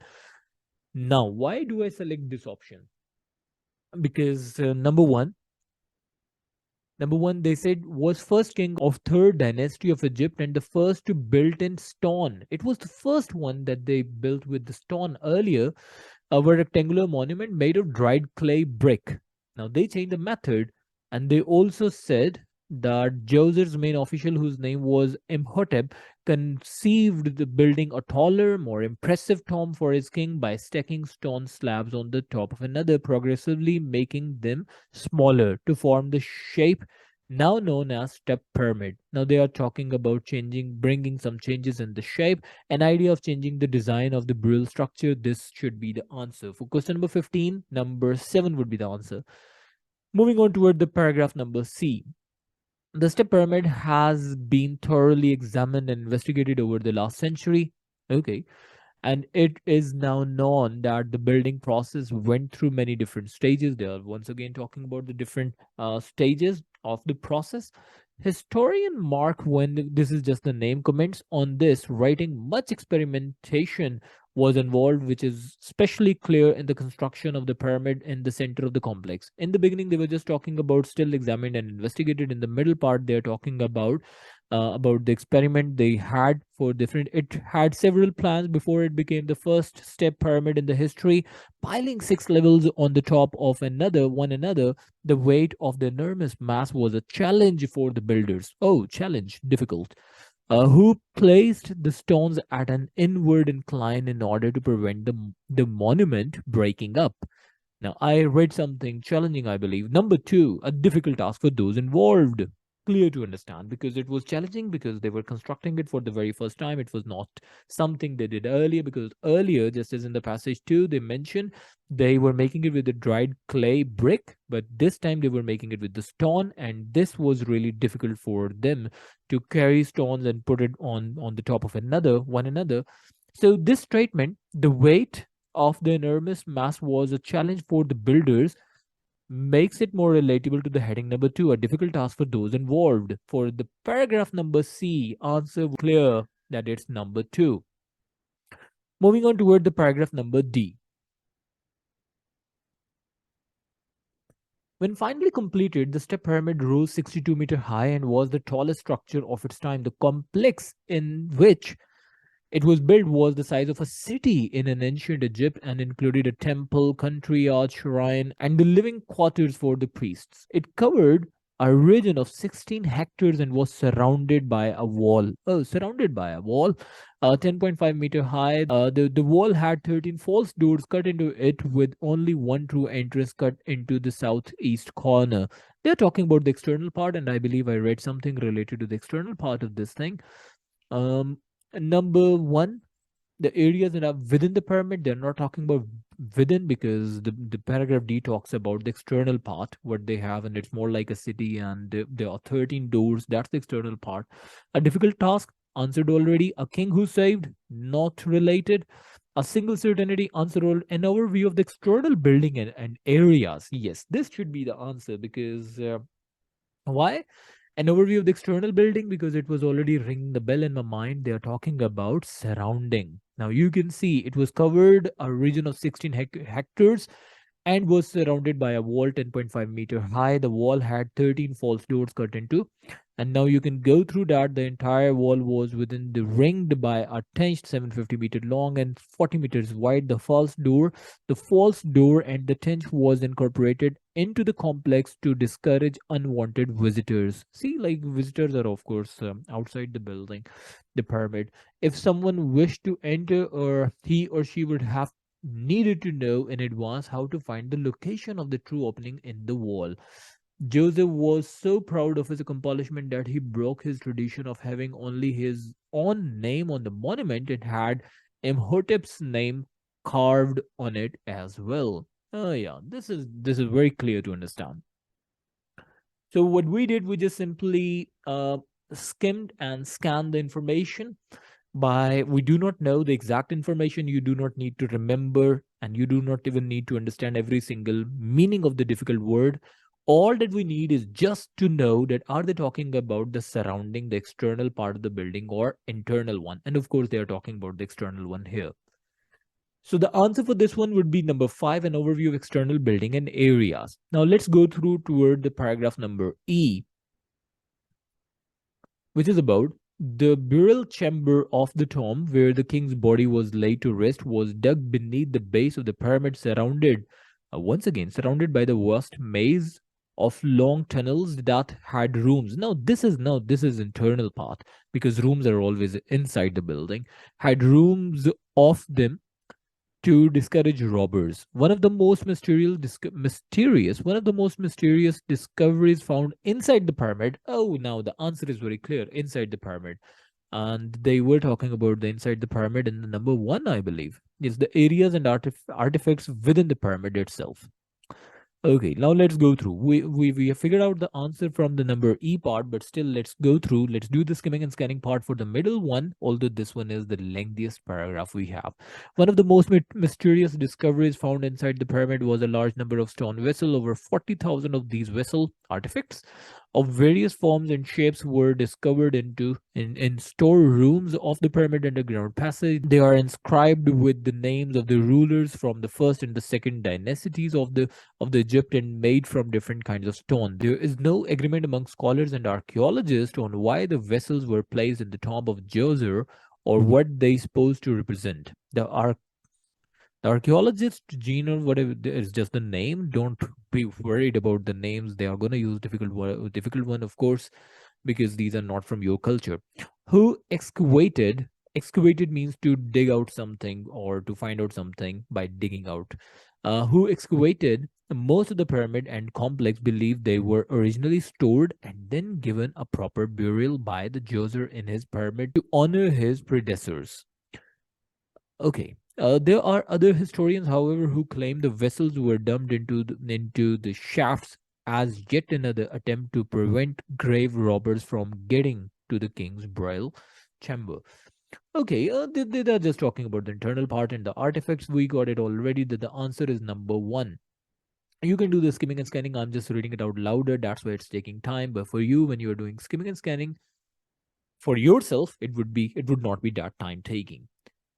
Now, why do I select this option? Because number one, they said was first king of third dynasty of Egypt and the first to build in stone. It was the first one that they built with the stone earlier, a rectangular monument made of dried clay brick. Now they changed the method, and they also said that Joser's main official, whose name was Imhotep, conceived the building a taller, more impressive tomb for his king by stacking stone slabs on the top of another, progressively making them smaller to form the shape now known as step pyramid. Now they are talking about bringing some changes in the shape, an idea of changing the design of the burial structure. This should be the answer. For question number 15, number 7 would be the answer. Moving on toward the paragraph number C. The step pyramid has been thoroughly examined and investigated over the last century. Okay. And it is now known that the building process went through many different stages. They are once again talking about the different stages of the process. Historian Mark, when this is just the name, comments on this, writing much experimentation was involved, which is especially clear in the construction of the pyramid in the center of the complex. In the beginning, they were just talking about still examined and investigated. In the middle part, they're talking about the experiment they had for different. It had several plans before it became the first step pyramid in the history, piling 6 levels on the top of one another. The weight of the enormous mass was a challenge for the builders. Oh, challenge, difficult. Who placed the stones at an inward incline in order to prevent the monument breaking up. Now, I read something challenging, I believe. Number two, a difficult task for those involved. Clear to understand because it was challenging because they were constructing it for the very first time. It was not something they did earlier because earlier, just as in the passage 2, they mentioned they were making it with the dried clay brick, but this time they were making it with the stone, and this was really difficult for them to carry stones and put it on the top of one another. So this statement, the weight of the enormous mass was a challenge for the builders, makes it more relatable to the heading number 2, a difficult task for those involved. For the paragraph number C, answer clear that it's number 2. Moving on toward the paragraph number D. When finally completed, the step pyramid rose 62-meter high and was the tallest structure of its time. The complex in which it was built was the size of a city in an ancient Egypt and included a temple, country yard, shrine, and the living quarters for the priests. It covered a region of 16 hectares and was surrounded by a wall. Oh, surrounded by a wall, 10.5-meter high. The wall had 13 false doors cut into it, with only one true entrance cut into the southeast corner. They're talking about the external part, and I believe I read something related to the external part of this thing. Um, Number one, the areas that are within the pyramid, they're not talking about within, because the paragraph D talks about the external part, what they have, and it's more like a city, and there are 13 doors. That's the external part. A difficult task, answered already. A king who saved, not related. A single certainty, answered. An overview of the external building and areas. Yes, this should be the answer, because why? An overview of the external building, because it was already ringing the bell in my mind. They are talking about surrounding. Now you can see it was covered a region of 16 hectares and was surrounded by a wall 10.5-meter high. The wall had 13 false doors cut into. And now you can go through that. The entire wall was within the ringed by a trenched 750-meter long and 40 meters wide. The false door and the trench was incorporated into the complex to discourage unwanted visitors. See, like visitors are of course outside the building, the pyramid. If someone wished to enter, or he or she would have needed to know in advance how to find the location of the true opening in the wall. Joseph was so proud of his accomplishment that he broke his tradition of having only his own name on the monument and had Imhotep's name carved on it as well. Oh yeah, this is very clear to understand. So what we did, we just simply skimmed and scanned the information. By we do not know the exact information, you do not need to remember, and you do not even need to understand every single meaning of the difficult word. All that we need is just to know that are they talking about the surrounding, the external part of the building, or internal one. And of course they are talking about the external one here. So the answer for this one would be number 5, an overview of external building and areas. Now let's go through toward the paragraph number E, which is about the burial chamber of the tomb where the king's body was laid to rest was dug beneath the base of the pyramid, once again, surrounded by the vast maze of long tunnels that had rooms. Now this is internal part, because rooms are always inside the building. Had rooms of them to discourage robbers. One of the most mysterious discoveries found inside the pyramid. Oh, now the answer is very clear. Inside the pyramid, and they were talking about the inside the pyramid, and the number one, I believe, is the areas and artifacts within the pyramid itself. Okay, now let's go through. We have figured out the answer from the number E part, but still let's go through. Let's do the skimming and scanning part for the middle one, although this one is the lengthiest paragraph we have. One of the most mysterious discoveries found inside the pyramid was a large number of stone vessels. Over 40,000 of these vessel artifacts of various forms and shapes were discovered in storerooms of the pyramid underground passage. They are inscribed with the names of the rulers from the first and the second dynasties of the Egypt, and made from different kinds of stone. There is no agreement among scholars and archaeologists on why the vessels were placed in the tomb of Djoser, or what they supposed to represent. The archaeologist gene or whatever is just the name. Don't be worried about the names. They are gonna use difficult one, of course, because these are not from your culture. Who excavated? Excavated means to dig out something or to find out something by digging out. Who excavated most of the pyramid and complex believe they were originally stored and then given a proper burial by the Djoser in his pyramid to honor his predecessors. Okay. There are other historians, however, who claim the vessels were dumped into the shafts as yet another attempt to prevent grave robbers from getting to the king's burial chamber. Okay, they're just talking about the internal part and the artifacts. We got it already that the answer is number 1. You can do the skimming and scanning. I'm just reading it out louder. That's why it's taking time. But for you, when you're doing skimming and scanning for yourself, it would not be that time taking.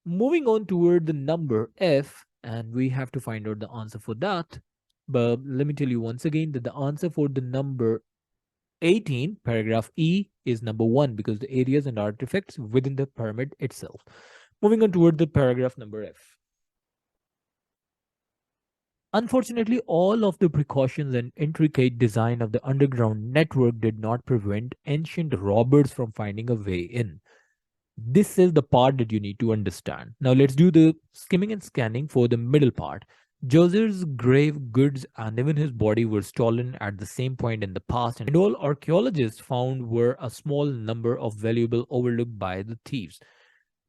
Moving on toward the number F, and we have to find out the answer for that. But let me tell you once again that the answer for the number 18, paragraph E, is number 1, because the areas and artifacts within the pyramid itself. Moving on toward the paragraph number F. Unfortunately, all of the precautions and intricate design of the underground network did not prevent ancient robbers from finding a way in. This is the part that you need to understand. Now let's do the skimming and scanning for the middle part. Joser's grave goods and even his body were stolen at the same point in the past, and all archaeologists found were a small number of valuable overlooked by the thieves.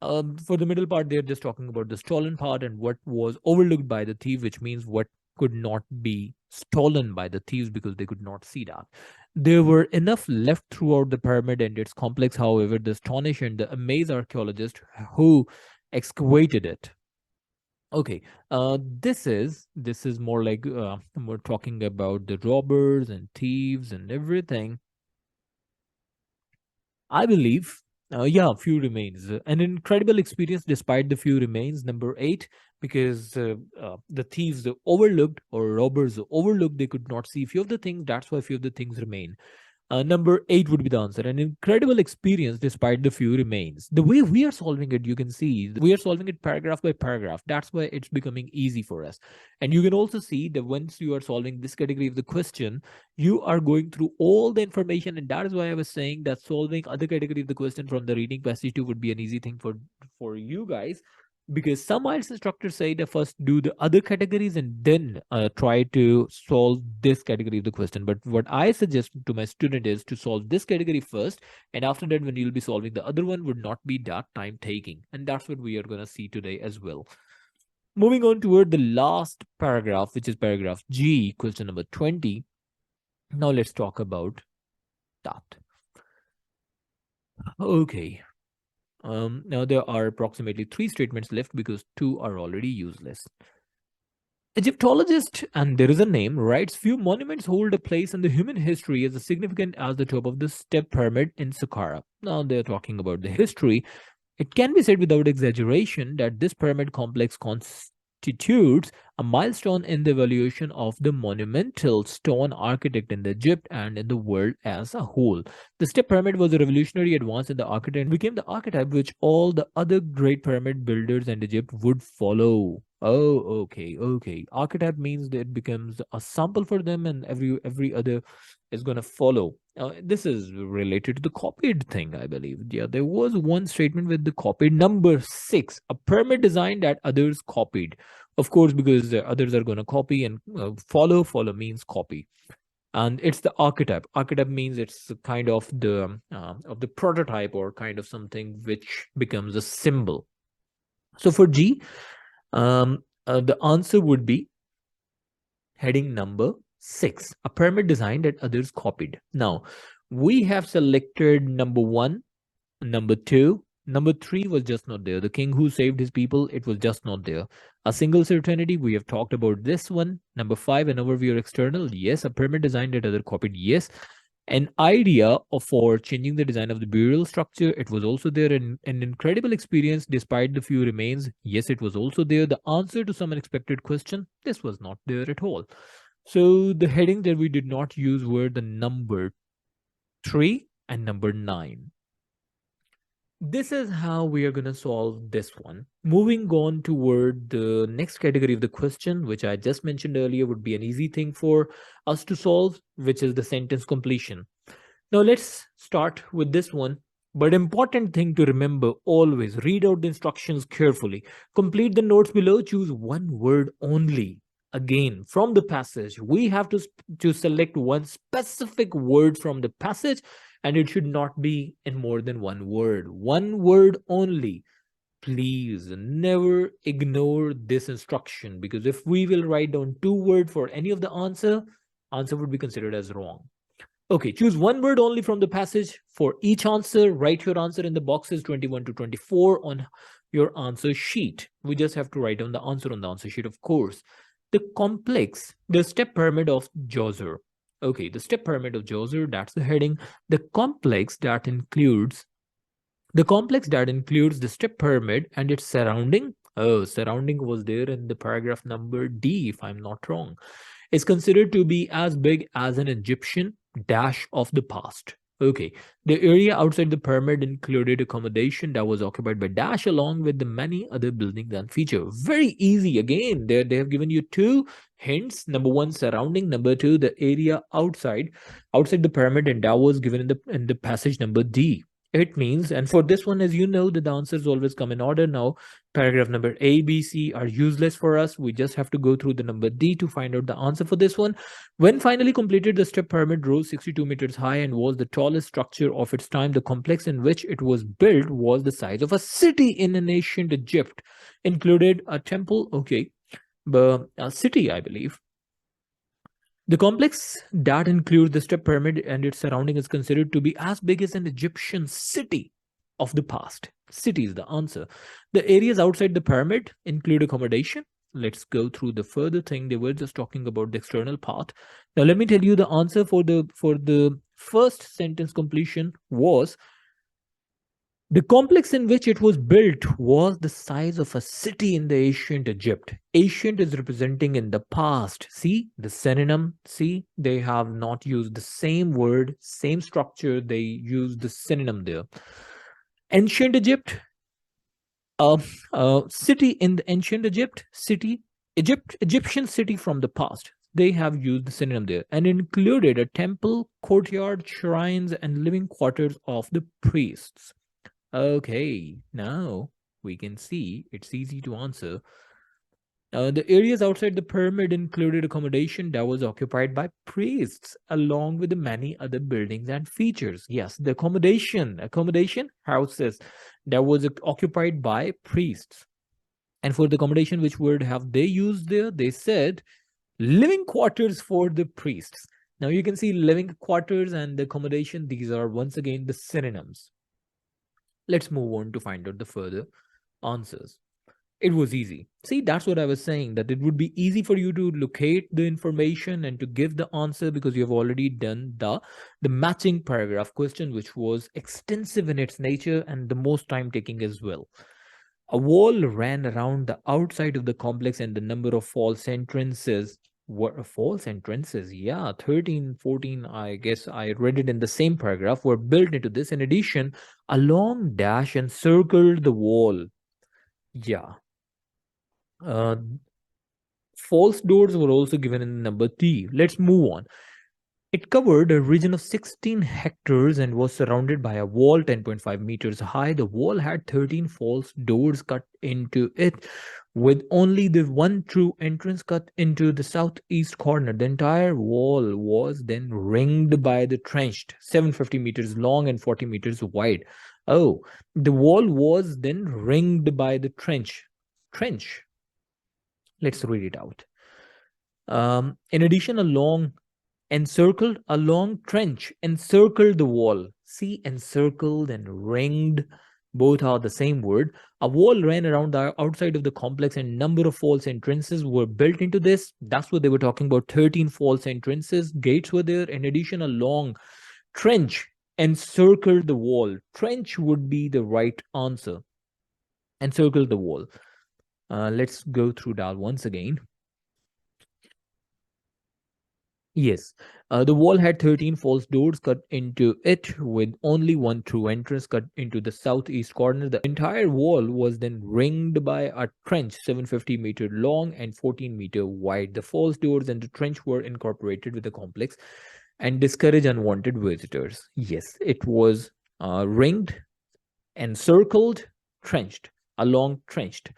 For the middle part, they're just talking about the stolen part and what was overlooked by the thief, which means what could not be stolen by the thieves because they could not see that. There were enough left throughout the pyramid and its complex, however, the astonish and the amazed archaeologist who excavated it. Okay, this is more like we're talking about the robbers and thieves and everything. I believe, yeah, few remains. An incredible experience despite the few remains. Number eight, because the thieves overlooked or robbers overlooked, they could not see few of the things. That's why few of the things remain. Number eight would be the answer. An incredible experience despite the few remains. The way we are solving it, you can see we are solving it paragraph by paragraph. That's why it's becoming easy for us. And you can also see that once you are solving this category of the question, you are going through all the information. And that is why I was saying that solving other category of the question from the reading passage too would be an easy thing for you guys, because some IELTS instructors say that first do the other categories and then try to solve this category of the question. But what I suggest to my student is to solve this category first, and after that, when you'll be solving the other one, would not be that time taking. And that's what we are going to see today as well. Moving on toward the last paragraph, which is paragraph G, question number 20. Now let's talk about that. Okay. Now there are approximately 3 statements left because 2 are already useless. Egyptologist, and there is a name, writes few monuments hold a place in the human history as significant as the top of the step pyramid in Saqqara. Now they're talking about the history. It can be said without exaggeration that this pyramid complex constitutes a milestone in the evolution of the monumental stone architect in Egypt and in the world as a whole. The step pyramid was a revolutionary advance in the architecture and became the archetype which all the other great pyramid builders in Egypt would follow. Oh, okay. Archetype means that it becomes a sample for them, and every other is going to follow. This is related to the copied thing, I believe. Yeah, there was one statement with the copied. Number 6, a pyramid design that others copied. Of course, because the others are going to copy and follow. Follow means copy. And it's the archetype. Archetype means it's kind of the prototype or kind of something which becomes a symbol. So for G, the answer would be heading number 6, a pyramid design that others copied. Now, we have selected number 1, number 2, number 3 was just not there. The king who saved his people, it was just not there. A single certainty, we have talked about this one. Number 5, an overview or external, yes. A pyramid design that other copied, yes. An idea for changing the design of the burial structure, it was also there. An incredible experience despite the few remains, yes, it was also there. The answer to some unexpected question, this was not there at all. So the heading that we did not use were the number 3 and number 9. This is how we are going to solve this one. Moving on toward the next category of the question, which I just mentioned earlier, would be an easy thing for us to solve, which is the sentence completion. Now let's start with this one. But important thing to remember, always read out the instructions carefully. Complete the notes below, choose one word only. Again, from the passage, we have to select one specific word from the passage, and it should not be in more than one word. One word only. Please never ignore this instruction, because if we will write down 2 words for any of the answer would be considered as wrong. Okay, choose one word only from the passage for each answer. Write your answer in the boxes 21 to 24 on your answer sheet. We just have to write down the answer on the answer sheet, of course. The step pyramid of Djoser. Okay, the step pyramid of Djoser, that's the heading. The complex that includes the step pyramid and its surrounding. Oh, surrounding was there in the paragraph number D, if I'm not wrong. Is considered to be as big as an Egyptian dash of the past. Okay. The area outside the pyramid included accommodation that was occupied by Dash along with the many other buildings and features. Very easy. Again, they have given you two hints. Number one, surrounding. Number two, the area outside the pyramid, and that was given in the passage number D. It means, and for this one, as you know, the answers always come in order. Now, paragraph number A, B, C are useless for us. We just have to go through the number D to find out the answer for this one. When finally completed, the step pyramid rose 62 meters high and was the tallest structure of its time. The complex in which it was built was the size of a city in an ancient Egypt. Included a temple, okay, but a city, I believe. The complex that includes the step pyramid and its surrounding is considered to be as big as an Egyptian city of the past. City is the answer. The areas outside the pyramid include accommodation. Let's go through the further thing. They were just talking about the external part. Now let me tell you the answer for the first sentence completion was the complex in which it was built was the size of a city in the ancient Egypt. Ancient is representing in the past. See the synonym. See, they have not used the same word, same structure. They use the synonym there. Ancient Egypt, city in the ancient Egyptian city from the past. They have used the synonym there and included a temple, courtyard, shrines, and living quarters of the priests. Okay, now we can see it's easy to answer. The areas outside the pyramid included accommodation that was occupied by priests, along with the many other buildings and features. Yes, the accommodation houses that was occupied by priests. And for the accommodation, which word have they used there? They said living quarters for the priests. Now you can see living quarters and the accommodation. These are once again the synonyms. Let's move on to find out the further answers. It was easy. See, that's what I was saying, that it would be easy for you to locate the information and to give the answer because you have already done the matching paragraph question, which was extensive in its nature and the most time taking as well. A wall ran around the outside of the complex and the number of false entrances were false entrances. Yeah, 13, 14, I guess I read it in the same paragraph, were built into this. In addition, a long dash encircled the wall. Yeah. Uh, False doors were also given in number T. Let's move on. It covered a region of 16 hectares and was surrounded by a wall 10.5 meters high. The wall had 13 false doors cut into it, with only the one true entrance cut into the southeast corner. The entire wall was then ringed by the trench, 750 meters long and 40 meters wide. Oh, the wall was then ringed by the trench. Trench. Let's read it out. In addition, a long trench encircled the wall. See, encircled and ringed, both are the same word. A wall ran around the outside of the complex and number of false entrances were built into this. That's what they were talking about. 13 false entrances. Gates were there. In addition, a long trench encircled the wall. Trench would be the right answer. Encircled the wall. Let's go through that once again. Yes, the wall had 13 false doors cut into it, with only one true entrance cut into the southeast corner. The entire wall was then ringed by a trench 750-meter long and 14-meter wide. The false doors and the trench were incorporated with the complex and discourage unwanted visitors. Yes, it was ringed, encircled, trenched, along trenched.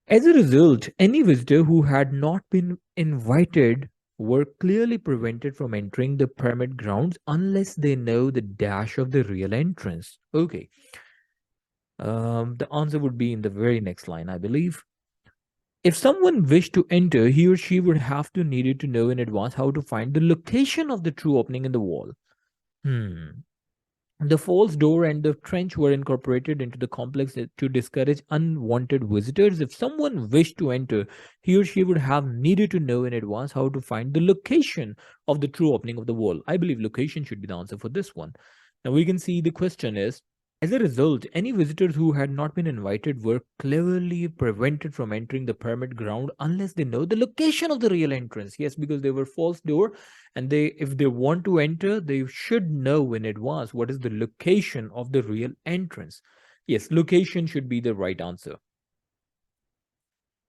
As a result, any visitor who had not been invited were clearly prevented from entering the pyramid grounds unless they know the dash of the real entrance. Okay. The answer would be in the very next line, I believe. If someone wished to enter, he or she would have to needed to know in advance how to find the location of the true opening in the wall. The false door and the trench were incorporated into the complex to discourage unwanted visitors. If someone wished to enter, he or she would have needed to know in advance how to find the location of the true opening of the wall. I believe location should be the answer for this one. Now we can see the question is, As a result, any visitors who had not been invited were cleverly prevented from entering the pyramid ground unless they know the location of the real entrance. Yes, because they were false door, and if they want to enter, they should know in advance what is the location of the real entrance. Yes, location should be the right answer.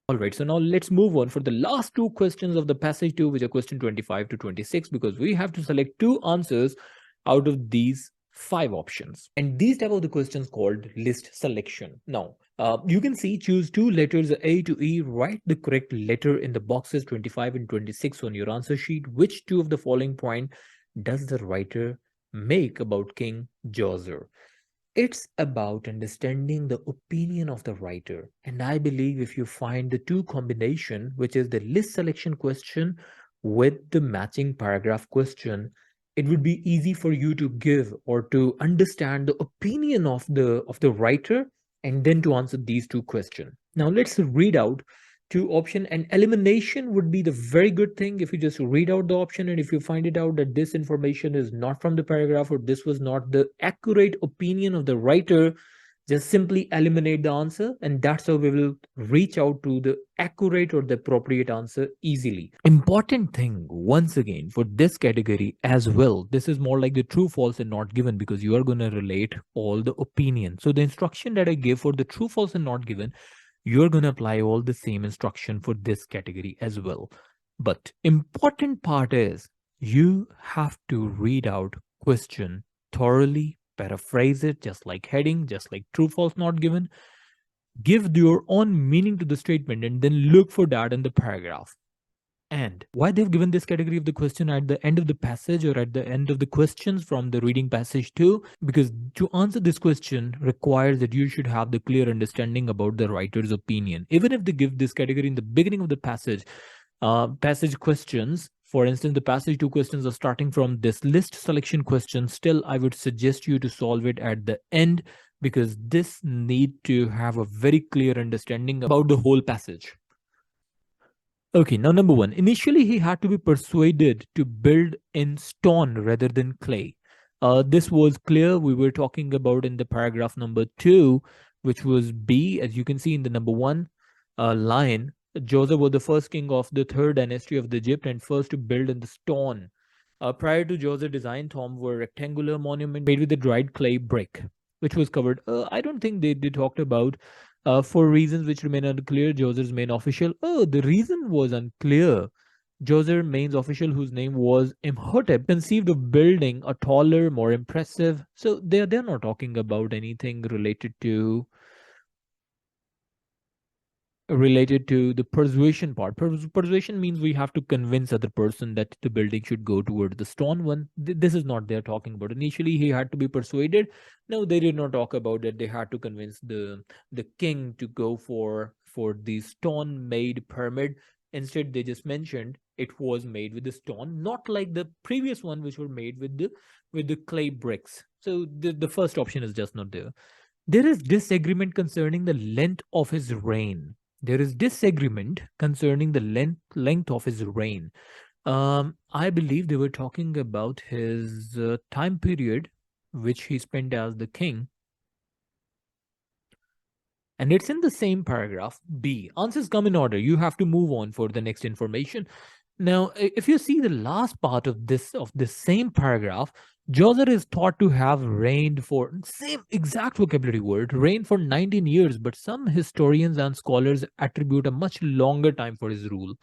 All right, so now let's move on for the last two questions of the passage 2, which are question 25 to 26, because we have to select two answers out of these five options. And these type of the questions called list selection. Now, you can see choose two letters A to E, write the correct letter in the boxes 25 and 26 on your answer sheet. Which two of the following point does the writer make about King Djoser? It's about understanding the opinion of the writer. And I believe if you find the two combination, which is the list selection question with the matching paragraph question, it would be easy for you to give or to understand the opinion of the writer and then to answer these two questions. Now let's read out two option, and elimination would be the very good thing if you just read out the option, and if you find it out that this information is not from the paragraph or this was not the accurate opinion of the writer, just simply eliminate the answer, and that's how we will reach out to the accurate or the appropriate answer easily. Important thing once again for this category as well, this is more like the true false and not given, because you are going to relate all the opinion. So the instruction that I give for the true false and not given, you're going to apply all the same instruction for this category as well. But important part is you have to read out question thoroughly, paraphrase it just like heading, just like true false not given, give your own meaning to the statement, and then look for that in the paragraph. And why they've given this category of the question at the end of the passage or at the end of the questions from the reading passage 2, because to answer this question requires that you should have the clear understanding about the writer's opinion. Even if they give this category in the beginning of the passage, passage questions, for instance, the passage 2 questions are starting from this list selection question, still I would suggest you to solve it at the end, because this need to have a very clear understanding about the whole passage. Okay, now number one. Initially, he had to be persuaded to build in stone rather than clay. This was clear. We were talking about in the paragraph number 2, which was B, as you can see in the number 1 line. Joseph was the first king of the third dynasty of Egypt and first to build in the stone. Prior to Joseph's design, tombs were rectangular monument made with the dried clay brick, which was covered. I don't think they talked about for reasons which remain unclear, Joser's main official. Oh, the reason was unclear. Joser, main official, whose name was Imhotep, conceived of building a taller, more impressive. So they're not talking about anything related to the persuasion part. Persuasion means we have to convince other person that the building should go toward the stone one. This is not they're talking about. Initially, he had to be persuaded. No, they did not talk about that. They had to convince the king to go for the stone made pyramid. Instead, they just mentioned it was made with the stone, not like the previous one, which were made with the clay bricks. So the first option is just not there. There is disagreement concerning the length of his reign. There is disagreement concerning the length of his reign. I believe they were talking about his time period, which he spent as the king. And it's in the same paragraph B. Answers come in order. You have to move on for the next information. Now, if you see the last part of this same paragraph, Djoser is thought to have reigned for same exact vocabulary word, reigned for 19 years, but some historians and scholars attribute a much longer time for his rule.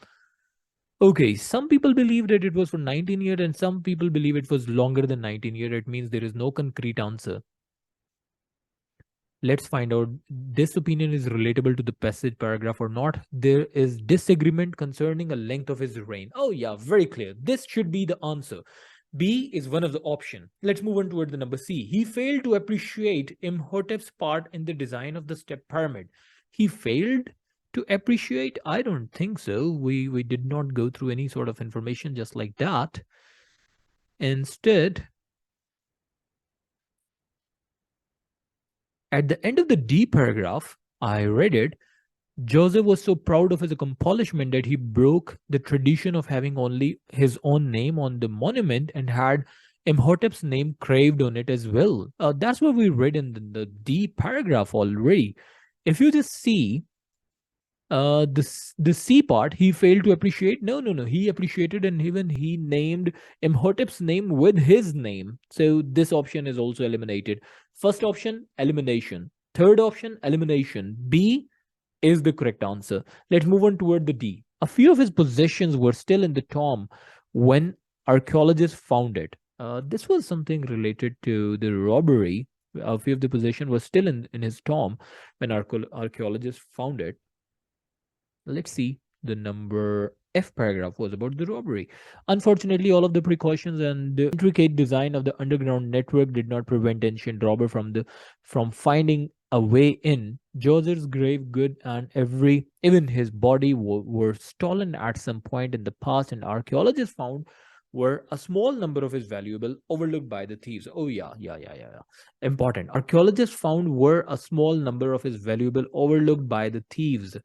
Okay, some people believe that it was for 19 years and some people believe it was longer than 19 years. It means there is no concrete answer. Let's find out this opinion is relatable to the passage paragraph or not. There is disagreement concerning a length of his reign. Oh yeah, very clear. This should be the answer. B is one of the option. Let's move on toward the number C. He failed to appreciate Imhotep's part in the design of the step pyramid. He failed to appreciate? I don't think so. We did not go through any sort of information just like that. Instead, at the end of the D paragraph, I read it. Joseph was so proud of his accomplishment that he broke the tradition of having only his own name on the monument and had Imhotep's name craved on it as well. That's what we read in the D paragraph already. If you just see the C part, he failed to appreciate. No. He appreciated, and even he named Imhotep's name with his name. So this option is also eliminated. First option, elimination. Third option, elimination. B is the correct answer. Let's move on toward the D. A few of his possessions were still in the tomb when archaeologists found it. This was something related to the robbery. A few of the possessions were still in his tomb when archaeologists found it. Let's see. The number F paragraph was about the robbery. Unfortunately, all of the precautions and the intricate design of the underground network did not prevent ancient robber from finding a way in. George's grave good and even his body were stolen at some point in the past, and archaeologists found were a small number of his valuable overlooked by the thieves. Oh yeah. Important. Archaeologists found were a small number of his valuable overlooked by the thieves.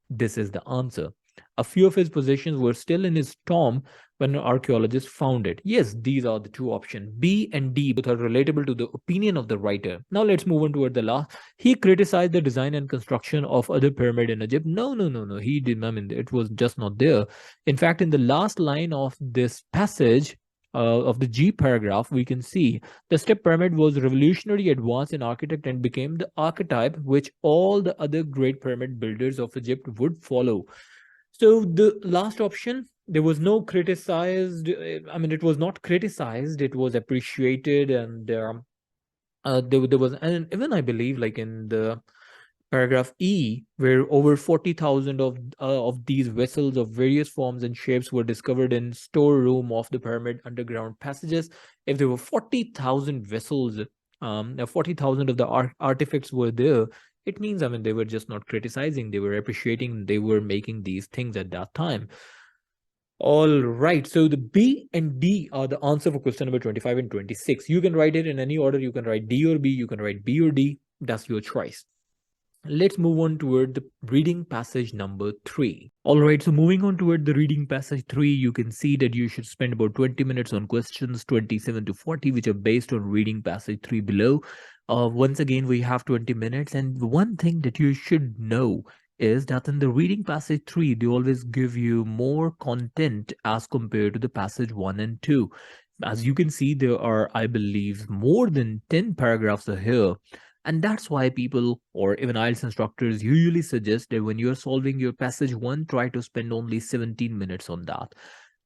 This is the answer. A few of his possessions were still in his tomb when archaeologists found it. Yes, these are the two options. B and D both are relatable to the opinion of the writer. Now let's move on toward the last. He criticized the design and construction of other pyramid in Egypt. No. He did. I mean, it was just not there. In fact, in the last line of this passage, of the G paragraph, we can see the step pyramid was revolutionary advance in architect and became the archetype which all the other great pyramid builders of Egypt would follow. So the last option, there was no criticized. I mean, it was not criticized. It was appreciated, and there was, and even I believe, like in the paragraph E, where over 40,000 of these vessels of various forms and shapes were discovered in storeroom of the pyramid underground passages. If there were 40,000 vessels, 40,000 of the artifacts were there, it means, I mean, they were just not criticizing, they were appreciating, they were making these things at that time. All right, so the B and D are the answer for question number 25 and 26. You can write it in any order. You can write D or B, you can write B or D. That's your choice. Let's move on toward the reading passage number 3. All right, so moving on toward the reading passage 3, you can see that you should spend about 20 minutes on questions 27 to 40, which are based on reading passage 3 below. Once again, we have 20 minutes. And one thing that you should know is that in the reading passage 3, they always give you more content as compared to the passage 1 and 2. As you can see, there are, I believe, more than 10 paragraphs here. And that's why people or even IELTS instructors usually suggest that when you're solving your passage 1, try to spend only 17 minutes on that.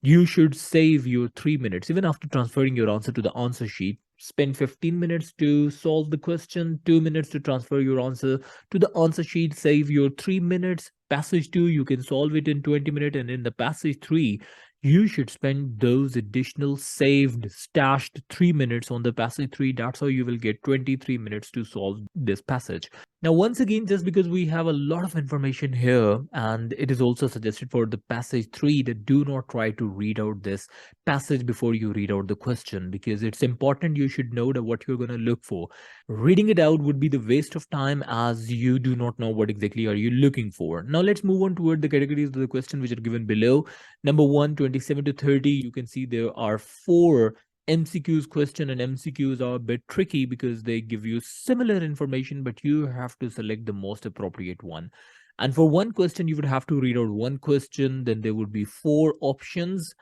You should save your 3 minutes. Even after transferring your answer to the answer sheet, spend 15 minutes to solve the question, 2 minutes to transfer your answer to the answer sheet, save your 3 minutes. Passage 2, you can solve it in 20 minutes. And in the passage 3, you should spend those additional saved, stashed 3 minutes on the passage 3. That's how you will get 23 minutes to solve this passage. Now, once again, just because we have a lot of information here, and it is also suggested for the passage 3 that do not try to read out this passage before you read out the question, because it's important you should know that what you're going to look for. Reading it out would be the waste of time as you do not know what exactly are you looking for. Now, let's move on toward the categories of the question which are given below. Number 1, 27 to 30, you can see there are 4 MCQs question, and MCQs are a bit tricky because they give you similar information, but you have to select the most appropriate one. And for one question, you would have to read out one question, then there would be 4 options,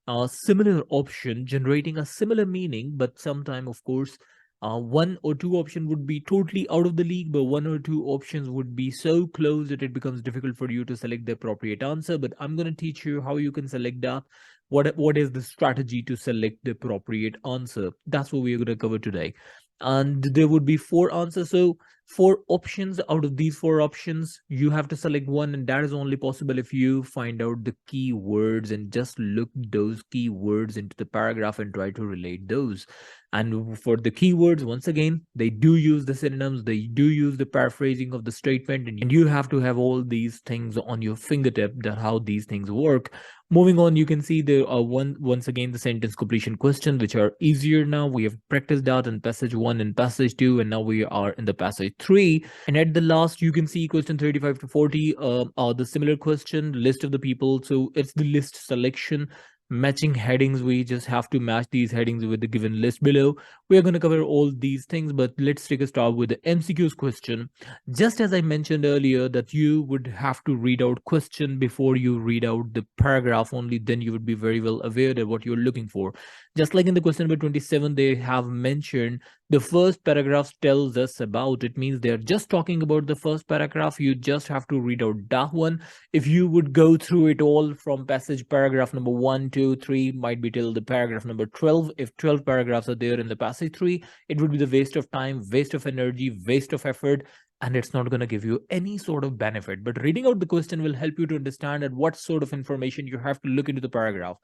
a similar option generating a similar meaning, but sometime, of course, 1 or 2 option would be totally out of the league, but 1 or 2 options would be so close that it becomes difficult for you to select the appropriate answer. But I'm going to teach you how you can select that. What is the strategy to select the appropriate answer? That's what we're going to cover today. And there would be 4 answers. So 4 options. Out of these 4 options, you have to select one, and that is only possible if you find out the key words and just look those key words into the paragraph and try to relate those. And for the keywords, once again, they do use the synonyms, they do use the paraphrasing of the statement, and you have to have all these things on your fingertip, that how these things work. Moving on, you can see there are once again the sentence completion questions, which are easier now. We have practiced that in passage 1 and passage 2, and now we are in the passage 3. And at the last, you can see question 35 to 40 are the similar question, list of the people. So it's the list selection. matching headings. We just have to match these headings with the given list below. We are going to cover all these things, but let's take a start with the MCQs question. Just as I mentioned earlier, that you would have to read out question before you read out the paragraph, only then you would be very well aware of what you're looking for. Just like in the question number 27, they have mentioned the first paragraph tells us about, it means they're just talking about the first paragraph. You just have to read out that one. If you would go through it all from passage paragraph number 1, 2, 3, might be till the paragraph number 12. If 12 paragraphs are there in the passage 3, it would be the waste of time, waste of energy, waste of effort, and it's not going to give you any sort of benefit. But reading out the question will help you to understand at what sort of information you have to look into the paragraph.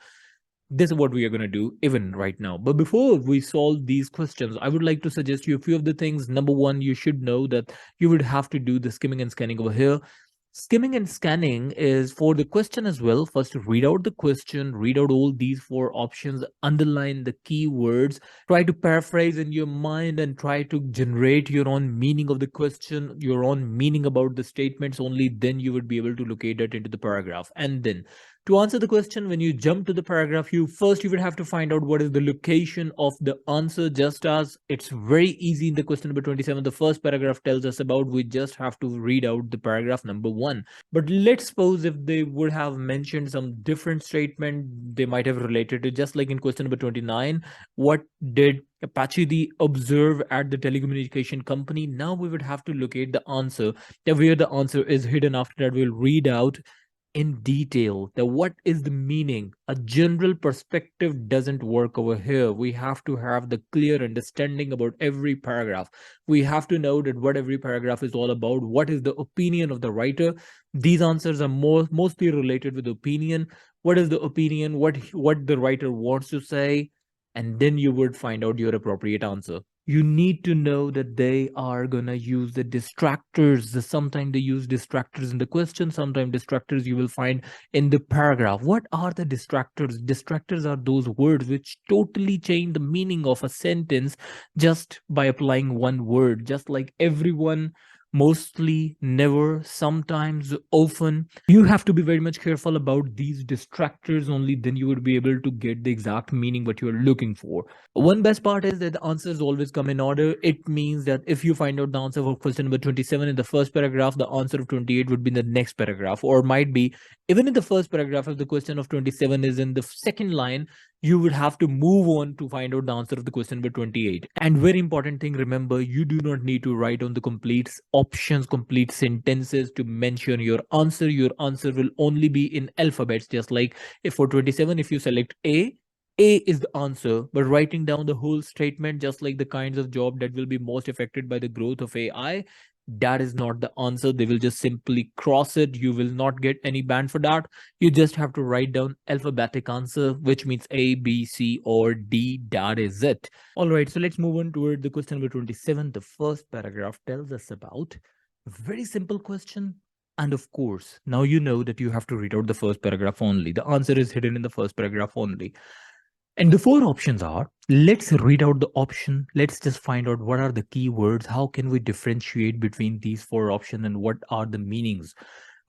This is what we are going to do even right now. But before we solve these questions, I would like to suggest you a few of the things. Number one, you should know that you would have to do the skimming and scanning over here. Skimming and scanning is for the question as well. First, read out the question, read out all these four options, underline the keywords, try to paraphrase in your mind and try to generate your own meaning of the question, your own meaning about the statements. Only then you would be able to locate it into the paragraph. And then to answer the question, when you jump to the paragraph, you would have to find out what is the location of the answer. Just as it's very easy in the question number 27, the first paragraph tells us about, we just have to read out the paragraph number 1. But let's suppose if they would have mentioned some different statement, they might have related to, just like in question number 29, what did Apache observe at the telecommunication company? Now we would have to locate the answer, where the answer is hidden. After that, we'll read out in detail that what is the meaning. A general perspective doesn't work over here. We have to have the clear understanding about every paragraph. We have to know that what every paragraph is all about. What is the opinion of the writer? These answers are mostly related with opinion. What is the opinion? What the writer wants to say? And then you would find out your appropriate answer. You need to know that they are gonna use the distractors. Sometimes they use distractors in the question, sometimes distractors you will find in the paragraph. What are the distractors? Distractors are those words which totally change the meaning of a sentence just by applying one word. Just like everyone, mostly, never, sometimes, often. You have to be very much careful about these distractors, only then you would be able to get the exact meaning what you are looking for. One best part is that the answers always come in order. It means that if you find out the answer for question number 27 in the first paragraph, the answer of 28 would be in the next paragraph, or might be even in the first paragraph. If the question of 27 is in the second line, you would have to move on to find out the answer of the question number 28. And very important thing, remember, you do not need to write on the complete options, complete sentences to mention your answer. Your answer will only be in alphabets. Just like if for 27, if you select A is the answer, but writing down the whole statement, just like the kinds of job that will be most affected by the growth of AI, that is not the answer. They will just simply cross it. You will not get any ban for that. You just have to write down alphabetic answer, which means A, B, C, or D. That is it. All right, so let's move on toward the question number 27. The first paragraph tells us about a very simple question. And of course, now you know that you have to read out the first paragraph only. The answer is hidden in the first paragraph only. And the four options are, let's read out the option. Let's just find out what are the keywords. How can we differentiate between these four options and what are the meanings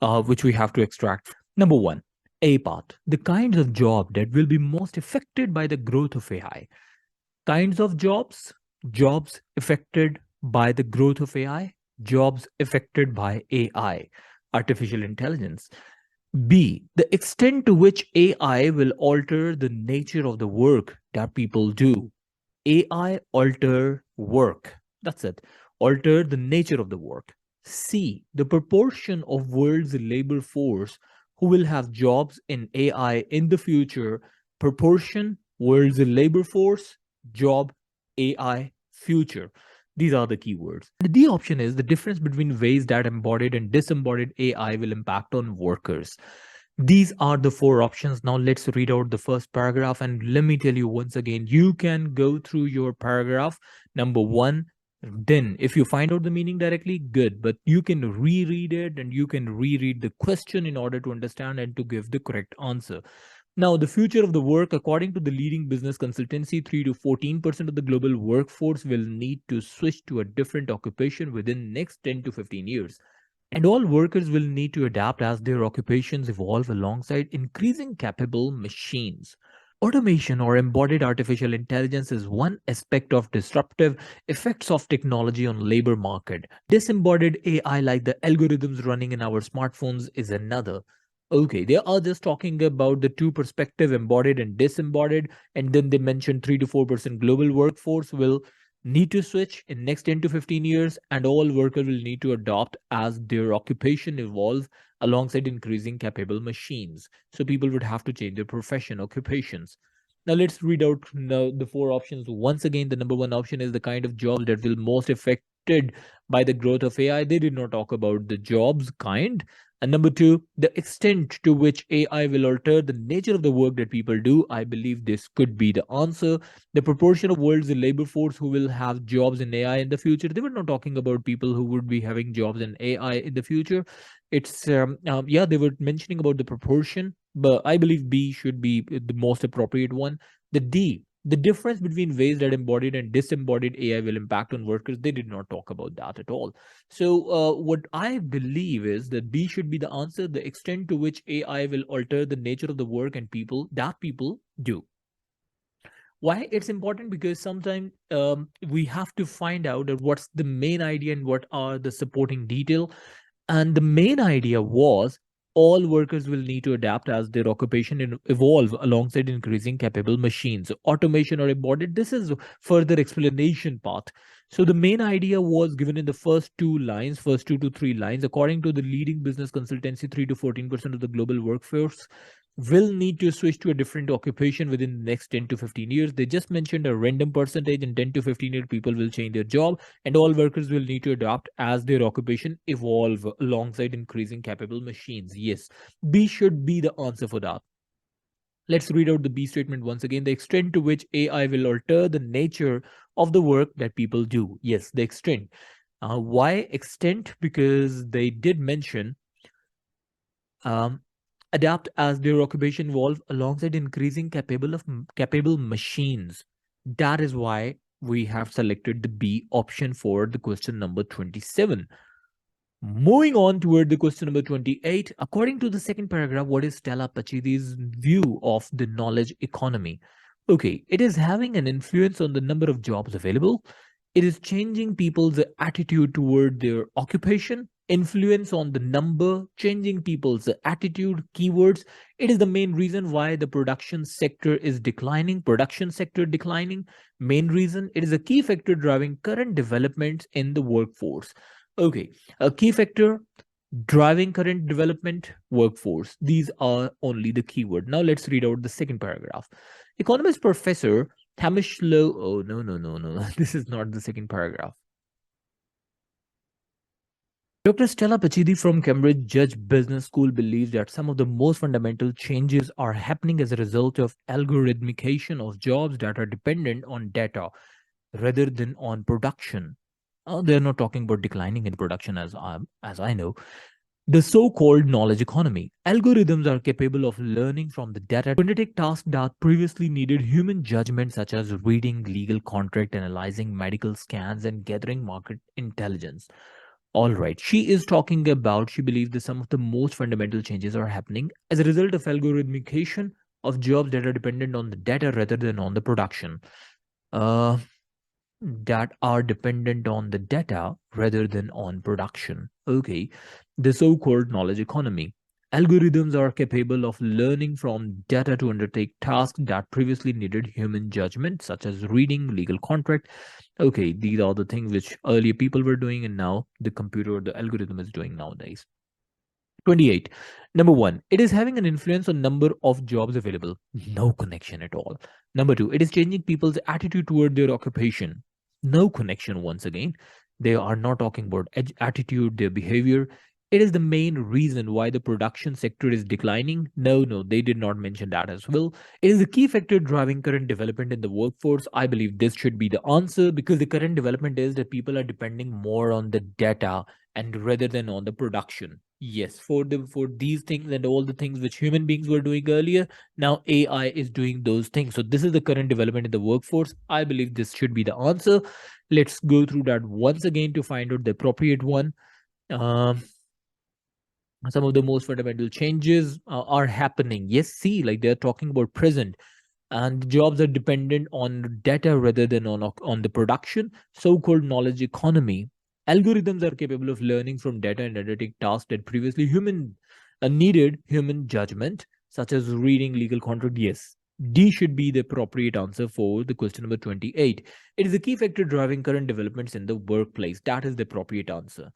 which we have to extract. Number one, A part, the kinds of job that will be most affected by the growth of AI. Kinds of jobs, jobs affected by the growth of AI, jobs affected by AI, artificial intelligence. B, the extent to which AI will alter the nature of the work that people do. AI alter work. That's it. Alter the nature of the work. C, the proportion of world's labor force who will have jobs in AI in the future. Proportion, world's labor force, job, AI, future. These are the keywords. The D option is the difference between ways that embodied and disembodied AI will impact on workers. These are the four options. Now let's read out the first paragraph. And let me tell you once again, you can go through your paragraph number 1. Then if you find out the meaning directly, good. But you can reread it and you can reread the question in order to understand and to give the correct answer. Now, the future of the work, according to the leading business consultancy, 3 to 14% of the global workforce will need to switch to a different occupation within next 10 to 15 years. And all workers will need to adapt as their occupations evolve alongside increasing capable machines. Automation or embodied artificial intelligence is one aspect of disruptive effects of technology on labor market. Disembodied AI like the algorithms running in our smartphones is another. Okay, they are just talking about the two perspective, embodied and disembodied, and then they mentioned 3 to 4% global workforce will need to switch in next 10 to 15 years, and all workers will need to adopt as their occupation evolves alongside increasing capable machines. So people would have to change their profession, occupations. Now let's read out now the four options. Once again, the number one option is the kind of jobs that will most affected by the growth of AI. They did not talk about the jobs kind. And number two, the extent to which AI will alter the nature of the work that people do. I believe this could be the answer. The proportion of world's labor force who will have jobs in AI in the future. They were not talking about people who would be having jobs in AI in the future. It's yeah, they were mentioning about the proportion, but I believe B should be the most appropriate one. The D, the difference between ways that embodied and disembodied AI will impact on workers. They did not talk about that at all. So what I believe is that B should be the answer. The extent to which AI will alter the nature of the work and people that people do. Why it's important? Because sometimes we have to find out that what's the main idea and what are the supporting detail. And the main idea was all workers will need to adapt as their occupation evolve alongside increasing capable machines. Automation or embodied, this is further explanation part. So the main idea was given in the first two lines, first 2 to 3 lines. According to the leading business consultancy, 3 to 14% of the global workforce will need to switch to a different occupation within the next 10 to 15 years. They just mentioned a random percentage in 10 to 15 years people will change their job, and all workers will need to adapt as their occupation evolve alongside increasing capable machines. Yes, B should be the answer for that. Let's read out the B statement once again. The extent to which AI will alter the nature of the work that people do. Yes, the extent. Why extent? Because they did mention um, adapt as their occupation evolve alongside increasing capable machines. That is why we have selected the B option for the question number 27. Moving on toward the question number 28, according to the second paragraph, what is Stella Pacidi's view of the knowledge economy? Okay, it is having an influence on the number of jobs available. It is changing people's attitude toward their occupation, influence on the number, changing people's attitude, keywords. It is the main reason why the production sector is declining. Production sector declining. Main reason, it is a key factor driving current developments in the workforce. Okay, a key factor driving current development workforce. These are only the keyword. Now let's read out the second paragraph. Economist Professor Hamish Low. Oh, no, no, no, no. This is not the second paragraph. Dr. Stella Pachidi from Cambridge Judge Business School believes that some of the most fundamental changes are happening as a result of algorithmication of jobs that are dependent on data rather than on production. They're not talking about declining in production as I know. The so-called knowledge economy. Algorithms are capable of learning from the data to undertake tasks that previously needed human judgment, such as reading legal contract, analyzing medical scans, and gathering market intelligence. All right. She is talking about, she believes that some of the most fundamental changes are happening as a result of algorithmication of jobs that are dependent on the data rather than on the production. Uh, that are dependent on the data rather than on production. Okay, the so called knowledge economy. Algorithms are capable of learning from data to undertake tasks that previously needed human judgment, such as reading legal contract. Okay, these are the things which earlier people were doing, and now the computer or the algorithm is doing nowadays. 28. Number one, it is having an influence on number of jobs available. No connection at all. Number two, it is changing people's attitude toward their occupation. No connection once again. They are not talking about attitude, their behavior. It is the main reason why the production sector is declining. No, no, they did not mention that as well. It is the key factor driving current development in the workforce. I believe this should be the answer because the current development is that people are depending more on the data and rather than on the production. Yes, for these things and all the things which human beings were doing earlier, now AI is doing those things. So this is the current development in the workforce. I believe this should be the answer. Let's go through that once again to find out the appropriate one. Um, some of the most fundamental changes are happening. Yes, see, like they're talking about present. and jobs are dependent on data rather than on the production, so-called knowledge economy. Algorithms are capable of learning from data and undertake tasks that previously human needed human judgment, such as reading legal contract. Yes, D should be the appropriate answer for the question number 28. It is a key factor driving current developments in the workplace. That is the appropriate answer.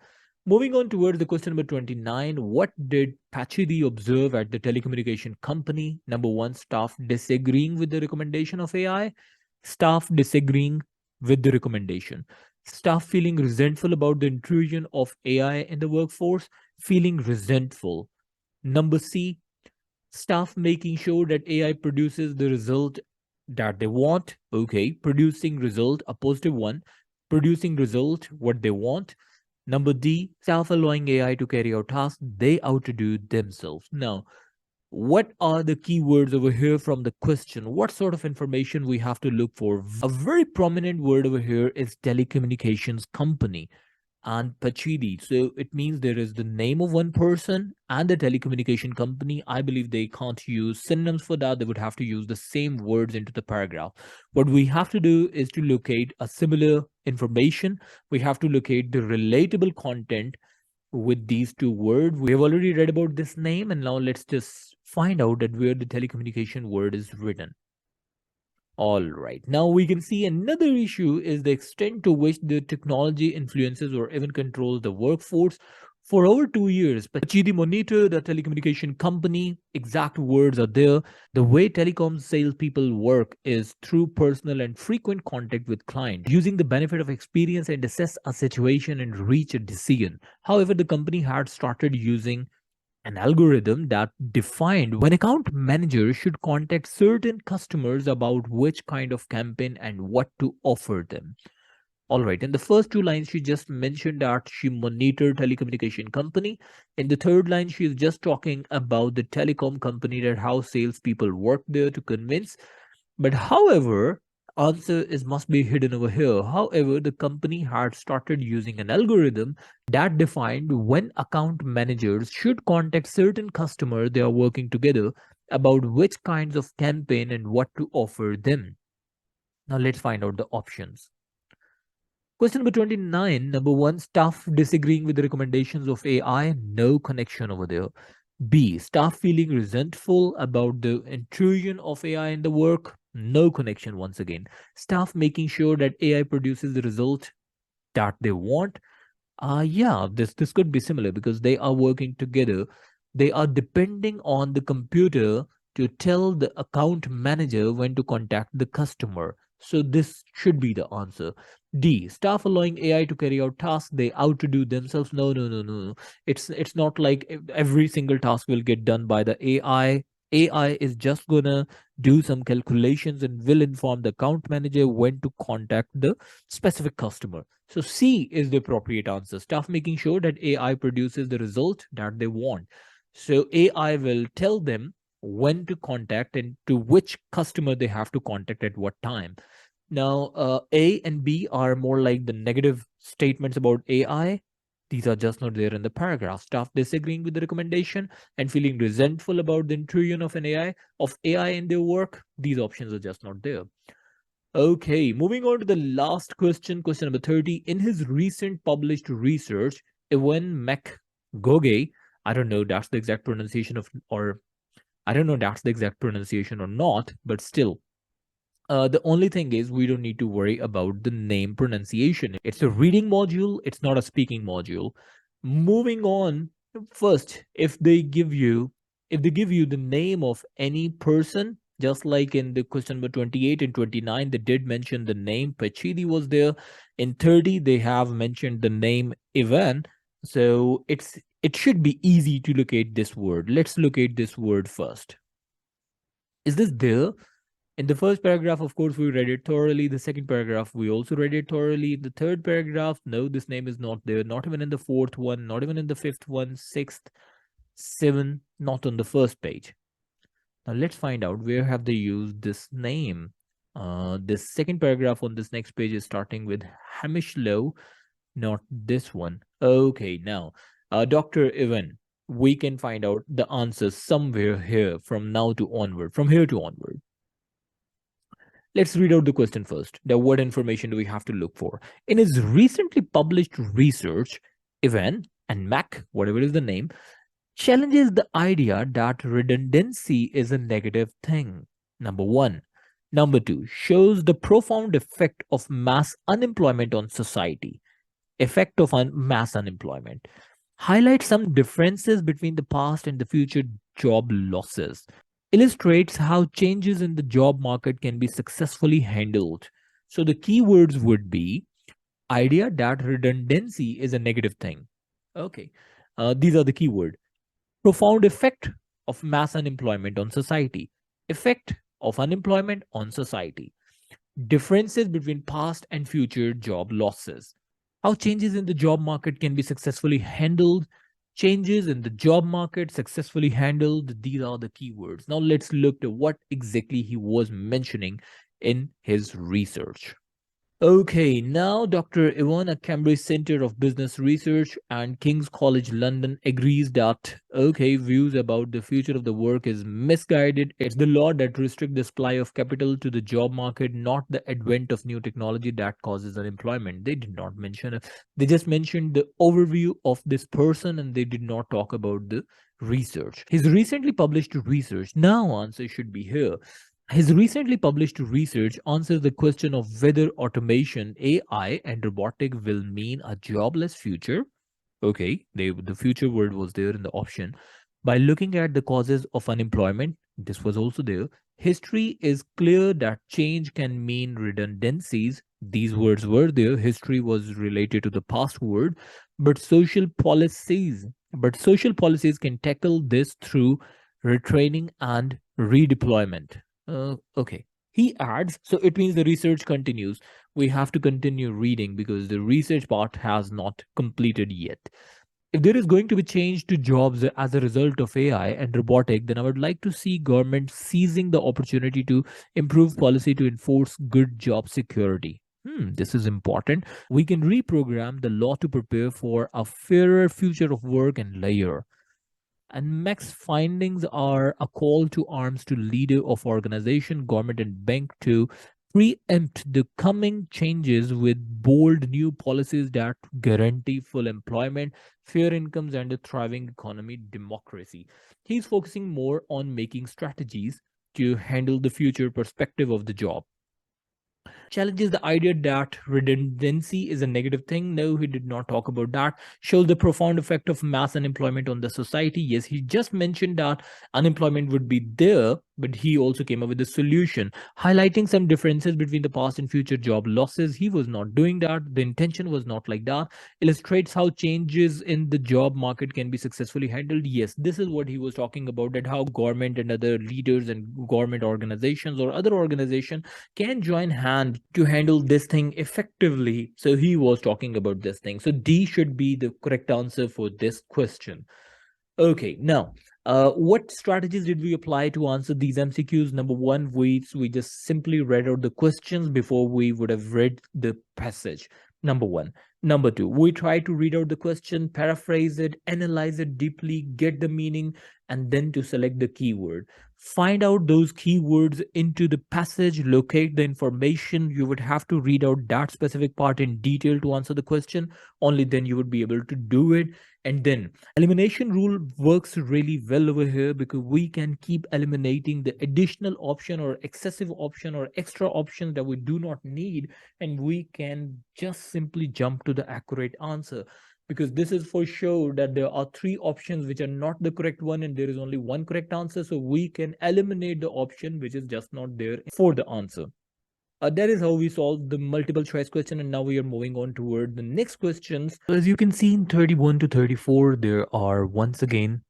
Moving on towards the question number 29, what did Pachidi observe at the telecommunication company? Number one, staff disagreeing with the recommendation of AI, staff disagreeing with the recommendation, staff feeling resentful about the intrusion of AI in the workforce, feeling resentful. Number C, staff making sure that AI produces the result that they want. Okay, producing result, a positive one, producing result what they want. Number D, staff allowing AI to carry out tasks they outdo themselves. Now, what are the keywords over here from the question? What sort of information we have to look for? A very prominent word over here is telecommunications company and Pachidi. So it means there is the name of one person and the telecommunication company. I believe they can't use synonyms for that. They would have to use the same words into the paragraph. What we have to do is to locate a similar information. We have to locate the relatable content with these two words. We have already read about this name, and now let's just find out that where the telecommunication word is written. All right. Now we can see another issue is the extent to which the technology influences or even controls the workforce. For over 2 years, Pachidi monitor the telecommunication company. Exact words are there. The way telecom salespeople work is through personal and frequent contact with clients, using the benefit of experience and assess a situation and reach a decision. However, the company had started using an algorithm that defined when account managers should contact certain customers about which kind of campaign and what to offer them. All right, in the first two lines, she just mentioned that she monitored telecommunication company. In the third line, she is just talking about the telecom company, that how salespeople work there to convince. But however, answer is must be hidden over here. However, the company had started using an algorithm that defined when account managers should contact certain customer they are working together about which kinds of campaign and what to offer them. Now let's find out the options. Question number 29, number one, staff disagreeing with the recommendations of AI, no connection over there. B, staff feeling resentful about the intrusion of AI in the work, no connection once again. Staff making sure that AI produces the result that they want. Yeah, this could be similar because they are working together. They are depending on the computer to tell the account manager when to contact the customer. So this should be the answer. D. Staff allowing AI to carry out tasks they outdo themselves. No, no, no, no, no. It's not like every single task will get done by the AI. AI is just gonna do some calculations and will inform the account manager when to contact the specific customer. So C is the appropriate answer. Staff making sure that AI produces the result that they want. So AI will tell them when to contact and to which customer they have to contact at what time. Now, A and B are more like the negative statements about AI. These are just not there in the paragraph. Staff disagreeing with the recommendation and feeling resentful about the intrusion of AI in their work. These options are just not there. Okay, moving on to the last question, question number 30. In his recent published research, Ewan McGoge, I don't know that's the exact pronunciation of, or I don't know that's the exact pronunciation or not, but still, the only thing is we don't need to worry about the name pronunciation. It's a reading module, it's not a speaking module. Moving on, first, if they give you the name of any person, just like in the question number 28 and 29, they did mention the name Pachidi was there. In 30, they have mentioned the name Ivan. So it should be easy to locate this word. Let's locate this word first. Is this there? In the first paragraph, of course, we read it thoroughly. The second paragraph, we also read it thoroughly. The third paragraph, no, this name is not there. Not even in the fourth one, not even in the fifth one, sixth, seventh, not on the first page. Now let's find out where have they used this name. This second paragraph on this next page is starting with Hamish Low, not this one. Okay, now, Dr. Evan, we can find out the answers somewhere here from now to onward, from here to onward. Let's read out the question first. Now, what information do we have to look for? In his recently published research, Ivan and Mac, whatever is the name, challenges the idea that redundancy is a negative thing. Number one. Number two, shows the profound effect of mass unemployment on society. Effect of mass unemployment. Highlights some differences between the past and the future job losses. Illustrates how changes in the job market can be successfully handled. So the keywords would be idea that redundancy is a negative thing. Okay. These are the keywords. Profound effect of mass unemployment on society. Effect of unemployment on society. Differences between past and future job losses. How changes in the job market can be successfully handled. Changes in the job market successfully handled. These are the keywords. Now let's look at what exactly he was mentioning in his research. Okay, now Dr. Ivan at Cambridge Center of Business Research and King's College London agrees that, okay, views about the future of the work is misguided. It's the law that restricts the supply of capital to the job market, not the advent of new technology that causes unemployment. They did not mention it. They just mentioned the overview of this person and they did not talk about the research. His recently published research, now answer should be here. His recently published research answers the question of whether automation, AI, and robotic will mean a jobless future. Okay, the future word was there in the option. By looking at the causes of unemployment, this was also there. History is clear that change can mean redundancies. These words were there. History was related to the past word, but social policies can tackle this through retraining and redeployment. Okay. He adds, so it means the research continues. We have to continue reading because the research part has not completed yet. If there is going to be change to jobs as a result of AI and robotic, then I would like to see government seizing the opportunity to improve policy to enforce good job security. This is important. We can reprogram the law to prepare for a fairer future of work and labor. And Mac's findings are a call to arms to leader of organization, government, and bank to preempt the coming changes with bold new policies that guarantee full employment, fair incomes, and a thriving economy democracy. He's focusing more on making strategies to handle the future perspective of the job. Challenges the idea that redundancy is a negative thing. No, he did not talk about that. Shows the profound effect of mass unemployment on the society. Yes, he just mentioned that unemployment would be there, but he also came up with a solution, highlighting some differences between the past and future job losses. He was not doing that. The intention was not like that. Illustrates how changes in the job market can be successfully handled. Yes, this is what he was talking about, that how government and other leaders and government organizations or other organizations can join hand to handle this thing effectively. So he was talking about this thing. So D should be the correct answer for this question. Okay, now, what strategies did we apply to answer these MCQs? Number one, we just simply read out the questions before we would have read the passage. Number one. Number two, we try to read out the question, paraphrase it, analyze it deeply, get the meaning, and then to select the keyword. Find out those keywords into the passage, locate the information. You would have to read out that specific part in detail to answer the question. Only then you would be able to do it. And then elimination rule works really well over here because we can keep eliminating the additional option or excessive option or extra options that we do not need, and we can just simply jump to the accurate answer, because this is for sure that there are three options which are not the correct one and there is only one correct answer. So we can eliminate the option which is just not there for the answer. That is how we solve the multiple choice question, and now we are moving on toward the next questions. So as you can see in 31 to 34, there are once again,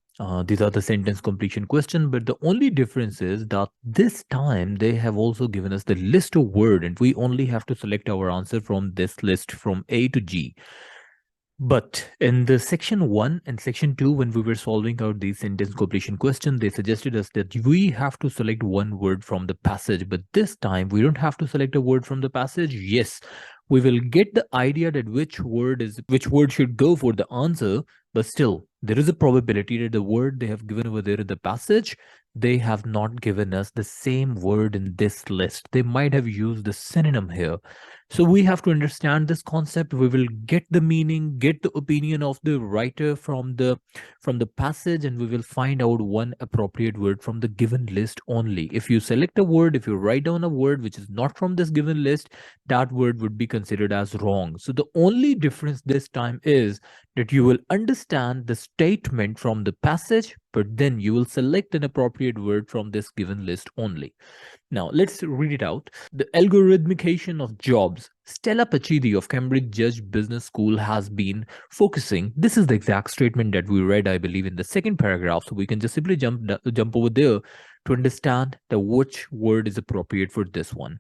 these are the sentence completion question, but the only difference is that this time they have also given us the list of word and we only have to select our answer from this list from A to G. But in the section 1 and section 2, when we were solving out the sentence completion question, they suggested us that we have to select one word from the passage. But this time, we don't have to select a word from the passage. Yes, we will get the idea that which word should go for the answer. But still, there is a probability that the word they have given over there in the passage they have not given us the same word in this list. They might have used the synonym here. So we have to understand this concept. We will get the meaning, get the opinion of the writer from the passage, and we will find out one appropriate word from the given list only. If you select a word, if you write down a word which is not from this given list, that word would be considered as wrong. So the only difference this time is that you will understand the statement from the passage, but then you will select an appropriate word from this given list only. Now, let's read it out. The algorithmication of jobs. Stella Pachidi of Cambridge Judge Business School has been focusing. This is the exact statement that we read, I believe, in the second paragraph. So we can just simply jump over there to understand the which word is appropriate for this one.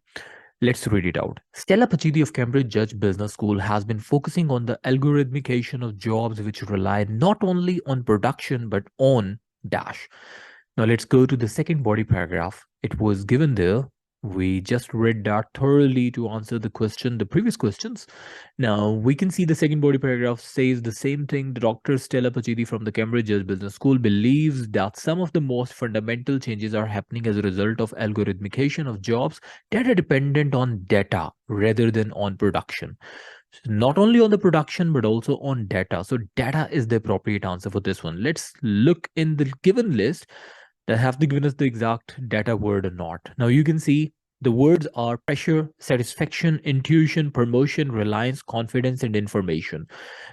Let's read it out. Stella Pachidi of Cambridge Judge Business School has been focusing on the algorithmication of jobs which rely not only on production but on dash. Now let's go to the second body paragraph. It was given there. We just read that thoroughly to answer the question, the previous questions. Now we can see the second body paragraph says the same thing. The Dr. Stella Pachidi from the Cambridge Judge Business School believes that some of the most fundamental changes are happening as a result of algorithmication of jobs that are dependent on data rather than on production. So not only on the production but also on data. So data is the appropriate answer for this one. Let's look in the given list that have they given us the exact data word or not. Now you can see the words are pressure, satisfaction, intuition, promotion, reliance, confidence, and information.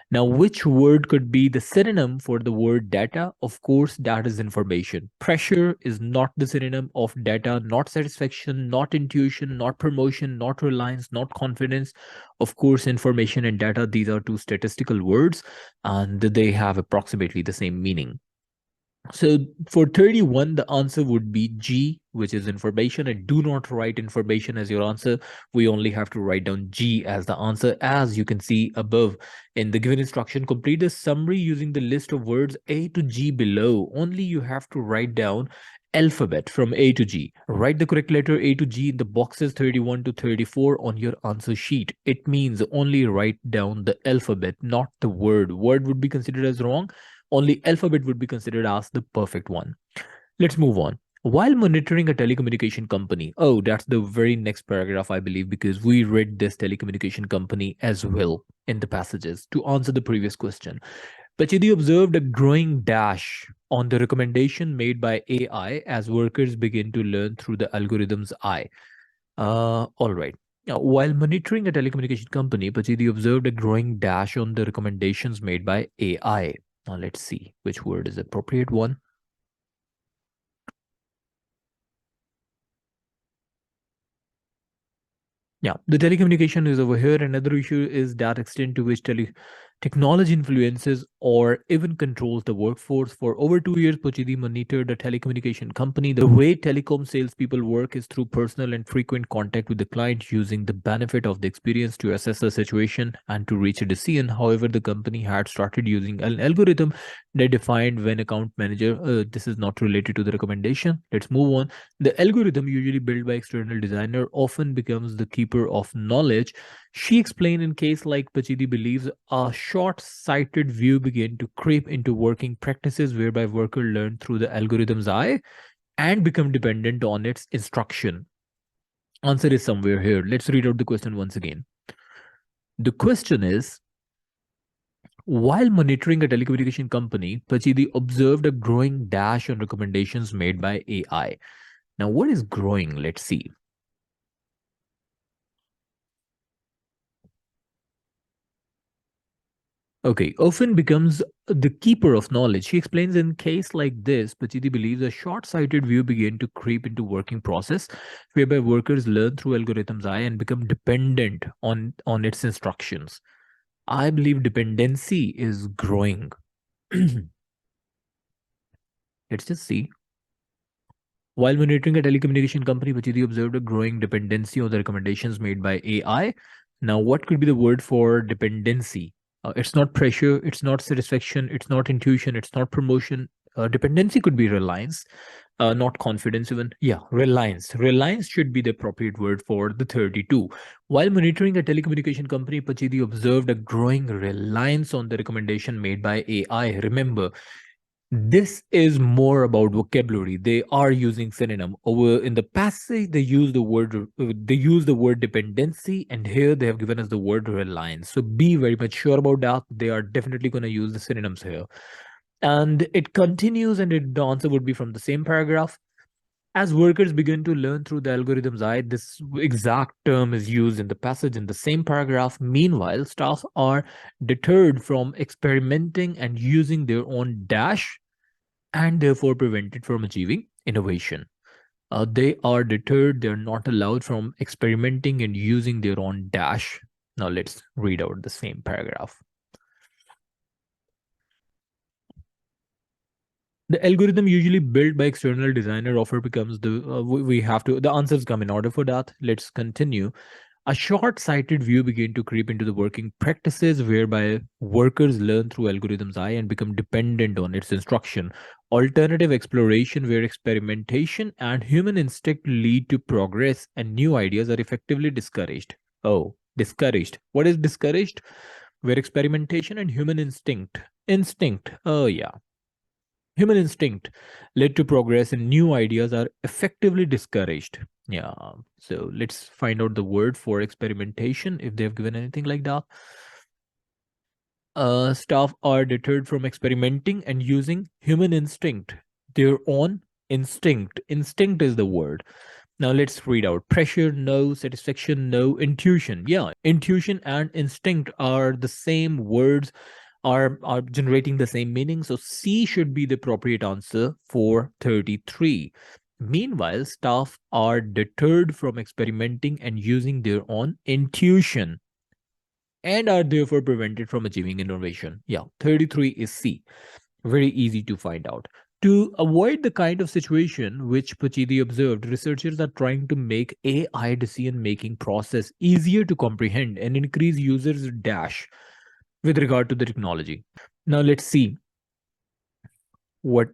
Now, which word could be the synonym for the word data? Of course, that is information. Pressure is not the synonym of data, not satisfaction, not intuition, not promotion, not reliance, not confidence. Of course, information and data, these are two statistical words and they have approximately the same meaning. So for 31, the answer would be G, which is information. And do not write information as your answer. We only have to write down G as the answer. As you can see above in the given instruction, complete the summary using the list of words A to G below. Only you have to write down alphabet from A to G. Write the correct letter A to G in the boxes 31 to 34 on your answer sheet. It means only write down the alphabet, not the word. Word would be considered as wrong. Only alphabet would be considered as the perfect one. Let's move on. While monitoring a telecommunication company, oh, that's the very next paragraph, I believe, because we read this telecommunication company as well in the passages to answer the previous question. Pachidi observed a growing dash on the recommendation made by AI as workers begin to learn through the algorithm's eye. All right. Now, while monitoring a telecommunication company, Pachidi observed a growing dash on the recommendations made by AI. Now let's see which word is the appropriate one. Yeah, the telecommunication is over here. Another issue is that extent to which technology influences or even controls the workforce. For over 2 years, Pochidi monitored a telecommunication company. The way telecom salespeople work is through personal and frequent contact with the client, using the benefit of the experience to assess the situation and to reach a decision. However, the company had started using an algorithm that defined when account manager. This is not related to the recommendation. Let's move on. The algorithm, usually built by external designer, often becomes the keeper of knowledge. She explained in case like Pachidi believes a short-sighted view began to creep into working practices whereby worker learn through the algorithm's eye and become dependent on its instruction. Answer is somewhere here. Let's read out the question once again. The question is, while monitoring a telecommunication company, Pachidi observed a growing dash on recommendations made by AI. Now, what is growing? Let's see. Okay, often becomes the keeper of knowledge. She explains in case like this, Pachidi believes a short-sighted view began to creep into working process, whereby workers learn through algorithms eye and become dependent on its instructions. I believe dependency is growing. Let's just see. While monitoring a telecommunication company, Pachidi observed a growing dependency on the recommendations made by AI. Now, what could be the word for dependency? It's not pressure, it's not satisfaction, it's not intuition, it's not promotion. Dependency could be reliance, not confidence even. Yeah, reliance. Reliance should be the appropriate word for the 32. While monitoring a telecommunication company, Pachidi observed a growing reliance on the recommendation made by AI. Remember, This is more about vocabulary. They are using synonym. Over in the passage, they use the word dependency, and here they have given us the word reliance. So be very much sure about that. They are definitely going to use the synonyms here. And it continues, and the answer would be from the same paragraph. As workers begin to learn through the algorithm's eye, this exact term is used in the passage in the same paragraph. Meanwhile, staff are deterred from experimenting and using their own dash and therefore prevented from achieving innovation. They are deterred, they're not allowed from experimenting and using their own dash. Now let's read out the same paragraph. The algorithm usually built by external designer offer becomes we have to the answers come in order for that. Let's continue. A short-sighted view began to creep into the working practices whereby workers learn through algorithm's eye and become dependent on its instruction. Alternative exploration where experimentation and human instinct lead to progress and new ideas are effectively discouraged. Oh, discouraged. What is discouraged? Where experimentation and human instinct. Instinct. Oh, yeah. Human instinct led to progress and new ideas are effectively discouraged. Yeah. So let's find out the word for experimentation if they've given anything like that. Staff are deterred from experimenting and using human instinct, their own instinct. Instinct is the word. Now let's read out. Pressure, no. Satisfaction, no. Intuition. Yeah, intuition and instinct are the same words, are generating the same meaning. So C should be the appropriate answer for 33. Meanwhile, staff are deterred from experimenting and using their own intuition and are therefore prevented from achieving innovation. Yeah, 33 is C. Very easy to find out. To avoid the kind of situation which Pachidi observed, researchers are trying to make AI decision-making process easier to comprehend and increase users' dash with regard to the technology. Now let's see what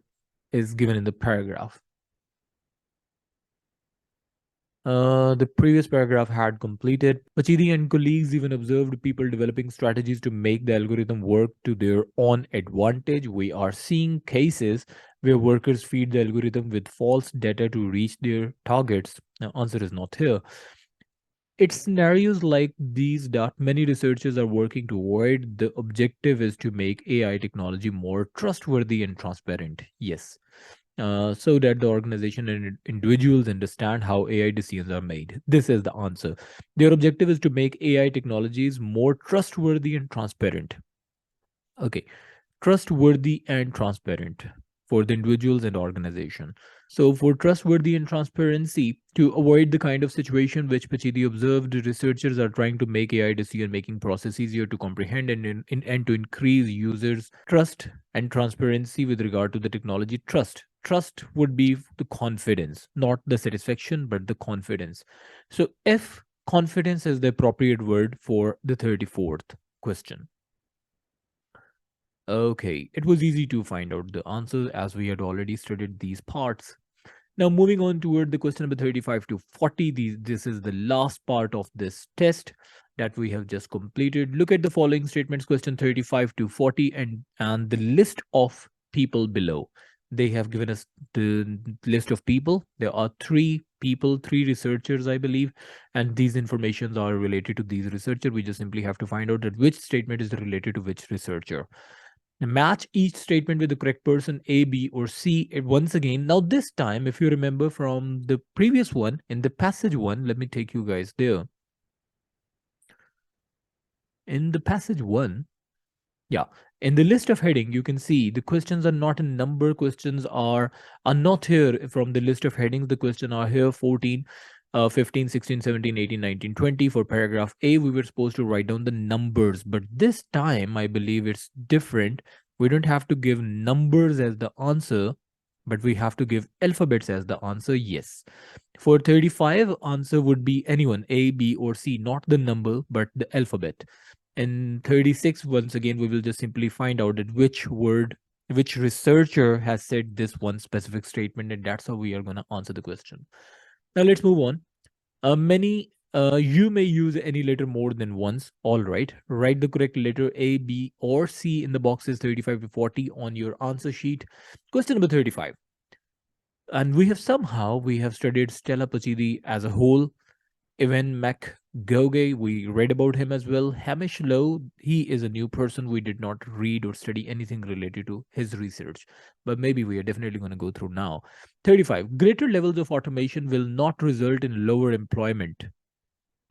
is given in the paragraph. The previous paragraph had completed. Pachidi and colleagues even observed people developing strategies to make the algorithm work to their own advantage. We are seeing cases where workers feed the algorithm with false data to reach their targets. Now, answer is not here. It's scenarios like these that many researchers are working to avoid. The objective is to make AI technology more trustworthy and transparent. Yes. So that the organization and individuals understand how AI decisions are made. This is the answer. Their objective is to make AI technologies more trustworthy and transparent. Okay, trustworthy and transparent for the individuals and organization. So for trustworthy and transparency, to avoid the kind of situation which Pachidi observed, researchers are trying to make AI decision-making process easier to comprehend and to increase users' trust and transparency with regard to the technology. Trust would be the confidence, not the satisfaction, but the confidence. So if confidence is the appropriate word for the 34th question. Okay, it was easy to find out the answer as we had already studied these parts. Now, moving on toward the question number 35 to 40, this is the last part of this test that we have just completed. Look at the following statements, question 35 to 40, and the list of people below. They have given us the list of people. There are three people, three researchers, I believe, and these informations are related to these researchers. We just simply have to find out that which statement is related to which researcher. Match each statement with the correct person, A, B, or C. Once again, now this time, if you remember from the previous one, in the passage one, let me take you guys there. In the passage one, yeah, in the list of heading, you can see the questions are not in number. Questions are not here from the list of headings. The question are here 14, 15, 16, 17, 18, 19, 20. For paragraph A, we were supposed to write down the numbers, but this time I believe it's different. We don't have to give numbers as the answer, but we have to give alphabets as the answer. Yes. For 35, answer would be anyone, A, B, or C, not the number, but the alphabet. In 36, once again, we will just simply find out that which researcher has said this one specific statement, and that's how we are going to answer the question. Now let's move on. Many You may use any letter more than once. All right. Write the correct letter A, B, or C in the boxes 35 to 40 on your answer sheet. Question number 35. And we have studied Stella Pachidi as a whole. Evan McGaughey, we read about him as well. Hamish Lowe, he is a new person. We did not read or study anything related to his research, but maybe we are definitely going to go through now. 35. Greater levels of automation will not result in lower employment.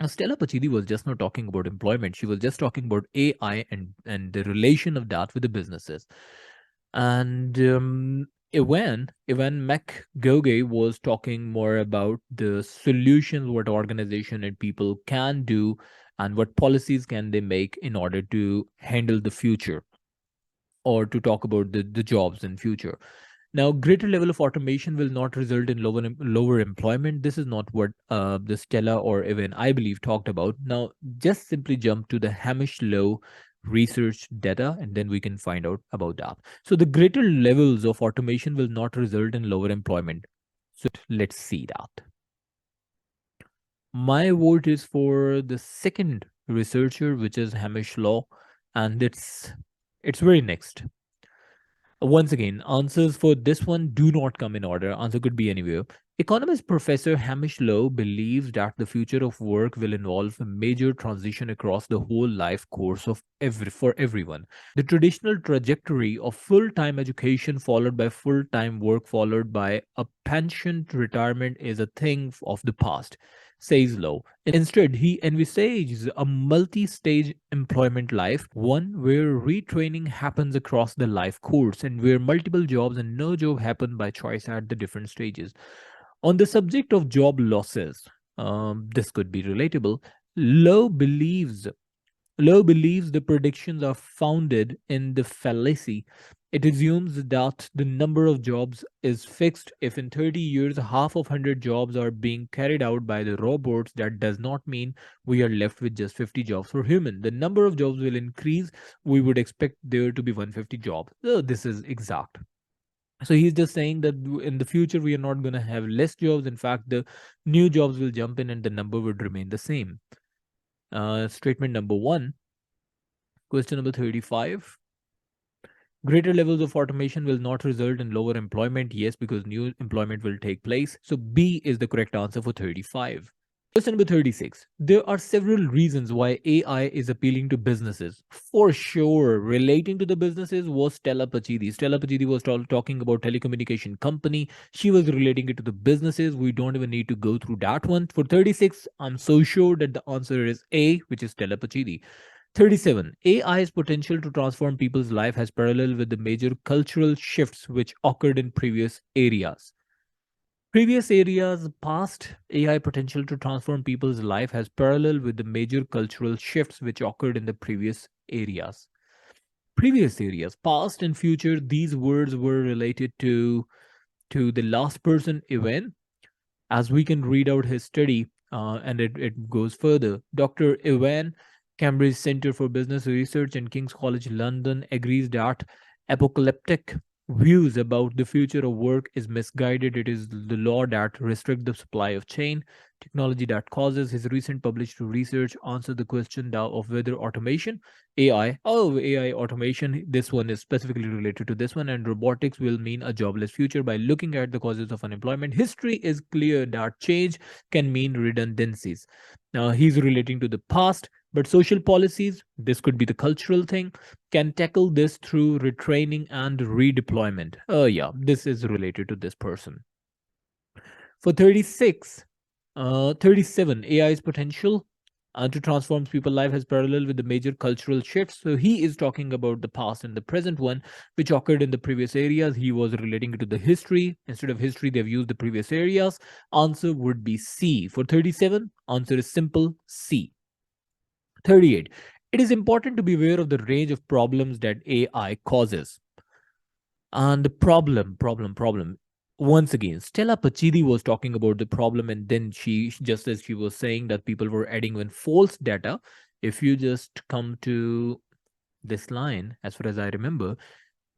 Now, Stella Pachidi was just not talking about employment. She was just talking about AI and the relation of that with the businesses. And Evan McGaughey was talking more about the solutions what organization and people can do and what policies can they make in order to handle the future or to talk about the jobs in future. Now, greater level of automation will not result in lower employment. This is not what the Stella or even I believe talked about. Now, just simply jump to the Hamish Lowe research data and then we can find out about that. So, the greater levels of automation will not result in lower employment. So, let's see that. My vote is for the second researcher, which is Hamish Law, and it's very next. Once again, answers for this one do not come in order. Answer could be anywhere. Economist Professor Hamish Lowe believes that the future of work will involve a major transition across the whole life course of for everyone. The traditional trajectory of full-time education followed by full-time work followed by a pensioned retirement is a thing of the past, says Lowe. Instead, he envisages a multi stage employment life, one where retraining happens across the life course and where multiple jobs and no job happen by choice at the different stages. On the subject of job losses, this could be relatable. Lowe believes Lowe believes the predictions are founded in the fallacy. It assumes that the number of jobs is fixed. If in 30 years half of 100 jobs are being carried out by the robots, that does not mean we are left with just 50 jobs for human. The number of jobs will increase. We would expect there to be 150 jobs. So this is exact. So he's just saying that in the future we are not going to have less jobs. In fact, the new jobs will jump in and the number would remain the same. Statement number one. Question number 35. Greater levels of automation will not result in lower employment. Yes, because new employment will take place. So B is the correct answer for 35. Question number 36. There are several reasons why AI is appealing to businesses. For sure, relating to the businesses was Stella Pachidi. Stella Pachidi was talking about telecommunication company. She was relating it to the businesses. We don't even need to go through that one. For 36, I'm so sure that the answer is A, which is Stella Pachidi. 37. AI's potential to transform people's life has parallel with the major cultural shifts which occurred in previous areas. Previous areas, past AI potential to transform people's life has parallel with the major cultural shifts which occurred in the previous areas. Previous areas, past and future, these words were related to the last person event. As we can read out his study, and it goes further. Dr. Ewan, Cambridge Centre for Business Research and King's College London, agrees that apocalyptic views about the future of work is misguided. It is the law that restricts the supply of chain technology that causes. His recent published research answer the question of whether automation, AI automation, this one is specifically related to this one, and robotics will mean a jobless future. By looking at the causes of unemployment, history is clear that change can mean redundancies. Now, he's relating to the past, but social policies, this could be the cultural thing, can tackle this through retraining and redeployment. Oh, yeah, this is related to this person. For 36, 37, AI's potential to transform people's life has parallel with the major cultural shifts. So he is talking about the past and the present one, which occurred in the previous areas. He was relating it to the history. Instead of history, they've used the previous areas. Answer would be C. For 37, answer is simple C. 38. It is important to be aware of the range of problems that AI causes. And the problem. Once again, Stella Pachidi was talking about the problem, and then just as she was saying that people were adding in false data, if you just come to this line, as far as I remember,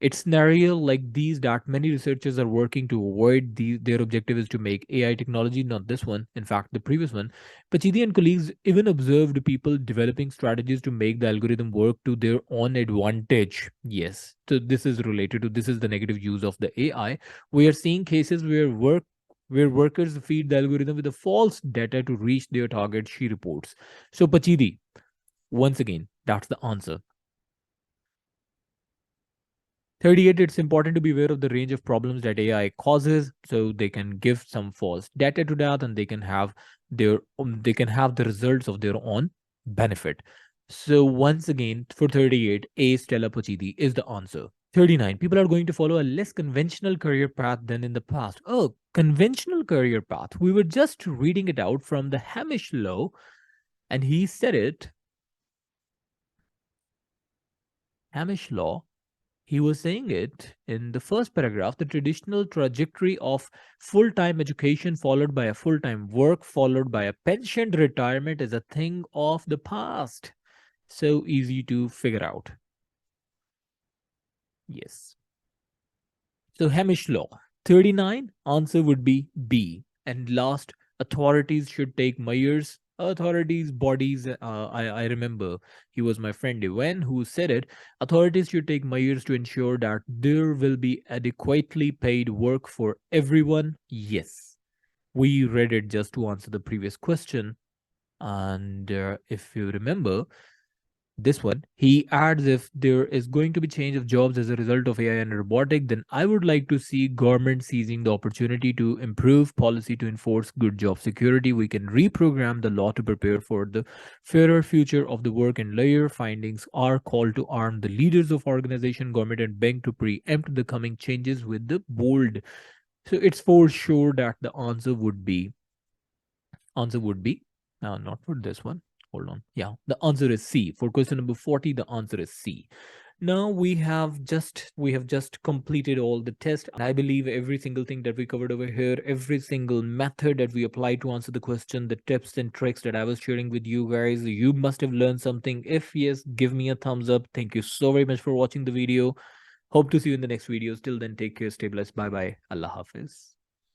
It's scenario like these that many researchers are working to avoid. Their objective is to make AI technology, not this one, in fact, the previous one. Pachidi and colleagues even observed people developing strategies to make the algorithm work to their own advantage. Yes, so this is related to this is the negative use of the AI. We are seeing cases where workers feed the algorithm with a false data to reach their target, she reports. So Pachidi, once again, that's the answer. 38, it's important to be aware of the range of problems that AI causes, so they can give some false data to that, and they can have the results of their own benefit. So once again, for 38, A Stella Pochidi is the answer. 39, people are going to follow a less conventional career path than in the past. Oh, conventional career path. We were just reading it out from the Hamish Law, and he said it. Hamish Law, he was saying it in the first paragraph, the traditional trajectory of full time education followed by a full time work followed by a pensioned retirement is a thing of the past. So easy to figure out. Yes. So Hamish Law. 39, answer would be B. And last, authorities should take measures. Authorities, bodies, I remember he was my friend Evan who said it. Authorities should take measures to ensure that there will be adequately paid work for everyone. Yes. We read it just to answer the previous question. And if you remember, this one, he adds if there is going to be change of jobs as a result of AI and robotic, then I would like to see government seizing the opportunity to improve policy to enforce good job security. We can reprogram the law to prepare for the fairer future of the work, and layer findings are called to arm the leaders of organization, government and bank to preempt the coming changes with the bold. So it's for sure that the answer would be not for this one. Hold on. Yeah, the answer is C. For question number 40, the answer is C. Now we have just completed all the tests. I believe every single thing that we covered over here, every single method that we applied to answer the question, the tips and tricks that I was sharing with you guys, you must have learned something. If yes, give me a thumbs up. Thank you so very much for watching the video. Hope to see you in the next videos. Till then, take care, stay blessed. Bye bye. Allah Hafiz.